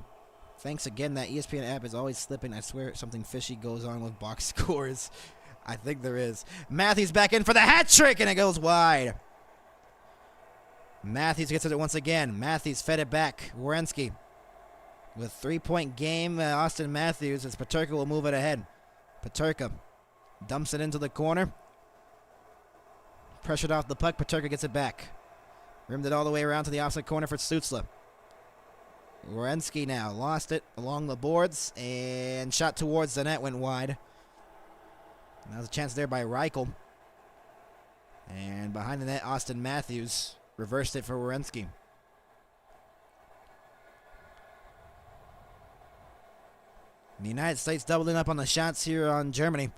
Thanks again. That ESPN app is always slipping. I swear something fishy goes on with box scores. I think there is. Matthews back in for the hat trick, and it goes wide. Matthews gets it once again. Matthews fed it back. Werenski with 3-point game. Austin Matthews as Peterka will move it ahead. Peterka dumps it into the corner. Pressured off the puck. Peterka gets it back. Rimmed it all the way around to the opposite corner for Stützle. Werenski now lost it along the boards and shot towards the net, went wide. That was a chance there by Reichel. And behind the net, Austin Matthews reversed it for Werenski. The United States doubling up on the shots here on Germany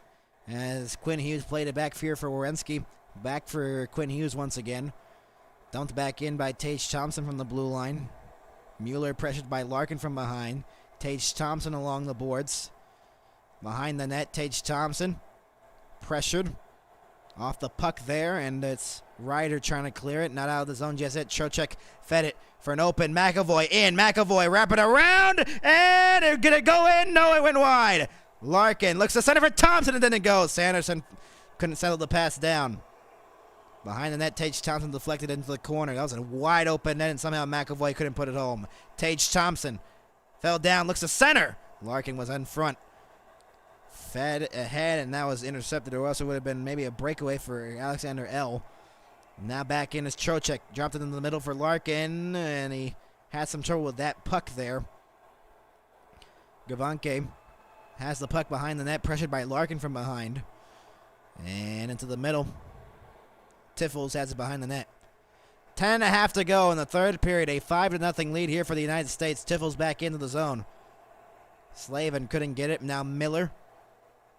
as Quinn Hughes played it back here for Werenski. Back for Quinn Hughes once again. Dumped back in by Tage Thompson from the blue line. Mueller pressured by Larkin from behind. Tage Thompson along the boards. Behind the net, Tage Thompson pressured. Off the puck there, and it's Ryder trying to clear it. Not out of the zone just yet. Trocheck fed it for an open. McAvoy in. McAvoy wrap it around, and it's going to go in. No, it went wide. Larkin looks to center for Thompson, and then it goes. Sanderson couldn't settle the pass down. Behind the net, Tage Thompson deflected into the corner. That was a wide open net, and somehow McAvoy couldn't put it home. Tage Thompson fell down, looks to center. Larkin was in front. Fed ahead, and that was intercepted, or else it would have been maybe a breakaway for Alexander L. Now back in is Trocheck. Dropped it in the middle for Larkin, and he had some trouble with that puck there. Gavanke has the puck behind the net, pressured by Larkin from behind. And into the middle. Tiffles has it behind the net. 10.5 to go in the third period. A 5-0 lead here for the United States. Tiffles back into the zone. Slavin couldn't get it. Now Miller.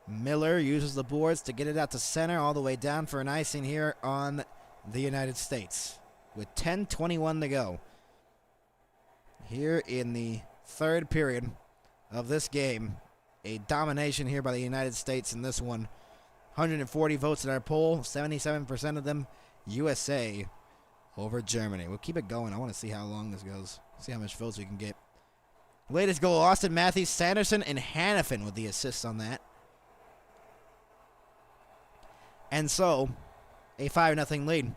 Miller uses the boards to get it out to center, all the way down for an icing here on the United States. With 10:21 to go. Here in the third period of this game. A domination here by the United States in this one. 140 votes in our poll, 77% of them USA over Germany. We'll keep it going. I want to see how long this goes. See how much votes we can get. Latest goal, Austin Matthews, Sanderson, and Hannafin with the assists on that. And so, a 5-0 lead.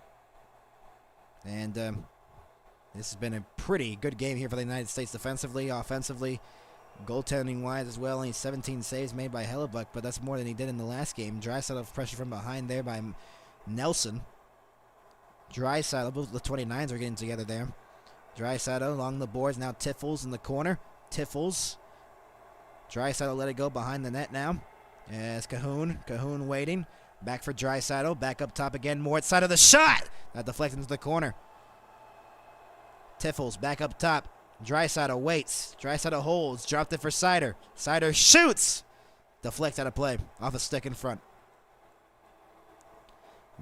And this has been a pretty good game here for the United States defensively, offensively. Goaltending-wise as well, only 17 saves made by Hellebuck, but that's more than he did in the last game. Draisaitl pressure from behind there by Nelson. Draisaitl, both the 29s are getting together there. Draisaitl along the boards, now Tiffles in the corner. Tiffles. Draisaitl let it go behind the net now. As Cahoon waiting. Back for Draisaitl, back up top again, more side of the shot! That deflected into the corner. Tiffles back up top. Draisaitl waits. Draisaitl holds. Dropped it for Seider. Seider shoots. Deflects out of play. Off a stick in front.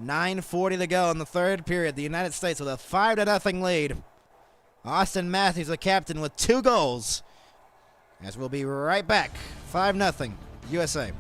9:40 to go in the third period. The United States with a 5-0 lead. Austin Matthews, the captain, with 2 goals. As we'll be right back. 5-0 USA.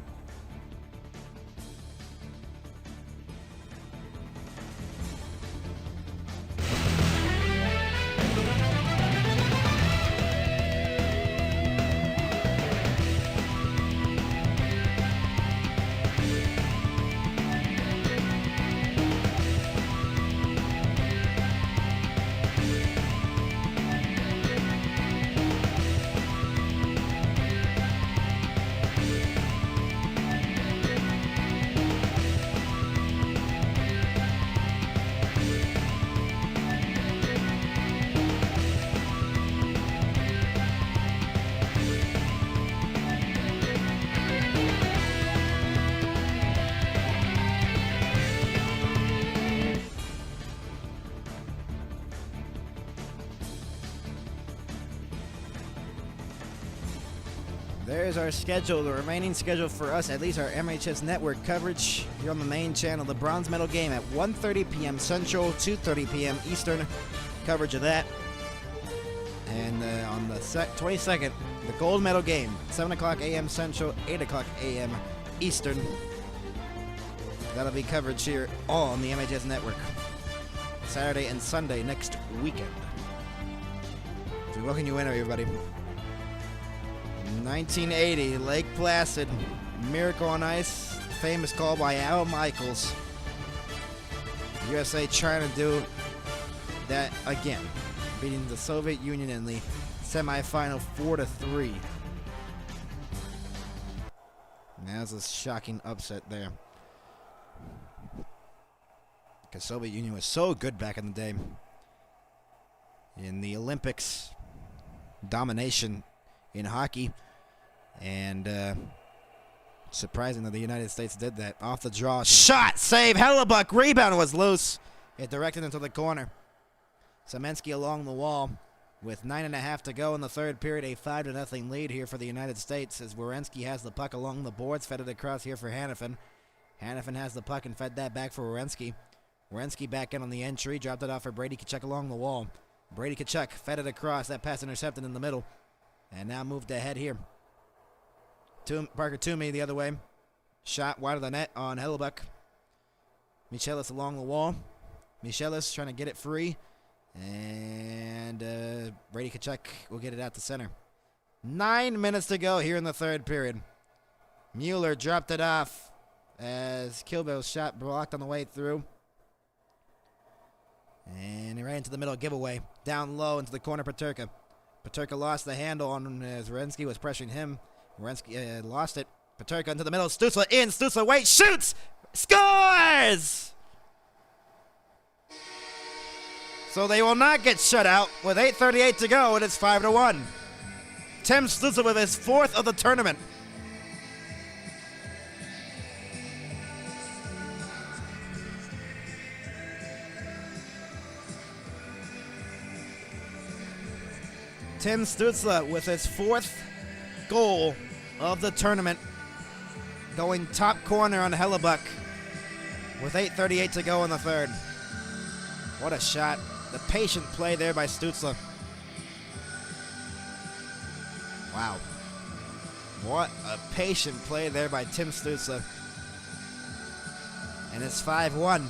is our schedule, the remaining schedule for us, at least our MHS network coverage here on the main channel. The bronze medal game at 1:30 p.m. Central, 2:30 p.m. Eastern, coverage of that. And on the 22nd, the gold medal game, 7 o'clock a.m. Central, 8 o'clock a.m. Eastern. That'll be coverage here all on the MHS network. Saturday and Sunday next weekend. So welcome you in, everybody. 1980, Lake Placid, Miracle on Ice, famous call by Al Michaels. USA trying to do that again, beating the Soviet Union in the semifinal 4-3. That was a shocking upset there. Because Soviet Union was so good back in the day. In the Olympics, domination in hockey, and surprising that the United States did that. Off the draw, shot, save, Hellebuck, rebound was loose. It directed into the corner. Semensky along the wall with 9.5 to go in the third period, a 5-0 lead here for the United States as Werenski has the puck along the boards, fed it across here for Hanifin. Hanifin has the puck and fed that back for Werenski. Werenski back in on the entry, dropped it off for Brady Tkachuk along the wall. Brady Tkachuk fed it across, that pass intercepted in the middle. And now moved ahead here. Parker Toomey the other way. Shot wide of the net on Hellebuck. Michelis along the wall. Michelis trying to get it free. And Brady Tkachuk will get it out to center. 9 minutes to go here in the third period. Mueller dropped it off as Kilbill's shot blocked on the way through. And he ran into the middle giveaway. Down low into the corner, Peterka. Peterka lost the handle on as Werenski was pressuring him. Werenski lost it. Peterka into the middle. Stutzla in. Stutzla waits. Shoots. Scores! So they will not get shut out. With 8:38 to go, it is 5-1. Tim Stutzla with his 4th of the tournament. Tim Stutzla with his 4th goal of the tournament, going top corner on Hellebuck with 8:38 to go in the third. What a shot. The patient play there by Stutzla. Wow. What a patient play there by Tim Stutzla. And it's 5-1.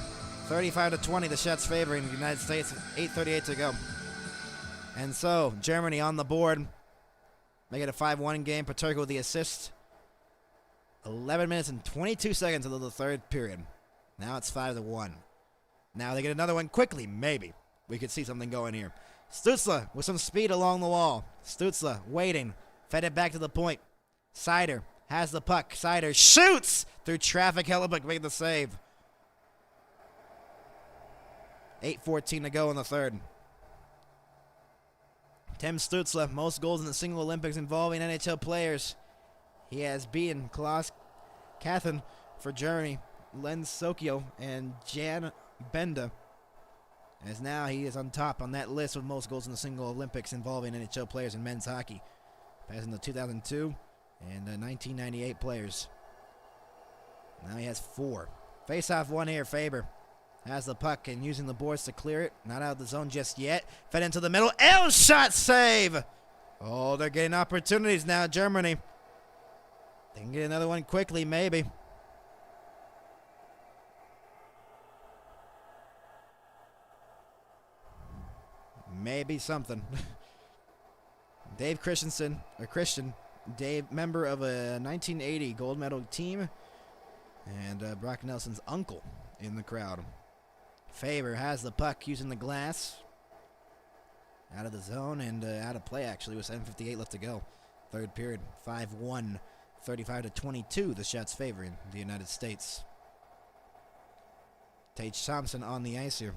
35-20, the shots favoring the United States. 8:38 to go. And so, Germany on the board. Make it a 5-1 game. Peterka with the assist. 11 minutes and 22 seconds into the third period. Now it's 5-1. Now they get another one quickly, maybe. We could see something going here. Stutzla with some speed along the wall. Stutzla waiting. Fed it back to the point. Seider has the puck. Seider shoots through traffic. Hellebuck making the save. 8:14 to go in the third. Tim Stutzla, most goals in the single Olympics involving NHL players. He has beaten Klaus Kathen for Germany, Len Sokio, and Jan Benda. As now he is on top on that list with most goals in the single Olympics involving NHL players in men's hockey. Passing the 2002 and 1998 players. Now he has 4. Face-off one here, Faber. Has the puck and using the boards to clear it. Not out of the zone just yet. Fed into the middle. L shot save. Oh, they're getting opportunities now, Germany. They can get another one quickly, maybe. Maybe something. Dave Christian, Dave, member of a 1980 gold medal team, and Brock Nelson's uncle in the crowd. Faber has the puck using the glass. Out of the zone and out of play, actually, with 7:58 left to go. Third period, 5-1, 35-22, the shots favoring the United States. Tage Thompson on the ice here.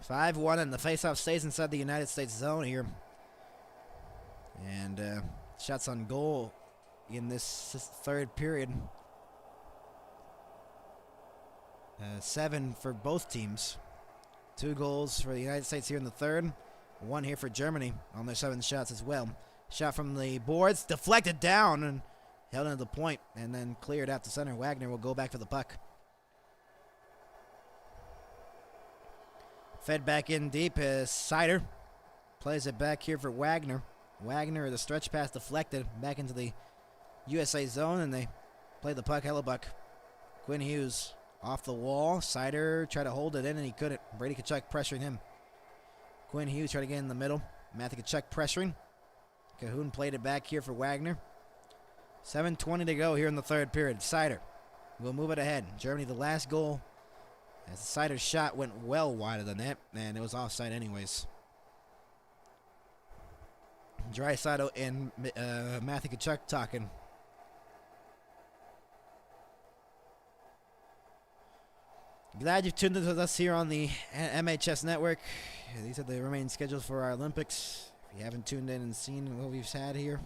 (5-1) and the faceoff stays inside the United States zone here. And shots on goal in this third period. 7 for both teams. 2 goals for the United States here in the third. One here for Germany on their 7 shots as well. Shot from the boards, deflected down and held into the point, and then cleared out to center. Wagner will go back for the puck. Fed back in deep is Seider. Plays it back here for Wagner. Wagner, the stretch pass deflected back into the USA zone, and they play the puck. Hellebuck. Quinn Hughes off the wall. Seider tried to hold it in, and he couldn't. Brady Tkachuk pressuring him. Quinn Hughes tried to get in the middle. Matthew Tkachuk pressuring. Cahoon played it back here for Wagner. 7:20 to go here in the third period. Seider will move it ahead. Germany, the last goal, as Seider's shot went well wide of the net, and it was offside anyways. Draisaitl and Matthew Tkachuk talking. Glad you've tuned in with us here on the MHS Network. These are the remaining schedules for our Olympics. If you haven't tuned in and seen what we've had here,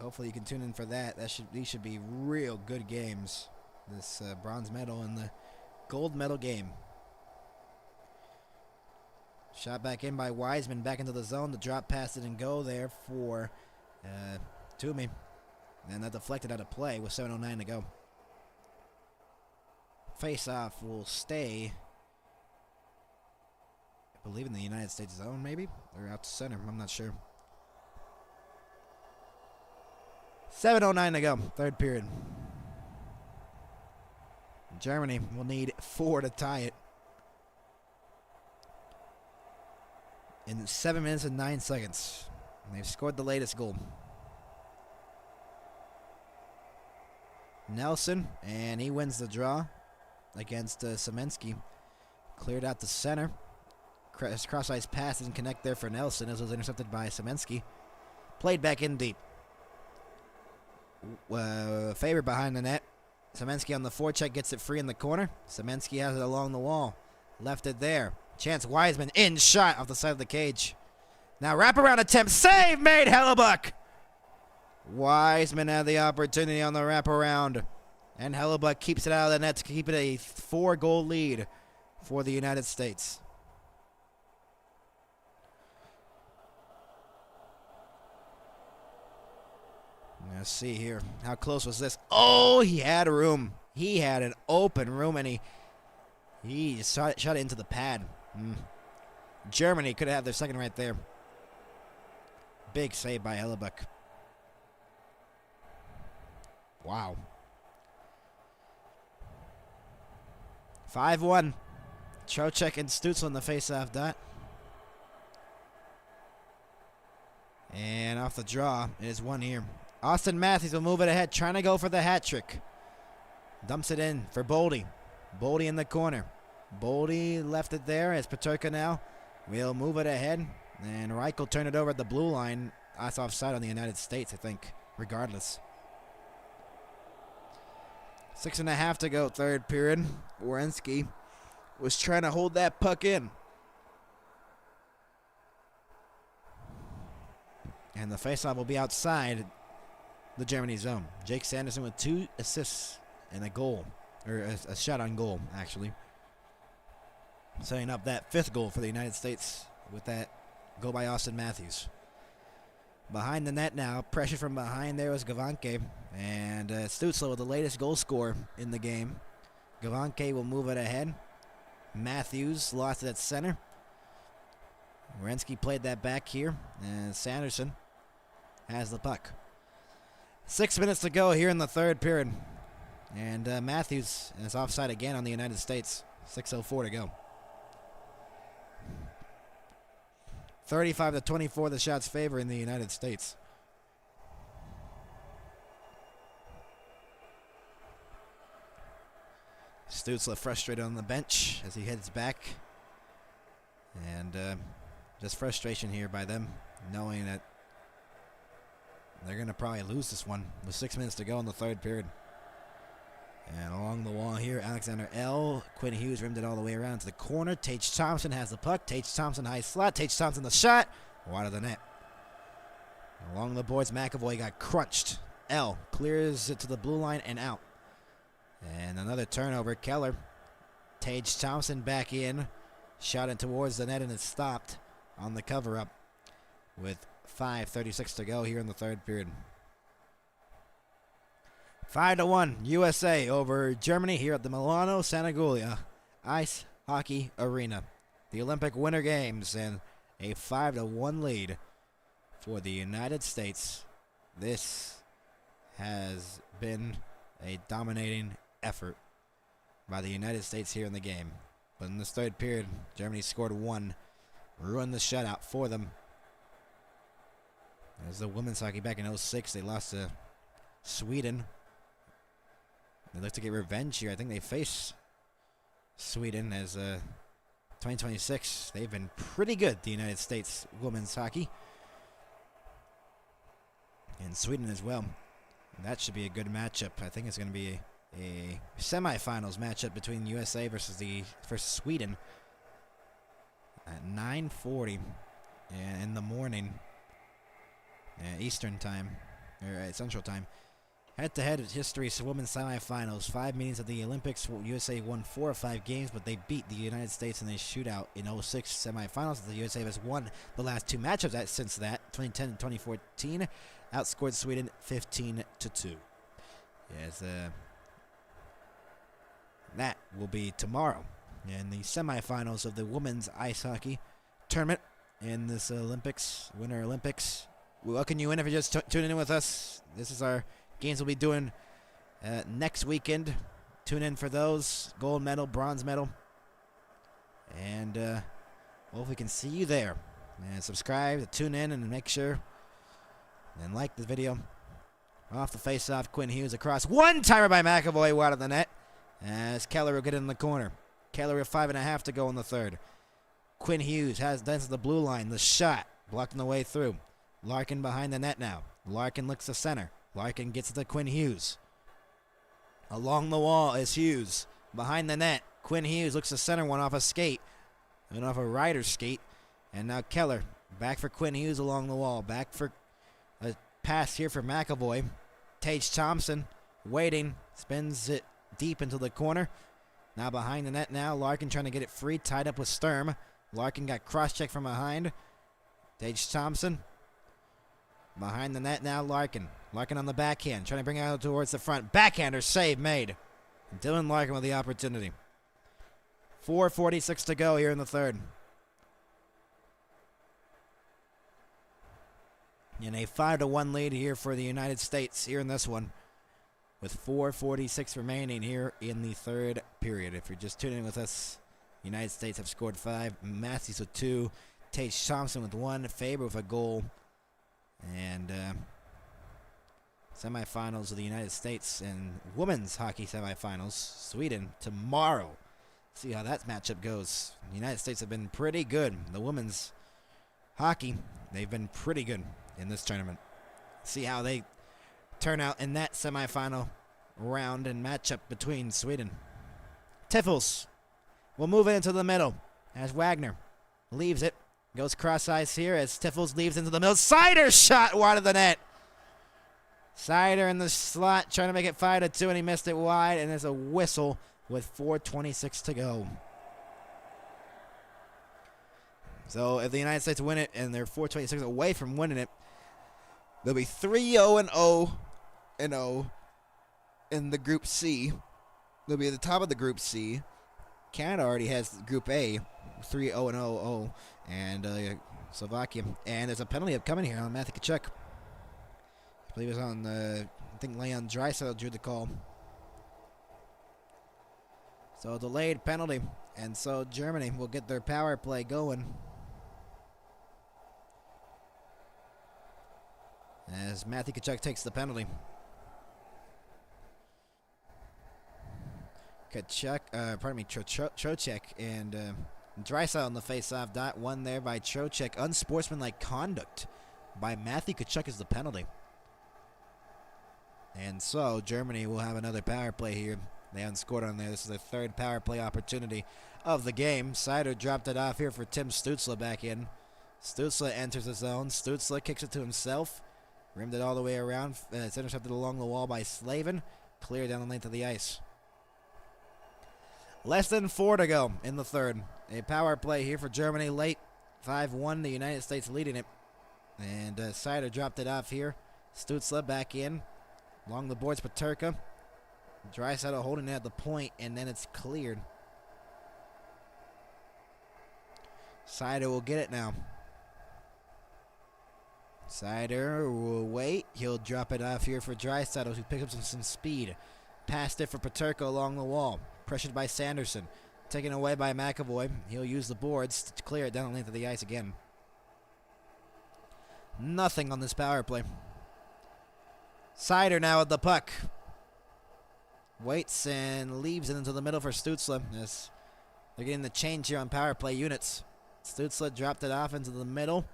hopefully you can tune in for that. These should be real good games. This bronze medal and the gold medal game. Shot back in by Wiseman, back into the zone. The drop pass didn't go there for Toomey. And that deflected out of play with 7:09 to go. Face-off will stay, I believe, in the United States zone, maybe? Or out to center, I'm not sure. 7:09 to go, third period. Germany will need 4 to tie it. In 7 minutes and 9 seconds. And they've scored the latest goal. Nelson, and he wins the draw against Semensky. Cleared out the center. His cross-ice pass didn't connect there for Nelson, as it was intercepted by Semensky. Played back in deep. Faber behind the net. Semensky on the forecheck gets it free in the corner. Semensky has it along the wall. Left it there. Chance Wiseman in shot off the side of the cage. Now wraparound attempt. Save made, Hellebuck. Wiseman had the opportunity on the wraparound. And Hellebuck keeps it out of the net to keep it a 4-goal lead for the United States. Let's see here. How close was this? Oh, he had room. He had an open room, and he shot it into the pad. Germany could have had their second right there. Big save by Hellebuck. Wow. 5-1. Trocheck and Stützle in the face-off dot. And off the draw, it is 1 here. Austin Matthews will move it ahead, trying to go for the hat trick. Dumps it in for Boldy. Boldy in the corner. Boldy left it there as Peterka now will move it ahead. And Reich will turn it over at the blue line. That's offside on the United States, I think, regardless. 6.5 to go, third period. Werenski was trying to hold that puck in. And the faceoff will be outside the Germany zone. Jake Sanderson with 2 assists and a goal, or a shot on goal, actually. Setting up that 5th goal for the United States with that goal by Austin Matthews. Behind the net now, pressure from behind there was Gavanke, and Stützle with the latest goal scorer in the game. Gavanke will move it ahead. Matthews lost it at center. Werenski played that back here, and Sanderson has the puck. 6 minutes to go here in the third period. And Matthews is offside again on the United States. 6:04 to go. 35-24, the shots favor in the United States. Stützle frustrated on the bench as he heads back. And just frustration here by them, knowing that they're going to probably lose this one with 6 minutes to go in the third period. And along the wall here, Alexander L. Quinn Hughes rimmed it all the way around to the corner. Tage Thompson has the puck. Tage Thompson high slot. Tage Thompson the shot. Wide of the net. Along the boards, McAvoy got crunched. L clears it to the blue line and out. And another turnover. Keller. Tage Thompson back in. Shot it towards the net and it stopped. on the cover-up with 5:36 to go here in the third period. 5-1 USA over Germany here at the Milano Sanaguglia Ice Hockey Arena. The Olympic Winter Games, and a 5-1 lead for the United States. This has been a dominating effort by the United States here in the game. But in this third period, Germany scored 1, ruined the shutout for them. As the women's hockey back in 2006, they lost to Sweden. They look to get revenge here. I think they face Sweden as 2026. They've been pretty good, the United States women's hockey. And Sweden as well. And that should be a good matchup. I think it's going to be a semifinals matchup between USA versus Sweden at 9:40 in the morning, Eastern time, or Central time. Head-to-head history, women's semifinals. 5 meetings at the Olympics. USA won 4 of 5 games, but they beat the United States in a shootout in 2006 semifinals. The USA has won the last 2 matchups since that, 2010 and 2014. Outscored Sweden 15-2. Yes, that will be tomorrow in the semifinals of the women's ice hockey tournament in this Winter Olympics. We welcome you in if you're just tuning in with us. This is our games we'll be doing next weekend. Tune in for those. Gold medal, bronze medal. And hope we can see you there. And subscribe, tune in, and make sure and like the video. Off the face-off, Quinn Hughes across. One-timer by McAvoy wide of the net as Keller will get in the corner. Keller with 5.5 to go in the third. Quinn Hughes has the blue line. The shot blocking the way through. Larkin behind the net now. Larkin looks to center. Larkin gets it to Quinn Hughes. Along the wall is Hughes. Behind the net, Quinn Hughes looks to center one off a skate. And off a rider's skate. And now Keller back for Quinn Hughes along the wall. Back for a pass here for McAvoy. Tage Thompson waiting. Spins it deep into the corner. Now behind the net now. Larkin trying to get it free. Tied up with Sturm. Larkin got cross-checked from behind. Tage Thompson. Behind the net now, Larkin. Larkin on the backhand. Trying to bring it out towards the front. Backhander save made. Dylan Larkin with the opportunity. 4:46 to go here in the third. In a 5-1 lead here for the United States here in this one, with 4:46 remaining here in the third period. If you're just tuning in with us, the United States have scored 5, Matthews with 2, Tage Thompson with 1, Faber with a goal, and semifinals of the United States and women's hockey semifinals, Sweden tomorrow. See how that matchup goes. The United States have been pretty good. The women's hockey, they've been pretty good in this tournament. See how they turn out in that semifinal round and matchup between Sweden. Tiffels will move it into the middle as Wagner leaves it. Goes cross ice here as Tiffels leaves into the middle. Sider shot wide of the net. Sider in the slot trying to make it 5-2, and he missed it wide, and there's a whistle with 4:26 to go. So if the United States win it and they're 4:26 away from winning it, they'll be 3-0-0 in the Group C. They'll be at the top of the Group C. Canada already has Group A, 3-0-0, and Slovakia. And there's a penalty upcoming here on Matthew Tkachuk. I believe it was on, I think Leon Draisaitl drew the call. So delayed penalty, and so Germany will get their power play going. As Matthew Tkachuk takes the penalty. Trocheck and Draisaitl on the face-off dot. One there by Trocheck. Unsportsmanlike conduct by Matthew Tkachuk is the penalty. And so Germany will have another power play here. They haven't scored on there. This is their third power play opportunity of the game. Sider dropped it off here for Tim Stützle back in. Stützle enters the zone. Stützle kicks it to himself. Rimmed it all the way around. It's intercepted along the wall by Slavin. Clear down the length of the ice. Less than 4 to go in the third. A power play here for Germany late 5-1, the United States leading it. And Seider dropped it off here. Stützle back in. Along the boards, Peterka. Draisaitl holding it at the point, and then it's cleared. Seider will get it now. Seider will wait. He'll drop it off here for Draisaitl, who picks up some speed. Passed it for Peterka along the wall. Pressured by Sanderson. Taken away by McAvoy. He'll use the boards to clear it down the length of the ice again. Nothing on this power play. Seider now with the puck. Waits and leaves it into the middle for Stützle. Yes, they're getting the change here on power play units. Stützle dropped it off into the middle.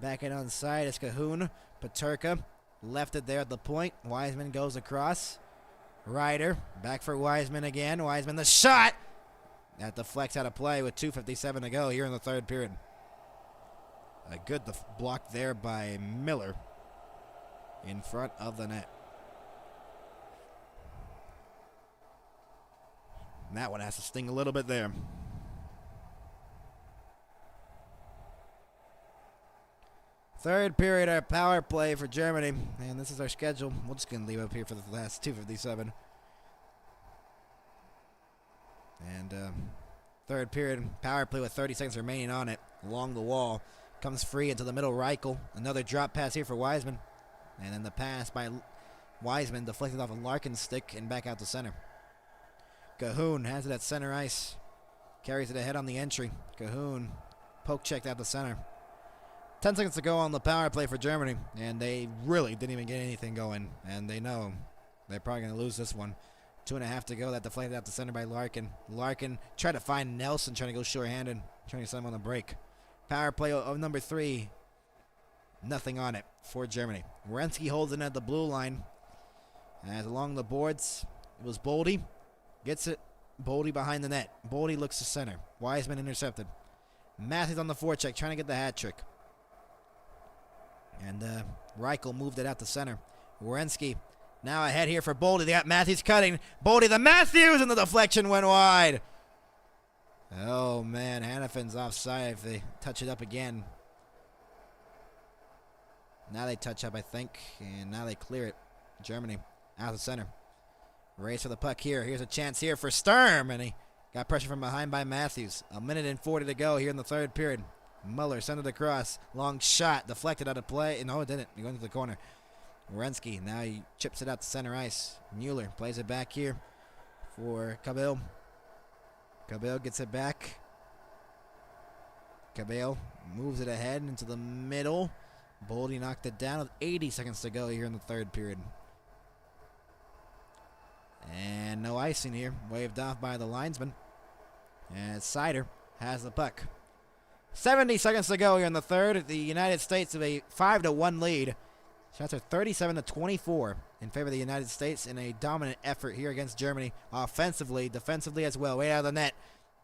Back in on the side is Cahoon. Peterka left it there at the point. Wiseman goes across. Ryder back for Wiseman again. Wiseman the shot. That deflects out of play with 2:57 to go here in the third period. A good block there by Miller in front of the net. And that one has to sting a little bit there. Third period, our power play for Germany. And this is our schedule. We're just going to leave up here for the last 2:57. And third period, power play with 30 seconds remaining on it. Along the wall. Comes free into the middle, Reichel. Another drop pass here for Wiseman. And then the pass by Wiseman deflected off a Larkin's stick and back out to center. Cahoon has it at center ice. Carries it ahead on the entry. Cahoon poke checked out the center. 10 seconds to go on the power play for Germany. And they really didn't even get anything going. And they know they're probably going to lose this one. 2.5 to go. That deflected out the center by Larkin. Larkin tried to find Nelson, trying to go short-handed. Trying to send him on the break. Power play of number 3. Nothing on it for Germany. Werenski holds it at the blue line. As along the boards, it was Boldy. Gets it. Boldy behind the net. Boldy looks to center. Wiseman intercepted. Matthews on the forecheck, trying to get the hat trick. And Reichel moved it out to center. Werenski now ahead here for Boldy. They got Matthews cutting. Boldy the Matthews, and the deflection went wide. Oh, man. Hannafin's offside if they touch it up again. Now they touch up, I think. And now they clear it. Germany out of the center. Race for the puck here. Here's a chance here for Sturm. And he got pressure from behind by Matthews. 1:40 to go here in the third period. Muller sent it across. Long shot. Deflected out of play. No, it didn't. He went to the corner. Werenski. Now he chips it out to center ice. Mueller plays it back here for Cabell. Cabell gets it back. Cabell moves it ahead into the middle. Boldy knocked it down with 80 seconds to go here in the third period. And no icing here. Waved off by the linesman. And Seider has the puck. 70 seconds to go here in the third. The United States have a 5-1 lead. Shots are 37-24 in favor of the United States in a dominant effort here against Germany. Offensively, defensively as well. Way out of the net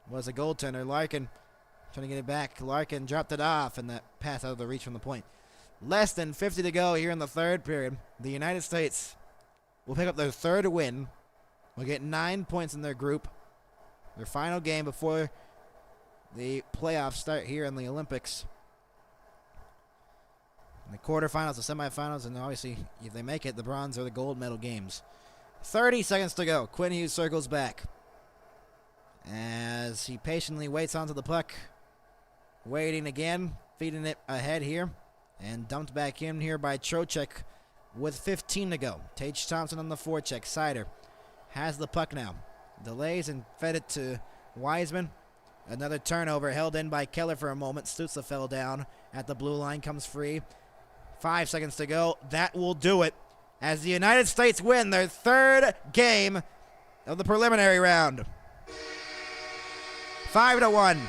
was a goaltender. Larkin trying to get it back. Larkin dropped it off, and that pass out of the reach from the point. Less than 50 to go here in the third period. The United States will pick up their third win. Will get 9 points in their group. Their final game before the playoffs start here in the Olympics. In the quarterfinals, the semifinals, and obviously, if they make it, the bronze or the gold medal games. 30 seconds to go. Quinn Hughes circles back as he patiently waits onto the puck. Waiting again, feeding it ahead here, and dumped back in here by Trocheck with 15 to go. Tage Thompson on the forecheck. Seider has the puck now. Delays and fed it to Wiseman. Another turnover held in by Keller for a moment. Stützle fell down at the blue line, comes free. 5 seconds to go. That will do it as the United States win their third game of the preliminary round. 5-1.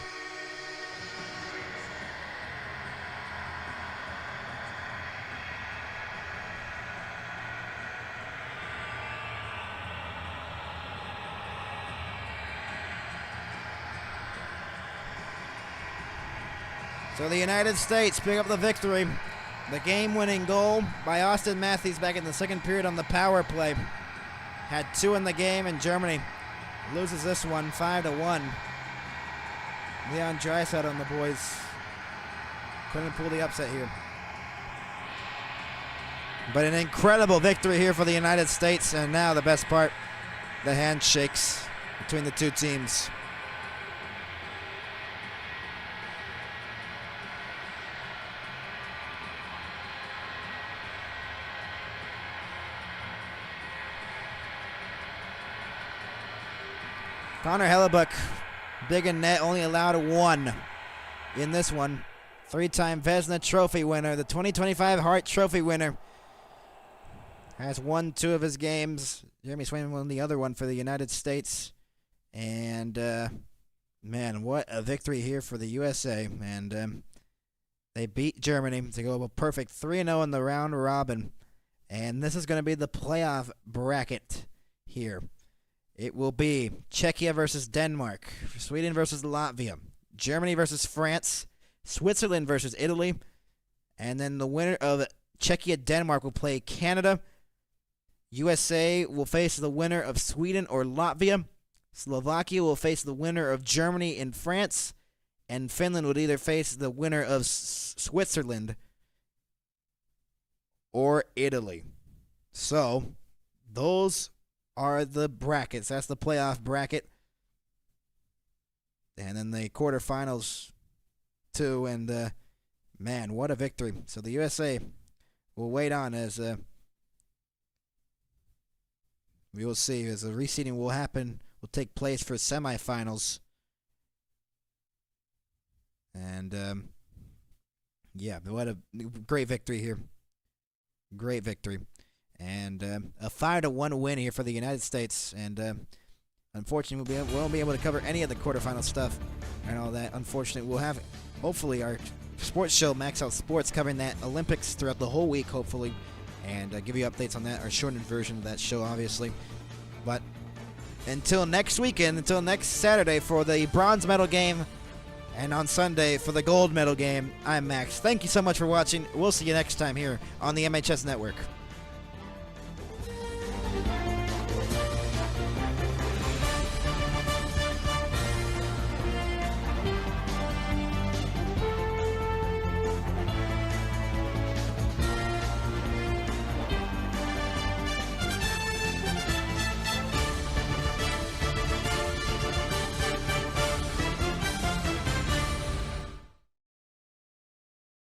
So the United States pick up the victory. The game-winning goal by Austin Matthews back in the second period on the power play. Had 2 in the game, and Germany loses this one 5-1. Leon Draisaitl on the boys Couldn't pull the upset here. But an incredible victory here for the United States. And now the best part, the handshakes between the two teams. Connor Hellebuck, big in net, only allowed 1 in this one. 3-time Vezina Trophy winner, the 2025 Hart Trophy winner. Has won 2 of his games. Jeremy Swayman won the other one for the United States. And, man, what a victory here for the USA. And they beat Germany to go a perfect 3-0 in the round robin. And this is going to be the playoff bracket here. It will be Czechia versus Denmark, Sweden versus Latvia, Germany versus France, Switzerland versus Italy, and then the winner of Czechia-Denmark will play Canada. USA will face the winner of Sweden or Latvia. Slovakia will face the winner of Germany and France, and Finland would either face the winner of Switzerland or Italy. So, those are the brackets. That's the playoff bracket. And then the quarterfinals too. And man, what a victory. So the USA will wait on as we will see as the reseeding will take place for semifinals. And yeah, what a great victory here. Great victory. And a 5-1 win here for the United States. And unfortunately, we won't be able to cover any of the quarterfinal stuff and all that. Unfortunately, we'll have, hopefully, our sports show, Max Out Sports, covering that Olympics throughout the whole week, hopefully, and give you updates on that, our shortened version of that show, obviously. But until next weekend, until next Saturday for the bronze medal game, and on Sunday for the gold medal game, I'm Max. Thank you so much for watching. We'll see you next time here on the MHS Network.